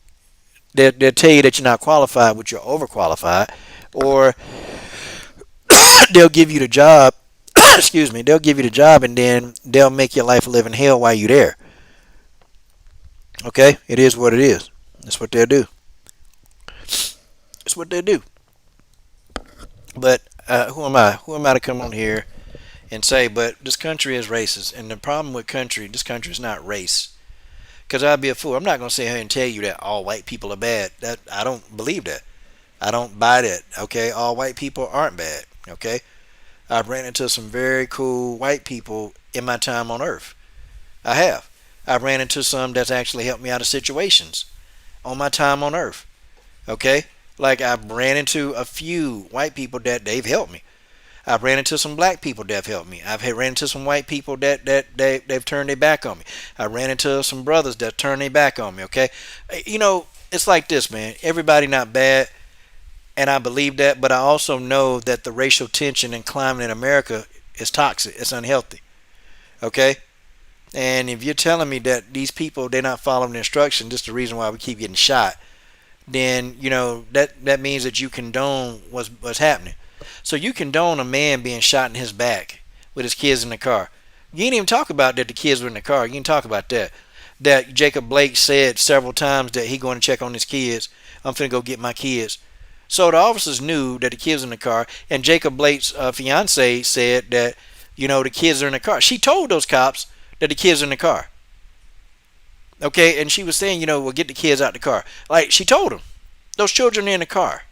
they'll tell you that you're not qualified, but you're overqualified. Or they'll give you the job. Excuse me. They'll give you the job, and then they'll make your life a living hell while you're there. Okay? It is what it is. That's what they'll do. That's what they'll do. But who am I? Who am I to come on here and say, but this country is racist? And the problem with this country is not race. Because I'd be a fool. I'm not going to sit here and tell you that all white people are bad. I don't believe that. I don't buy that. Okay? All white people aren't bad. Okay? I've ran into some very cool white people in my time on earth. I have. I've ran into some that's actually helped me out of situations on my time on earth. Okay? Like, I've ran into a few white people that they've helped me. I've ran into some black people that have helped me. Ran into some white people they've turned their back on me. I ran into some brothers that turned their back on me. Okay, it's like this, man. Everybody not bad, and I believe that, but I also know that the racial tension and climate in America is toxic. It's unhealthy. Okay, and if you're telling me that these people they're not following the instructions, this is the reason why we keep getting shot, then that means that you condone what's happening. So you condone a man being shot in his back with his kids in the car. You didn't even talk about that the kids were in the car. You didn't talk about that. That Jacob Blake said several times that he going to check on his kids. I'm finna go get my kids. So the officers knew that the kids were in the car, and Jacob Blake's fiance said that the kids are in the car. She told those cops that the kids are in the car. Okay, and she was saying, we'll get the kids out the car. Like, she told them, those children are in the car.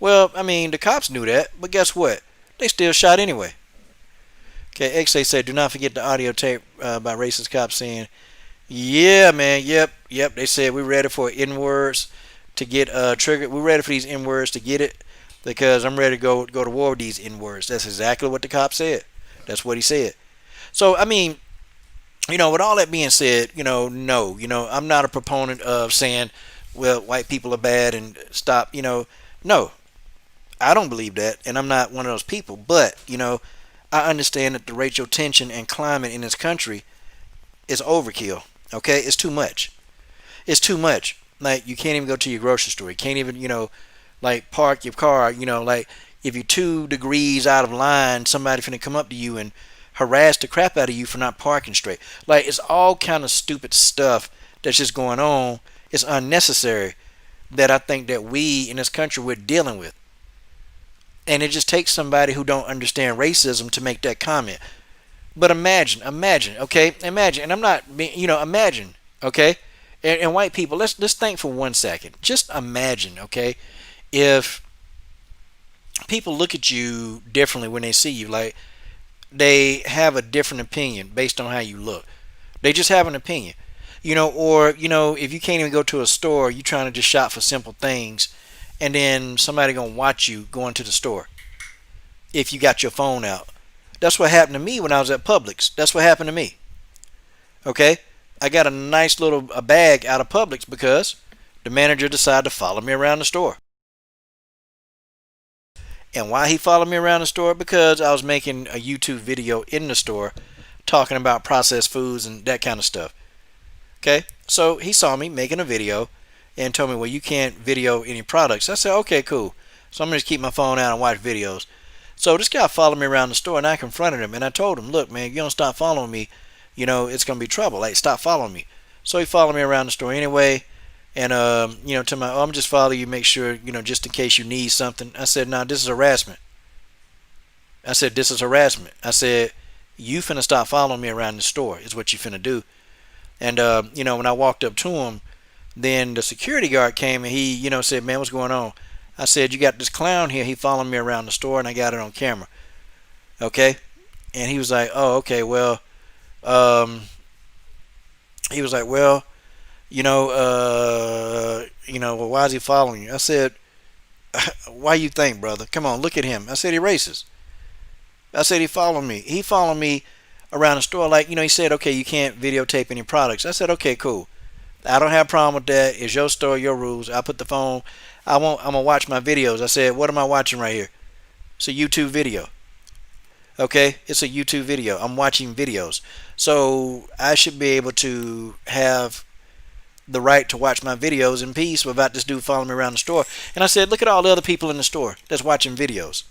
Well, I mean, the cops knew that, but guess what? They still shot anyway. Okay, XA said, do not forget the audio tape by racist cops saying, yeah, man, yep. They said, we're ready for N-words to get triggered. We're ready for these N-words to get it because I'm ready to go to war with these N-words. That's exactly what the cop said. That's what he said. So, I mean, with all that being said, no, I'm not a proponent of saying, well, white people are bad and stop, no, I don't believe that, and I'm not one of those people, but, I understand that the racial tension and climate in this country is overkill, okay? It's too much. It's too much. Like, you can't even go to your grocery store. You can't even, like, park your car, like, if you're 2 degrees out of line, somebody finna come up to you and harass the crap out of you for not parking straight. Like, it's all kind of stupid stuff that's just going on. It's unnecessary that I think that we in this country we're dealing with. And it just takes somebody who don't understand racism to make that comment. But imagine, okay? Imagine, and I'm not being, imagine, okay? And white people, let's think for 1 second. Just imagine, okay, if people look at you differently when they see you, like, they have a different opinion based on how you look. They just have an opinion. Or, if you can't even go to a store, you're trying to just shop for simple things, and then somebody going to watch you going to the store if you got your phone out. That's what happened to me when I was at Publix. That's what happened to me. Okay? I got a nice little bag out of Publix because the manager decided to follow me around the store. And why he followed me around the store? Because I was making a YouTube video in the store talking about processed foods and that kind of stuff. Okay, so he saw me making a video and told me, well, you can't video any products. I said, okay, cool. So I'm going to just keep my phone out and watch videos. So this guy followed me around the store, and I confronted him, and I told him, look, man, if you don't stop following me, it's going to be trouble. Like, stop following me. So he followed me around the store anyway. And, to my, I'm just following you, make sure, just in case you need something. I said, no, this is harassment. I said, this is harassment. I said, you finna stop following me around the store is what you finna do. And, when I walked up to him, then the security guard came and he, said, man, what's going on? I said, you got this clown here. He followed me around the store and I got it on camera. Okay. And he was like, oh, okay, well, he was like, well, well, why is he following you? I said, why you think, brother? Come on, look at him. I said, he racist. I said, he followed me. He followed me around the store. Like, he said, okay, you can't videotape any products. I said, okay, cool. I don't have a problem with that. It's your store, your rules. I put the phone, I'm going to watch my videos. I said, what am I watching right here? It's a YouTube video. Okay, it's a YouTube video. I'm watching videos. So I should be able to have the right to watch my videos in peace without this dude following me around the store. And I said, look at all the other people in the store that's watching videos.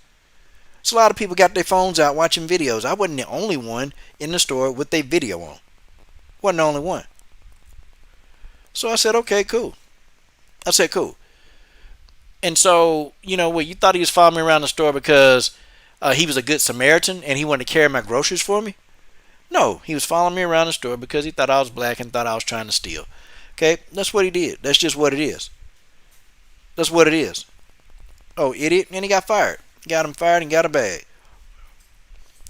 So a lot of people got their phones out watching videos. I wasn't the only one in the store with their video on. Wasn't the only one. So I said, okay, cool. I said, cool. And so, well, you thought he was following me around the store because he was a good Samaritan and he wanted to carry my groceries for me? No, he was following me around the store because he thought I was black and thought I was trying to steal. Okay, that's what he did. That's just what it is. That's what it is. Oh, idiot. And he got fired. Got him fired and got a bag.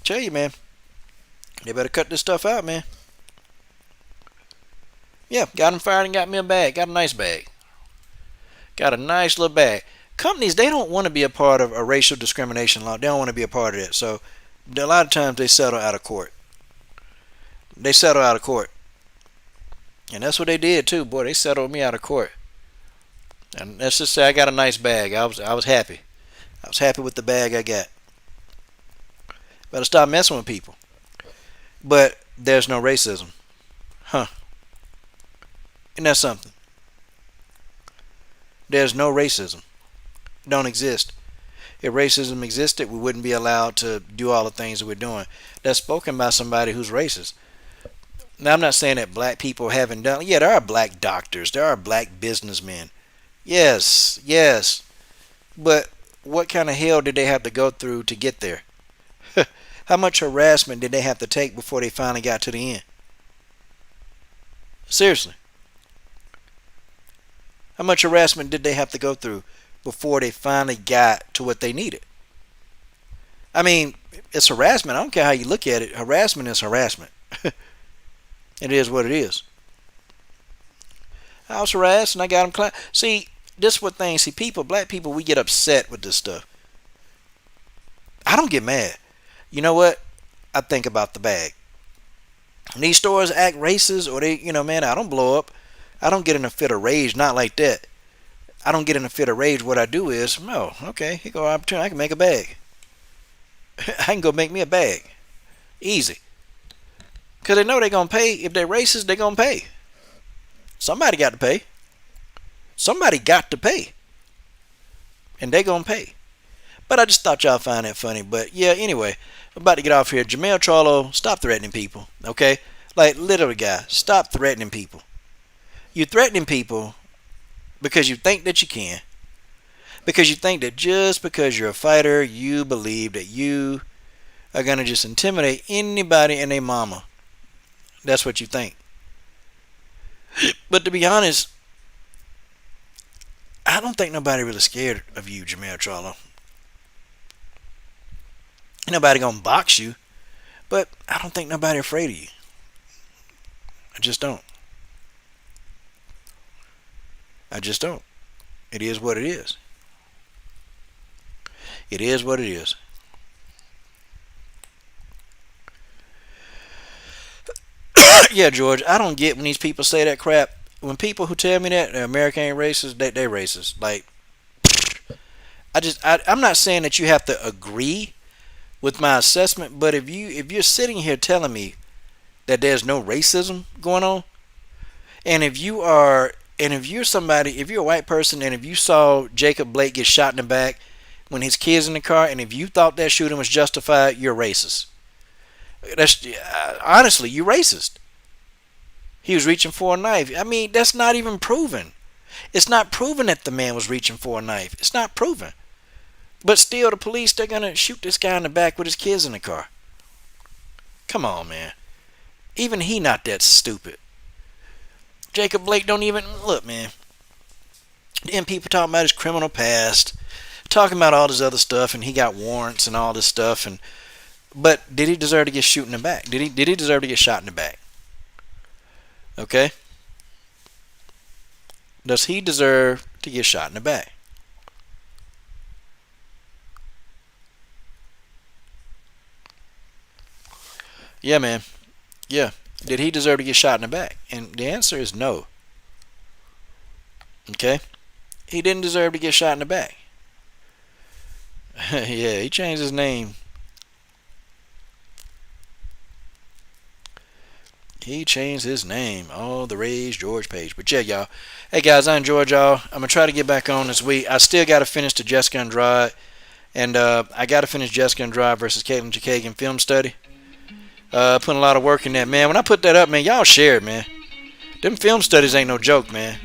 Tell you, man. They better cut this stuff out, man. Yeah, got him fired and got me a bag. Got a nice bag. Got a nice little bag. companies, they don't want to be a part of a racial discrimination law. They don't want to be a part of that. So a lot of times they settle out of court. They settle out of court. And that's what they did too. Boy, they settled me out of court. And let's just say I got a nice bag. I was happy. I was happy with the bag I got. Better stop messing with people. But there's no racism. Huh. Isn't that something? There's no racism. It don't exist. If racism existed, we wouldn't be allowed to do all the things that we're doing. That's spoken by somebody who's racist. Now, I'm not saying that black people haven't done. Yeah, there are black doctors. There are black businessmen. Yes, yes. But what kind of hell did they have to go through to get there? How much harassment did they have to take before they finally got to the end? Seriously. How much harassment did they have to go through before they finally got to what they needed? I mean, it's harassment. I don't care how you look at it. Harassment is harassment. It is what it is. I was harassed and I got them. See, this is what things. See, people, black people, we get upset with this stuff. I don't get mad. You know what? I think about the bag. When these stores act racist or they, man, I don't blow up. I don't get in a fit of rage. Not like that. I don't get in a fit of rage. What I do is, okay, here go opportunity. I can make a bag. I can go make me a bag. Easy. Because they know they're going to pay. If they're racist, they're going to pay. Somebody got to pay. Somebody got to pay. And they're going to pay. But I just thought y'all find that funny. But yeah, anyway, I'm about to get off here. Charlo, stop threatening people. Okay? Like, literally, guy, stop threatening people. You're threatening people because you think that you can. Because you think that just because you're a fighter, you believe that you are going to just intimidate anybody and their mama. That's what you think. But to be honest, I don't think nobody really scared of you, Charlo. Ain't nobody gonna box you, but I don't think nobody afraid of you. I just don't. I just don't. It is what it is. It is what it is. Yeah, George, I don't get when these people say that crap. When people who tell me that America ain't racist, they racist. Like, I'm not saying that you have to agree with my assessment, but if you're sitting here telling me that there's no racism going on, and if you're a white person, and if you saw Jacob Blake get shot in the back when his kid's in the car, and if you thought that shooting was justified, you're racist. That's honestly, you're racist. He was reaching for a knife. I mean, that's not even proven. It's not proven that the man was reaching for a knife. It's not proven. But still, the police, they're going to shoot this guy in the back with his kids in the car. Come on, man. Even he not that stupid. Jacob Blake don't even... Look, man. Then people talking about his criminal past. Talking about all this other stuff. And he got warrants and all this stuff. But did he deserve to get shot in the back? Did he deserve to get shot in the back? Okay? Does he deserve to get shot in the back? Yeah, man. Yeah. Did he deserve to get shot in the back? And the answer is no. Okay? He didn't deserve to get shot in the back. Yeah, he changed his name. He changed his name. Oh, the Rage George Page. But yeah, y'all. Hey, guys, I enjoyed y'all. I'm going to try to get back on this week. I still got to finish the Jessica Andrade. And I got to finish Jessica Andrade versus Caitlin Chookagian film study. Putting a lot of work in that, man. When I put that up, man, y'all share it, man. Them film studies ain't no joke, man.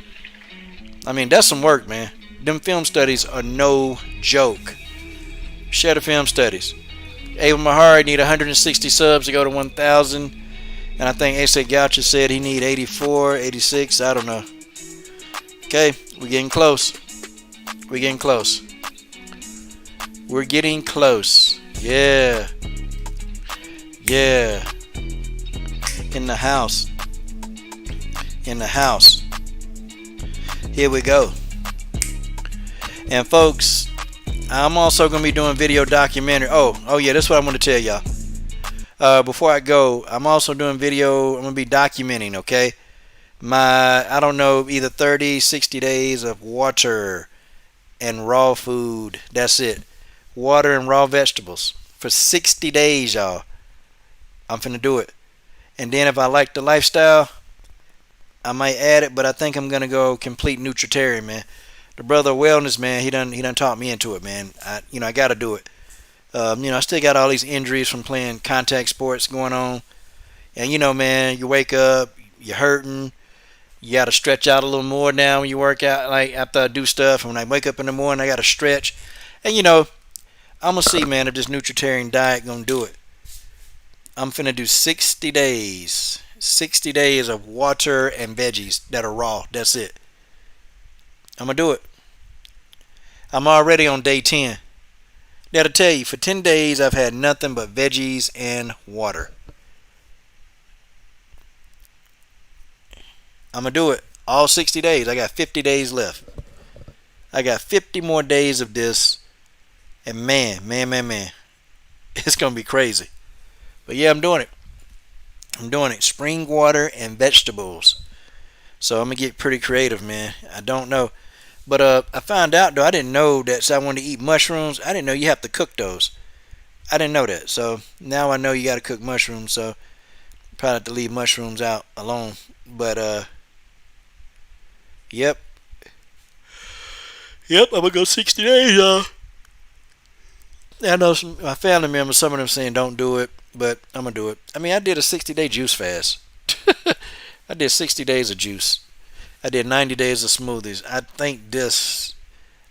I mean, that's some work, man. Them film studies are no joke. Share the film studies. Ava Mahari need 160 subs to go to 1,000. And I think A.C. Goucher said he need 84, 86. I don't know. Okay, we're getting close. We're getting close. We're getting close. Yeah. Yeah. In the house. In the house. Here we go. And folks, I'm also gonna be doing video documentary. Oh yeah, that's what I'm gonna tell y'all. Before I go, I'm also doing video. I'm gonna be documenting. Okay, I don't know, either 30, 60 days of water and raw food. That's it. Water and raw vegetables for 60 days, y'all. I'm finna do it. And then if I like the lifestyle, I might add it, but I think I'm gonna go complete nutritarian, man. The brother wellness, man, he done talked me into it, man. I gotta do it. I still got all these injuries from playing contact sports going on, and man, you wake up, you're hurting. You gotta stretch out a little more now when you work out. Like after I do stuff, and when I wake up in the morning, I gotta stretch. And I'm gonna see, man, if this nutritarian diet gonna do it. I'm finna do 60 days. 60 days of water and veggies that are raw. That's it. I'm gonna do it. I'm already on day 10. That'll tell you, for 10 days I've had nothing but veggies and water. I'm gonna do it all 60 days. I got 50 days left. I got 50 more days of this, and man, it's gonna be crazy. But yeah, I'm doing it. I'm doing it. Spring water and vegetables. So I'm gonna get pretty creative, man. I don't know, but I found out though. I didn't know that. So I wanted to eat mushrooms. I didn't know you have to cook those. I didn't know that. So now I know you got to cook mushrooms. So probably have to leave mushrooms out alone. But yep, I'm gonna go 60 days, y'all. I know my family members. Some of them saying don't do it, but I'm gonna do it. I mean, I did a 60-day juice fast. I did 60 days of juice. I did 90 days of smoothies. I think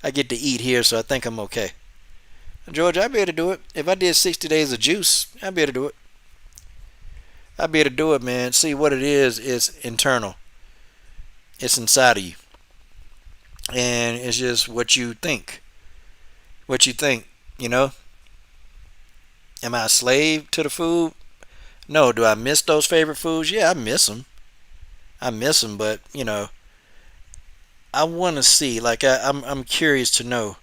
I get to eat here, so I think I'm okay. George, I'd be able to do it. If I did 60 days of juice, I'd be able to do it. I'd be able to do it, man. See, what it is internal. It's inside of you. And it's just what you think. What you think, Am I a slave to the food? No. Do I miss those favorite foods? Yeah, I miss them. But I want to see. Like I'm curious to know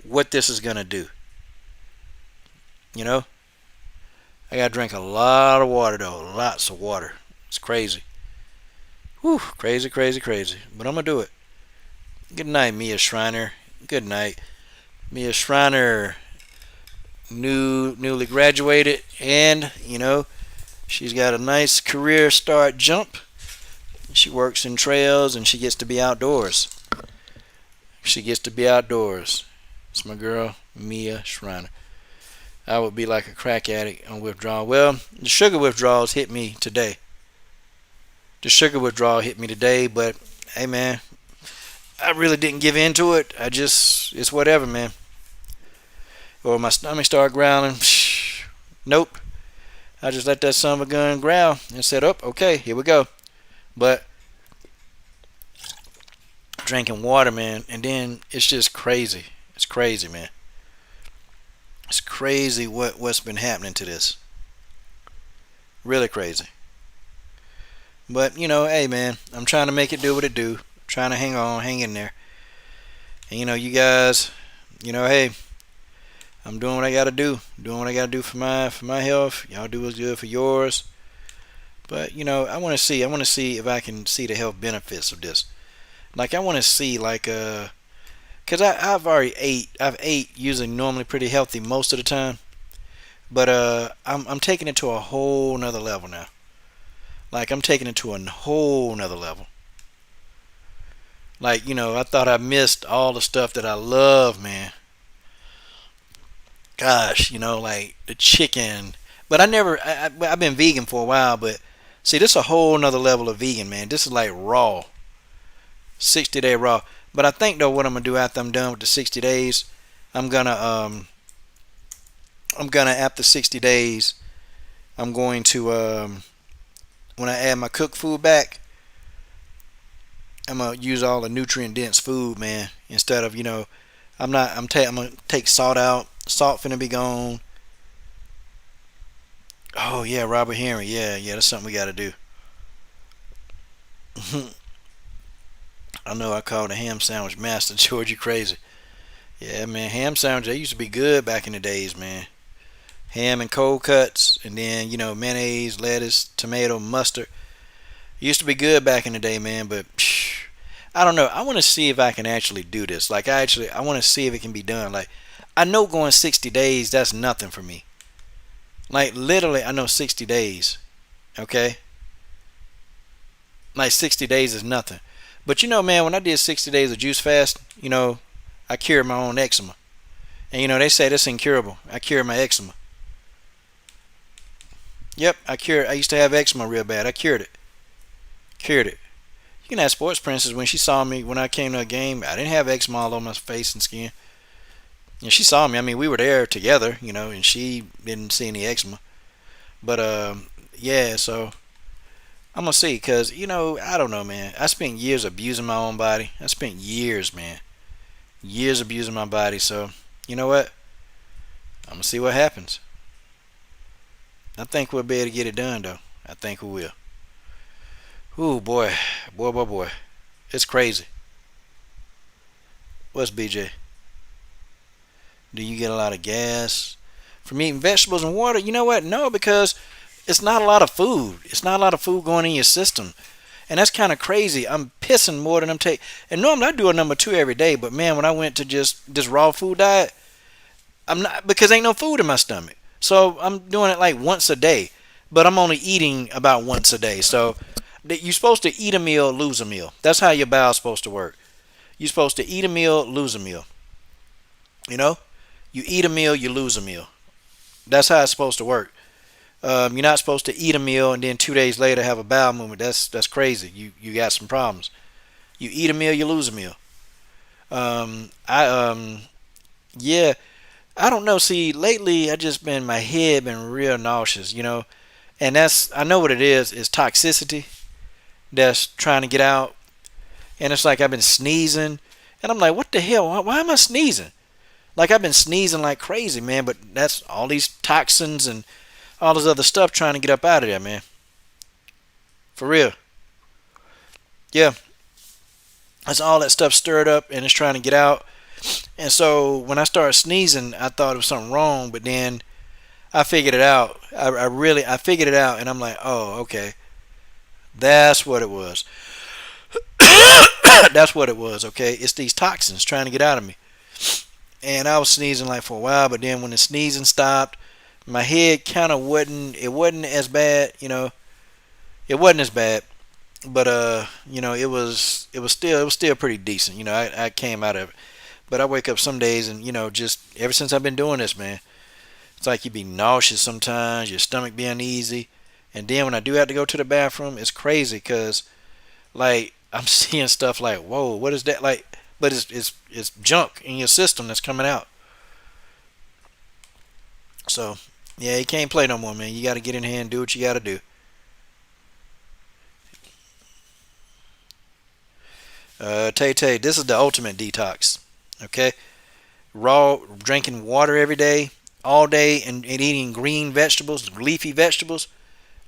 what this is gonna do. I gotta drink a lot of water though, lots of water. It's crazy. Whew, crazy. But I'm gonna do it. Good night, Mia Schreiner. Good night, Mia Schreiner. Newly graduated, and she's got a nice career start jump. She works in trails, and she gets to be outdoors. It's my girl, Mia Schreiner. I would be like a crack addict on withdrawal. Well, the sugar withdrawal hit me today. But hey, man, I really didn't give in to it. It's whatever, man. Or my stomach started growling. Nope. I just let that son of a gun growl and said, "Oh, okay, here we go." But drinking water, man, and then it's just crazy. It's crazy, man. It's crazy what's been happening to this. Really crazy. But hey, man, I'm trying to make it do what it do. I'm trying to hang in there. And you guys, hey, I'm doing what I gotta do. For my health. Y'all do what's good for yours. But I want to see. If I can see the health benefits of this. Like I want to see, cause I've already ate. I've ate usually normally pretty healthy most of the time. But I'm taking it to a whole nother level now. Like I'm taking it to a whole nother level. Like I thought I missed all the stuff that I love, man. Gosh, like the chicken. But I've been vegan for a while, but see, this is a whole nother level of vegan, man. This is like raw. 60-day raw. But I think though what I'm gonna do after I'm done with the 60 days, I'm gonna after 60 days, I'm going to when I add my cooked food back, I'm gonna use all the nutrient dense food, man. Instead of I'm gonna take salt out. Salt finna be gone. Oh yeah, Robert Henry. Yeah, that's something we gotta do. I know I called a ham sandwich master. George, you crazy. Yeah, man. Ham sandwich, they used to be good back in the days, man. Ham and cold cuts, and then mayonnaise, lettuce, tomato, mustard. Used to be good back in the day, man. But I don't know. I want to see if I can actually do this. Like I want to see if it can be done. Like I know going 60 days, that's nothing for me. Like literally, I know 60 days. Okay, like 60 days is nothing. But man, when I did 60 days of juice fast, I cured my own eczema. And they say that's incurable. I cured my eczema. Yep, I cured. I used to have eczema real bad. I cured it. Cured it. You can ask Sports Princess when she saw me when I came to a game. I didn't have eczema all over my face and skin. And she saw me. I mean, we were there together, and she didn't see any eczema. But yeah. So I'm gonna see, cause I don't know, man. I spent years abusing my own body. I spent years, man, years abusing my body. So you know what? I'm gonna see what happens. I think we'll be able to get it done, though. I think we will. Ooh, boy, boy, boy, boy, it's crazy. What's BJ? Do you get a lot of gas from eating vegetables and water? You know what? No, because it's not a lot of food. It's not a lot of food going in your system. And that's kind of crazy. I'm pissing more than I'm taking. And normally I do a number 2 every day. But man, when I went to just this raw food diet, I'm not, because ain't no food in my stomach. So I'm doing it like once a day. But I'm only eating about once a day. So you're supposed to eat a meal, lose a meal. That's how your bowel's supposed to work. You're supposed to eat a meal, lose a meal. You know? You eat a meal, you lose a meal. That's how it's supposed to work. You're not supposed to eat a meal and then 2 days later have a bowel movement. That's crazy. You got some problems. You eat a meal, you lose a meal. Yeah, I don't know. See, lately my head been real nauseous, and I know what it is. It's toxicity that's trying to get out, and it's like I've been sneezing, and I'm like, what the hell? Why am I sneezing? Like I've been sneezing like crazy, man. But that's all these toxins and all this other stuff trying to get up out of there, man. For real. Yeah. That's all that stuff stirred up and it's trying to get out. And so when I started sneezing, I thought it was something wrong, but then I figured it out. I figured it out, and I'm like, oh, okay. That's what it was. That's what it was, okay? It's these toxins trying to get out of me. And I was sneezing like for a while, but then when the sneezing stopped, my head kind of wasn't as bad, It wasn't as bad, but it was still pretty decent. I came out of it. But I wake up some days and just ever since I've been doing this, man, it's like you be nauseous sometimes, your stomach be uneasy, and then when I do have to go to the bathroom, it's crazy because like I'm seeing stuff like, whoa, what is that like? But it's junk in your system that's coming out. So yeah, you can't play no more, man. You got to get in here and do what you got to do. Tay Tay, this is the ultimate detox. Okay, raw drinking water every day, all day, and eating green vegetables, leafy vegetables.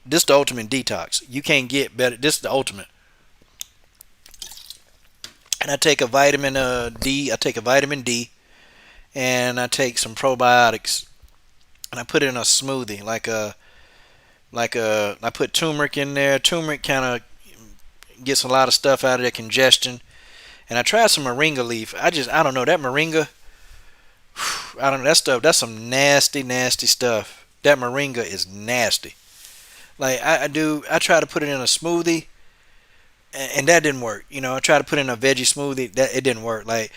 This is the ultimate detox. You can't get better. This is the ultimate. And I take a vitamin D. I take a vitamin D, and I take some probiotics, and I put it in a smoothie, I put turmeric in there. Turmeric kind of gets a lot of stuff out of that congestion. And I tried some moringa leaf. I don't know that moringa. I don't know that stuff. That's some nasty, nasty stuff. That moringa is nasty. Like I try to put it in a smoothie, and that didn't work. I tried to put it in a veggie smoothie. That it didn't work. Like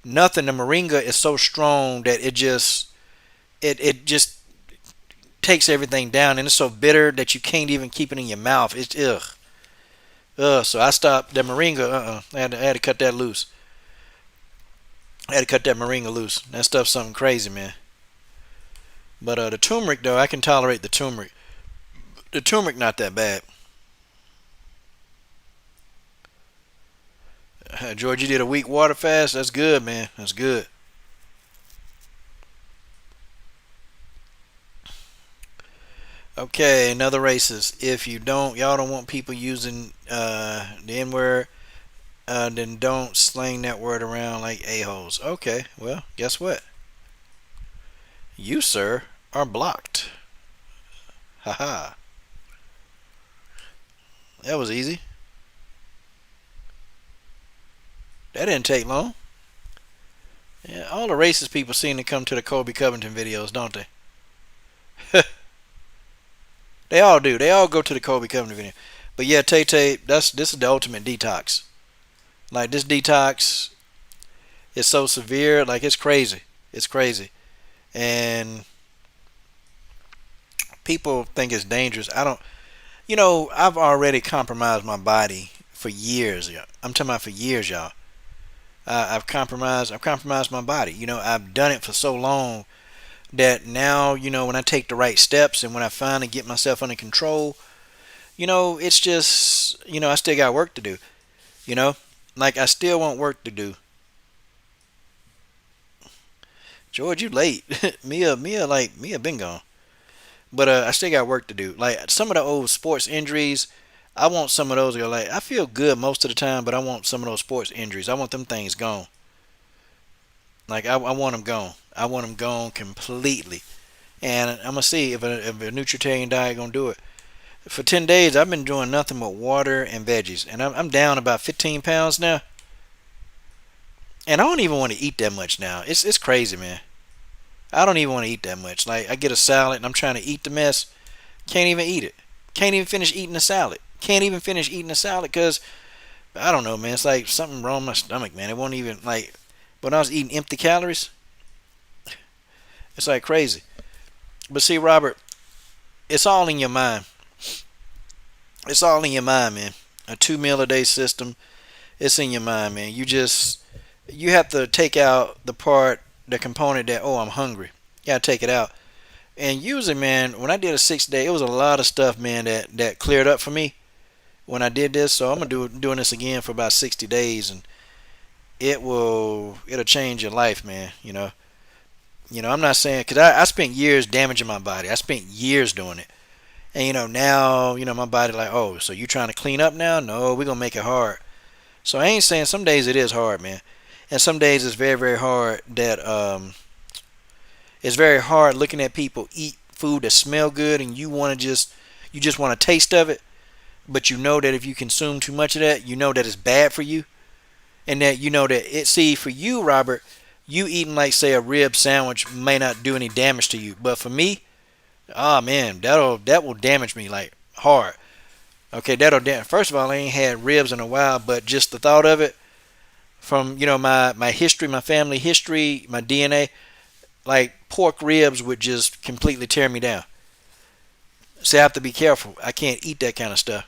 nothing. The moringa is so strong that it just takes everything down, and it's so bitter that you can't even keep it in your mouth. It's ugh. So I stopped the moringa. I had to cut that loose. I had to cut that moringa loose. That stuff's something crazy, man. But the turmeric, though, I can tolerate the turmeric. The turmeric not that bad. George, you did a week water fast. That's good, man. That's good. Okay, another racist. If y'all don't want people using the N word, Then don't slang that word around like a-holes. Okay, well, guess what? You, sir, are blocked. Haha. That was easy. That didn't take long. Yeah, all the racist people seem to come to the Kobe Covington videos, don't they? They all do. They all go to the Kobe Covington video. But yeah, Tay Tay, this is the ultimate detox. Like this detox is so severe, like it's crazy. It's crazy. And people think it's dangerous. I don't I've already compromised my body for years. I'm talking about for years, y'all. I've compromised my body. I've done it for so long that now, when I take the right steps and when I finally get myself under control, it's just, I still got work to do. You know, like I still want work to do. George, you late. Mia been gone. But I still got work to do. Like some of the old sports injuries, I want some of those. Like I feel good most of the time, but I want some of those sports injuries. I want them things gone. Like I want them gone. I want them gone completely. And I'm gonna see if a nutritarian diet gonna do it. For 10 days, I've been doing nothing but water and veggies, and I'm down about 15 pounds now. And I don't even want to eat that much now. It's crazy, man. I don't even want to eat that much. Like I get a salad and I'm trying to eat the mess. Can't even eat it. Can't even finish eating the salad. Can't even finish eating the salad because I don't know, man. It's like something wrong with my stomach, man. It won't even like when I was eating empty calories. It's like crazy. But see, Robert, it's all in your mind. It's all in your mind, man. A 2 meal a day system. It's in your mind, man. You have to take out the component that, oh, I'm hungry. You gotta take it out. And usually, man, when I did a 6 day, it was a lot of stuff, man, that cleared up for me when I did this. So I'm gonna doing this again for about 60 days, and it'll change your life, man. I'm not saying because I spent years damaging my body. I spent years doing it, and now my body like, oh, so you trying to clean up now? No, we're gonna make it hard. So I ain't saying some days it is hard, man, and some days it's very very hard. It's very hard looking at people eat food that smell good, and you just want a taste of it, but you know that if you consume too much of that, you know that it's bad for you, and that see for you, Robert, you eating like say a rib sandwich may not do any damage to you, but for me, oh man, that will damage me like hard. Okay, first of all, I ain't had ribs in a while, but just the thought of it from my history, my family history, my DNA, like pork ribs would just completely tear me down. So I have to be careful. I can't eat that kind of stuff.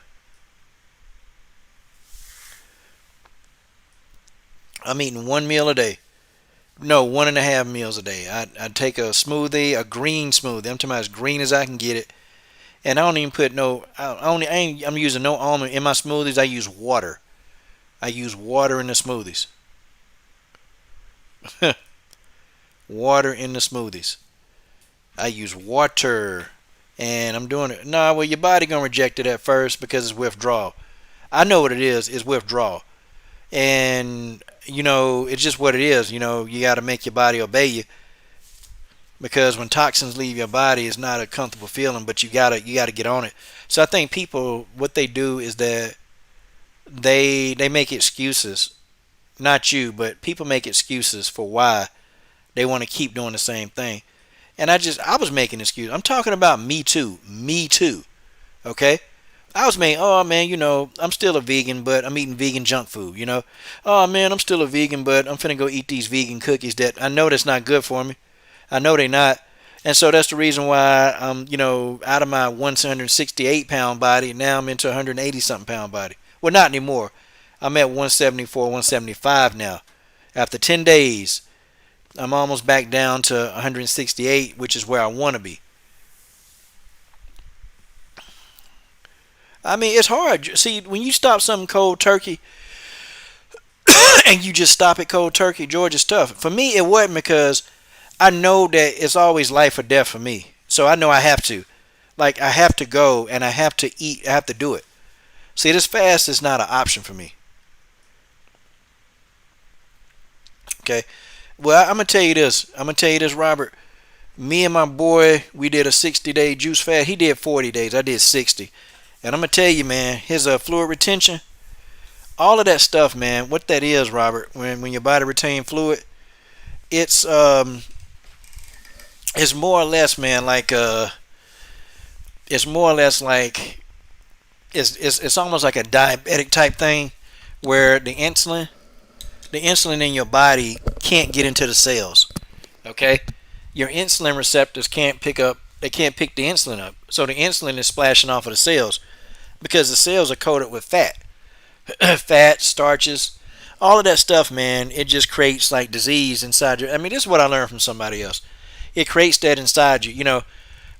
I'm eating 1 meal a day. No, 1.5 meals a day. I take a smoothie, a green smoothie. I'm talking about as green as I can get it. And I don't even put no. I'm using no almond in my smoothies. I use water. I use water in the smoothies. Water in the smoothies. I use water, and I'm doing it. No, well, your body gonna reject it at first because it's withdrawal. I know what it is. It's withdrawal, and it's just what it is. You got to make your body obey you because when toxins leave your body, it's not a comfortable feeling. But you gotta get on it. So I think people, what they do is that they make excuses. Not you, but people make excuses for why they want to keep doing the same thing. And I was making excuses. I'm talking about me too. Me too. Okay? I was making, oh man, I'm still a vegan, but I'm eating vegan junk food, Oh man, I'm still a vegan, but I'm finna go eat these vegan cookies that I know that's not good for me. I know they not. And so that's the reason why I'm, out of my 168-pound body, now I'm into 180-something pound body. Well, not anymore. I'm at 174, 175 now. After 10 days, I'm almost back down to 168, which is where I want to be. I mean, it's hard. See, when you stop something cold turkey and you just stop it cold turkey, George, it's tough. For me, it wasn't because I know that it's always life or death for me. So I know I have to. Like, I have to go and I have to eat. I have to do it. See, this fast is not an option for me. Okay. Well, I'm gonna tell you this. I'm gonna tell you this, Robert. Me and my boy, we did a 60-day juice fast. He did 40 days. I did 60. And I'm gonna tell you, man, his fluid retention, all of that stuff, man. What that is, Robert, when your body retain fluid, it's it's more or less, man, like it's more or less like it's almost like a diabetic type thing, where the insulin in your body can't get into the cells. Okay, your insulin receptors can't pick up. They can't pick the insulin up. So the insulin is splashing off of the cells because the cells are coated with fat, fat, starches, all of that stuff, man. It just creates like disease inside you. I mean, this is what I learned from somebody else. It creates that inside you,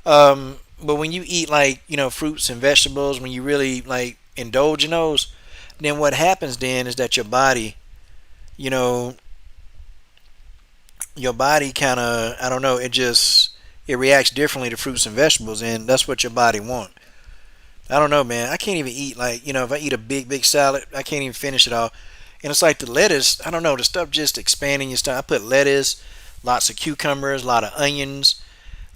but when you eat like fruits and vegetables, when you really like indulge in those, then what happens then is that you know, your body kind of, I don't know, it reacts differently to fruits and vegetables, and that's what your body wants. I don't know, man. I can't even eat like if I eat a big salad, I can't even finish it all. And it's like the lettuce. I don't know, the stuff just expanding your stomach. I put lettuce, lots of cucumbers, a lot of onions.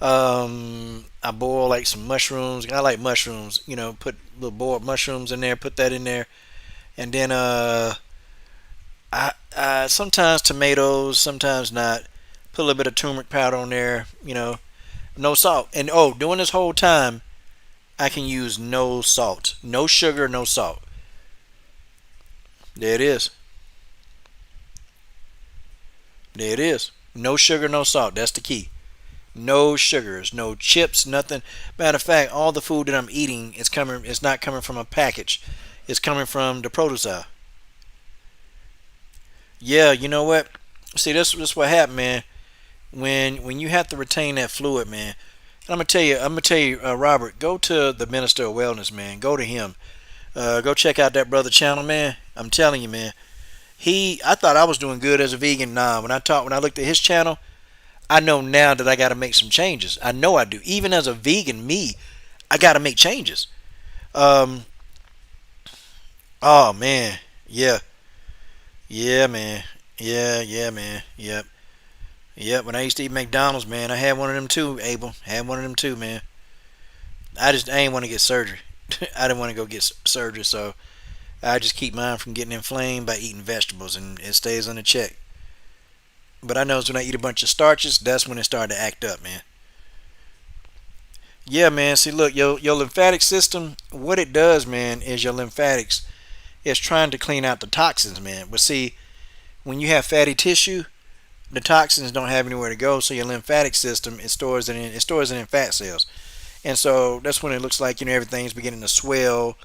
I boil like some mushrooms. I like mushrooms. Put little boiled mushrooms in there. Put that in there, and then I sometimes tomatoes, sometimes not. Put a little bit of turmeric powder on there. No salt. And during this whole time, I can use no salt, no sugar, no salt. There it is. There it is. No sugar, no salt. That's the key. No sugars, no chips, nothing. Matter of fact, all the food that I'm eating is coming. It's not coming from a package. It's coming from the produce aisle. Yeah, you know what? See, this what happened, man. When you have to retain that fluid, man. And I'm gonna tell you, Robert. Go to the Minister of Wellness, man. Go to him. Go check out that brother channel, man. I'm telling you, man. I thought I was doing good as a vegan. Nah, when I looked at his channel, I know now that I got to make some changes. I know I do. Even as a vegan, I got to make changes. Um, oh man, yeah, yeah, man, yeah, man, yep, yep. When I used to eat McDonald's, man, I had one of them too. Abel had one of them too, man. I ain't want to get surgery. I didn't want to go get surgery, so I just keep mine from getting inflamed by eating vegetables, and it stays under check. But I know when I eat a bunch of starches, that's when it started to act up, man. Yeah, man. See, look, your lymphatic system, what it does, man, is your lymphatics is trying to clean out the toxins, man. But see, when you have fatty tissue, the toxins don't have anywhere to go, so your lymphatic system it stores it in fat cells, and so that's when it looks like everything's beginning to swell,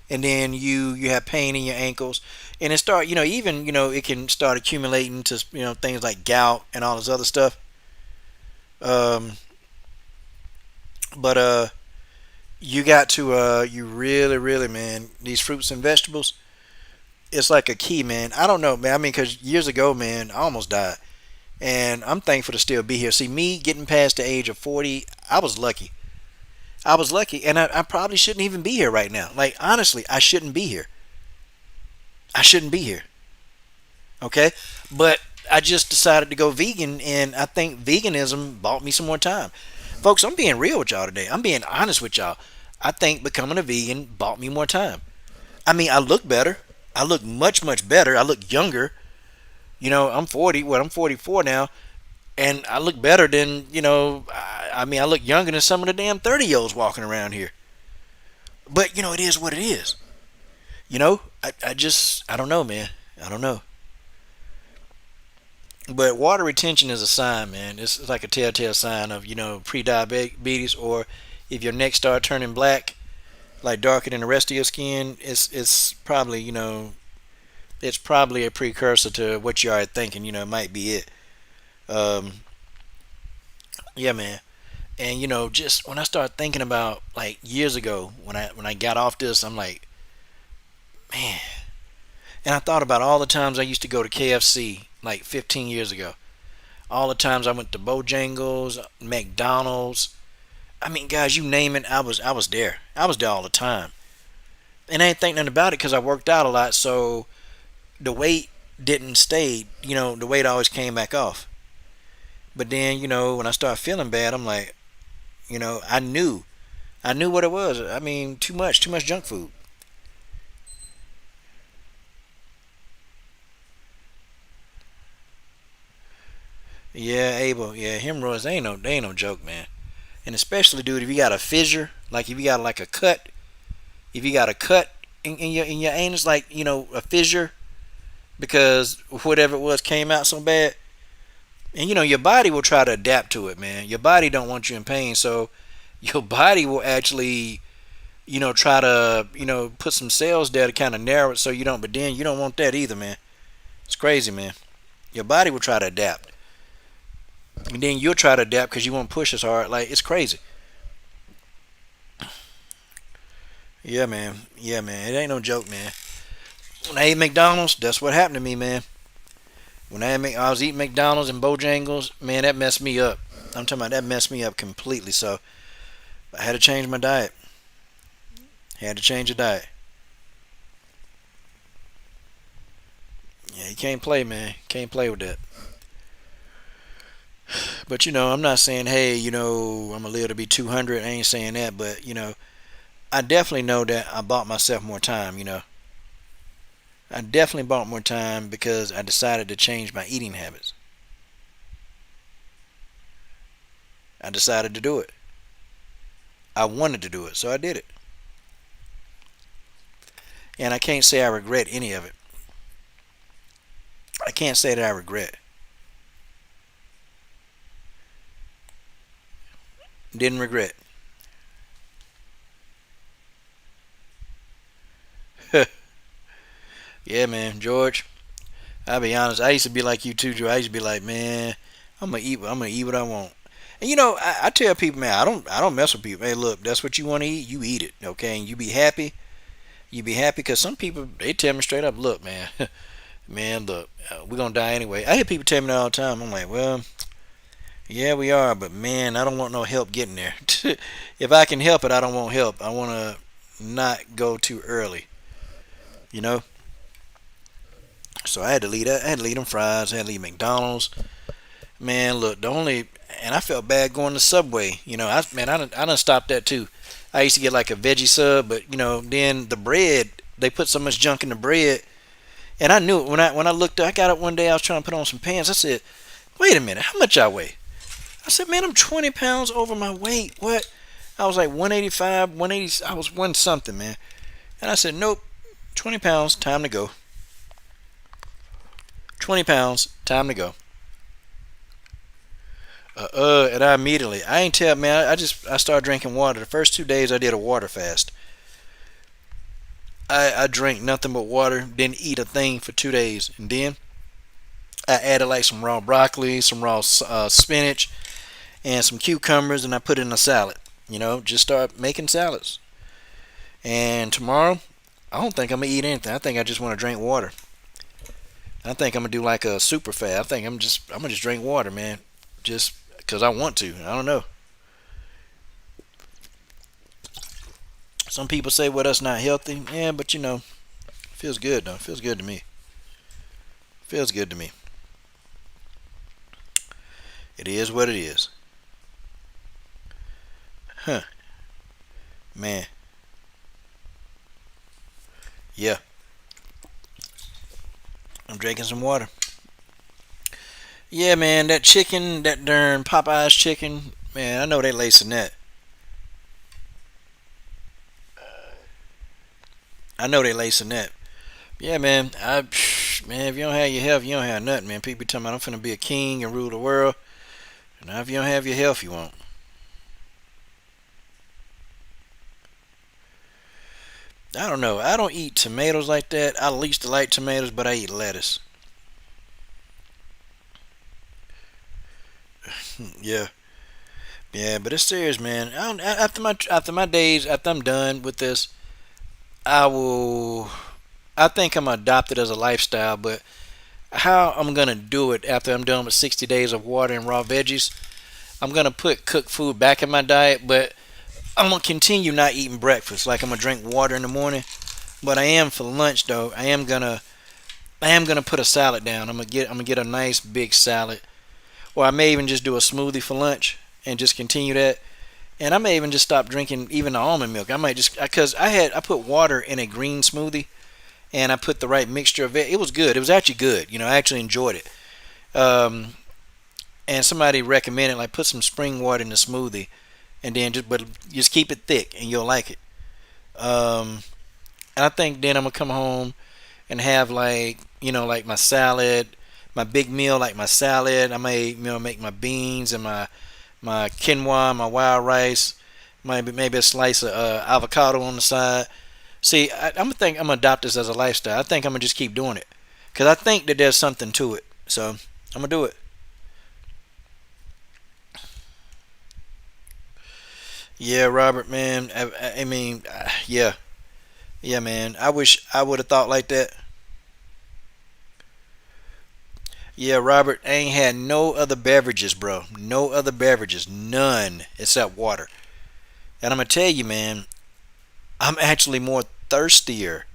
and then you have pain in your ankles, and it start even it can start accumulating to things like gout and all this other stuff. Um, but you got to you really, man, these fruits and vegetables, it's like a key, man. I don't know, man. I mean, because years ago, man, I almost died, and I'm thankful to still be here. See, me getting past the age of 40, I was lucky. I was lucky, and I probably shouldn't even be here right now. Like, honestly, I shouldn't be here. I shouldn't be here. Okay? But I just decided to go vegan, and I think veganism bought me some more time. Folks, I'm being real with y'all today. I'm being honest with y'all. I think becoming a vegan bought me more time. I mean, I look better. I look much better. I look younger. I'm 40. Well, I'm 44 now. And I look better than, I mean, I look younger than some of the damn 30-year-olds walking around here. But, it is what it is. I don't know, man. I don't know. But water retention is a sign, man. It's like a telltale sign of, pre-diabetes, or if your neck start turning black, like darker than the rest of your skin, it's probably, it's probably a precursor to what you are thinking, might be it. Um, yeah, man. And just when I start thinking about like years ago when I got off this, I'm like, man. And I thought about all the times I used to go to KFC like 15 years ago. All the times I went to Bojangles, McDonald's. I mean, guys, you name it, I was there. I was there all the time. And I ain't think nothing about it because I worked out a lot, so the weight didn't stay, the weight always came back off. But then, when I started feeling bad, I'm like, I knew what it was. I mean, too much junk food. Yeah, Abel. Yeah, hemorrhoids. They ain't no joke, man. And especially, dude, if you got a fissure, like if you got like a cut, if you got a cut in your anus, like a fissure, because whatever it was came out so bad, and your body will try to adapt to it, man. Your body don't want you in pain, so your body will actually, try to, put some cells there to kind of narrow it so you don't. But then you don't want that either, man. It's crazy, man. Your body will try to adapt, and then you'll try to adapt because you won't push as hard. Like it's crazy. Yeah, man. Yeah, man. It ain't no joke, man. When I ate McDonald's, that's what happened to me, man. When I was eating McDonald's and Bojangles, man, that messed me up. I'm talking about that messed me up completely. So I had to change my diet. Had to change the diet. Yeah, you can't play, man. Can't play with that. But I'm not saying, hey, I'm gonna live to be 200. I ain't saying that, but I definitely know that I bought myself more time. I definitely bought more time because I decided to change my eating habits. I decided to do it. I wanted to do it, so I did it. And I can't say I regret any of it. I can't say that I regret. Didn't regret. Yeah, man, George. I'll be honest. I used to be like you too, George. I used to be like, man, I'm gonna eat. I'm gonna eat what I want. And I tell people, man, I don't mess with people. Hey, look, that's what you want to eat. You eat it, okay? And you be happy. You be happy because some people they tell me straight up, look, man, man, look, we're gonna die anyway. I hear people tell me that all the time. I'm like, well, yeah, we are, but man, I don't want no help getting there. If I can help it, I don't want help. I want to not go too early, you know. So I had to leave that. I had to leave them fries. I had to leave McDonald's. Man, look, the only and I felt bad going to Subway. I done stopped that too. I used to get like a veggie sub, but then the bread they put so much junk in the bread, and I knew it when I looked. I got up one day. I was trying to put on some pants. I said, "Wait a minute, how much I weigh?" I said, "Man, I'm 20 pounds over my weight. What?" I was like 185, 180. I was one something, man. And I said, "Nope, 20 pounds, time to go. 20 pounds, time to go." And I ain't tell man. I started drinking water. The first 2 days I did a water fast. I drank nothing but water, didn't eat a thing for 2 days, and then I added like some raw broccoli, some raw spinach, and some cucumbers, and I put it in a salad. Just start making salads. And tomorrow, I don't think I'm gonna eat anything. I think I just want to drink water. I think I'm gonna do like a super fast. I think I'm gonna just drink water, man, just because I want to. I don't know. Some people say, well, that's not healthy. Yeah, but feels good though. Feels good to me. Feels good to me. It is what it is. Huh, man. Yeah, I'm drinking some water. Yeah, man, that chicken, that darn Popeyes chicken, man, I know they lacing that. I know they lacing that. Yeah, man. Man, if you don't have your health, you don't have nothing, man. People be talking about I'm finna be a king and rule the world. Now, if you don't have your health, you won't. I don't know. I don't eat tomatoes like that. I used to like tomatoes, but I eat lettuce. Yeah, yeah, but it's serious, man. After my days, after I'm done with this, I will. I think I'm gonna adopt it as a lifestyle, but how I'm gonna do it after I'm done with 60 days of water and raw veggies, I'm gonna put cooked food back in my diet, but I'm gonna continue not eating breakfast. Like I'm gonna drink water in the morning, but I am for lunch though. I am gonna I am gonna put a salad down. I'm gonna get a nice big salad, or I may even just do a smoothie for lunch and just continue that. And I may even just stop drinking even the almond milk. I might just because I put water in a green smoothie and I put the right mixture of it. It was good. It was actually good. I actually enjoyed it. Um, and somebody recommended like put some spring water in the smoothie and then just keep it thick and you'll like it. Um, and I think then I'm gonna come home and have like like my salad, my big meal like my salad. I may make my beans and my quinoa, my wild rice, maybe a slice of avocado on the side. See, I'm gonna adopt this as a lifestyle. I think I'm gonna just keep doing it because I think that there's something to it. So I'm gonna do it. Yeah, Robert, man. I mean, yeah, yeah, man. I wish I would have thought like that. Yeah, Robert, I ain't had no other beverages, bro. No other beverages, none except water. And I'm gonna tell you, man, I'm actually more thirstier.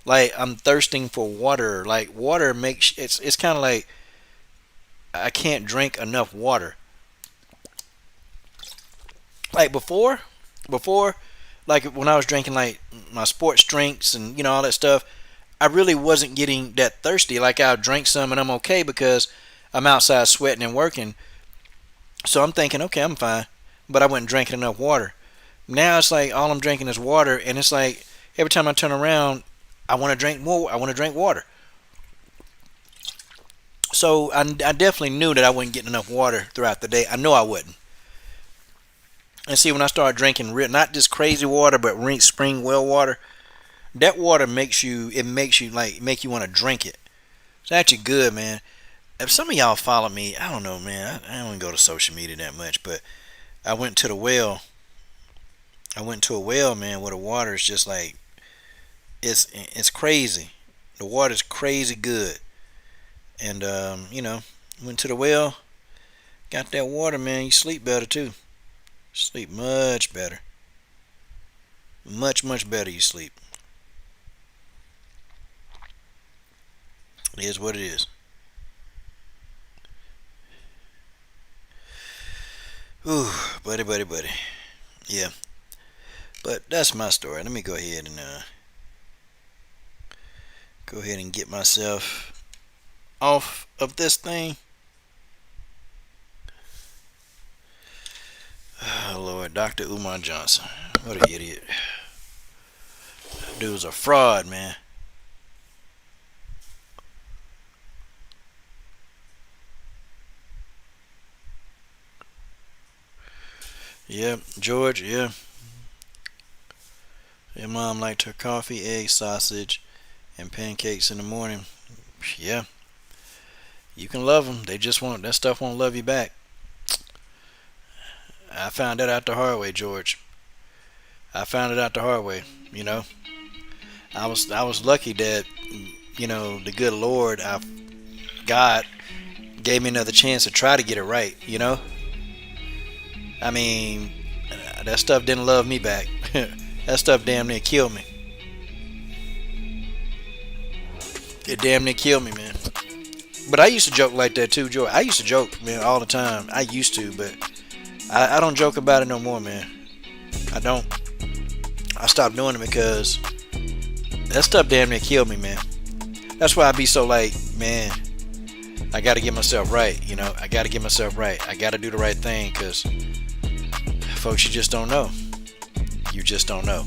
Like I'm thirsting for water. Like water makes it's kind of like I can't drink enough water. Like before, like when I was drinking like my sports drinks and all that stuff, I really wasn't getting that thirsty. Like I'll drink some and I'm okay because I'm outside sweating and working. So I'm thinking, okay, I'm fine. But I wasn't drinking enough water. Now it's like all I'm drinking is water, and it's like every time I turn around, I want to drink more. I want to drink water. So I definitely knew that I wasn't getting enough water throughout the day. I know I wouldn't. And see, when I started drinking real, not just crazy water, but spring well water, that water makes you like make you want to drink it. It's actually good, man. If some of y'all follow me, I don't know, man. I don't go to social media that much, but I went to the well. I went to a well, man, where the water is just like it's crazy. The water's crazy good, and went to the well, got that water, man. You sleep better too. Sleep much better, much better. You sleep. It is what it is. Ooh, buddy. Yeah, but that's my story. Let me go ahead and get myself off of this thing. Oh Lord, Dr. Umar Johnson. What an idiot. Dude's a fraud, man. Yep, George, yeah. Your mom liked her coffee, egg, sausage, and pancakes in the morning. Yeah, you can love them. They just won't, that stuff won't love you back. I found that out the hard way, George. I found it out the hard way, you know. I was lucky that, the good Lord, God gave me another chance to try to get it right. I mean, that stuff didn't love me back. That stuff damn near killed me. It damn near killed me, man. But I used to joke like that too, Joe. I used to joke, man, all the time. I used to, but I don't joke about it no more, man. I don't. I stopped doing it because that stuff damn near killed me, man. That's why I be so like, man, I got to get myself right, I got to get myself right. I got to do the right thing because, folks, you just don't know. You just don't know.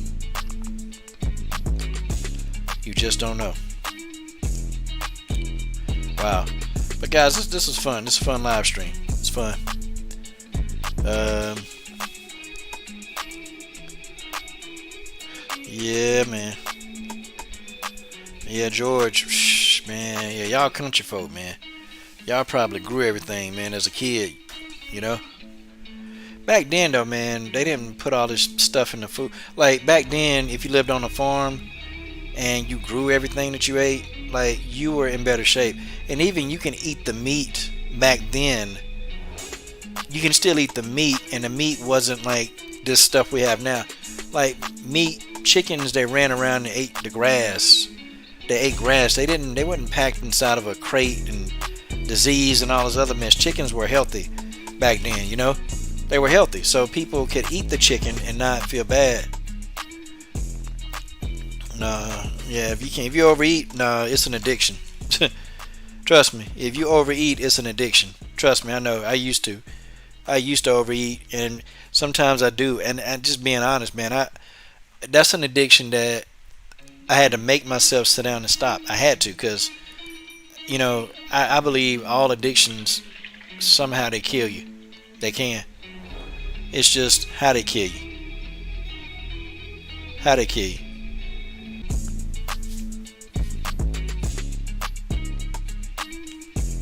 You just don't know. Wow. But guys, this is fun. This is a fun live stream. It's fun. Um, yeah, man. Yeah, George. Man, yeah, y'all country folk, man. Y'all probably grew everything, man, as a kid. You know? Back then, though, man, they didn't put all this stuff in the food. Like, back then, if you lived on a farm and you grew everything that you ate, like, you were in better shape. And even you can eat the meat back then. You can still eat the meat, and the meat wasn't like this stuff we have now. Like, meat, chickens, they ran around and ate the grass. They ate grass. They weren't packed inside of a crate and disease and all this other mess. Chickens were healthy back then, you know. They were healthy, so people could eat the chicken and not feel bad. No, yeah, if you overeat, no, it's an addiction. Trust me, if you overeat, it's an addiction. Trust me, I know. I used to overeat, and sometimes I do. And just being honest, man, that's an addiction that I had to make myself sit down and stop. I had to, because I believe all addictions somehow they kill you. They can. It's just how they kill you. How they kill you.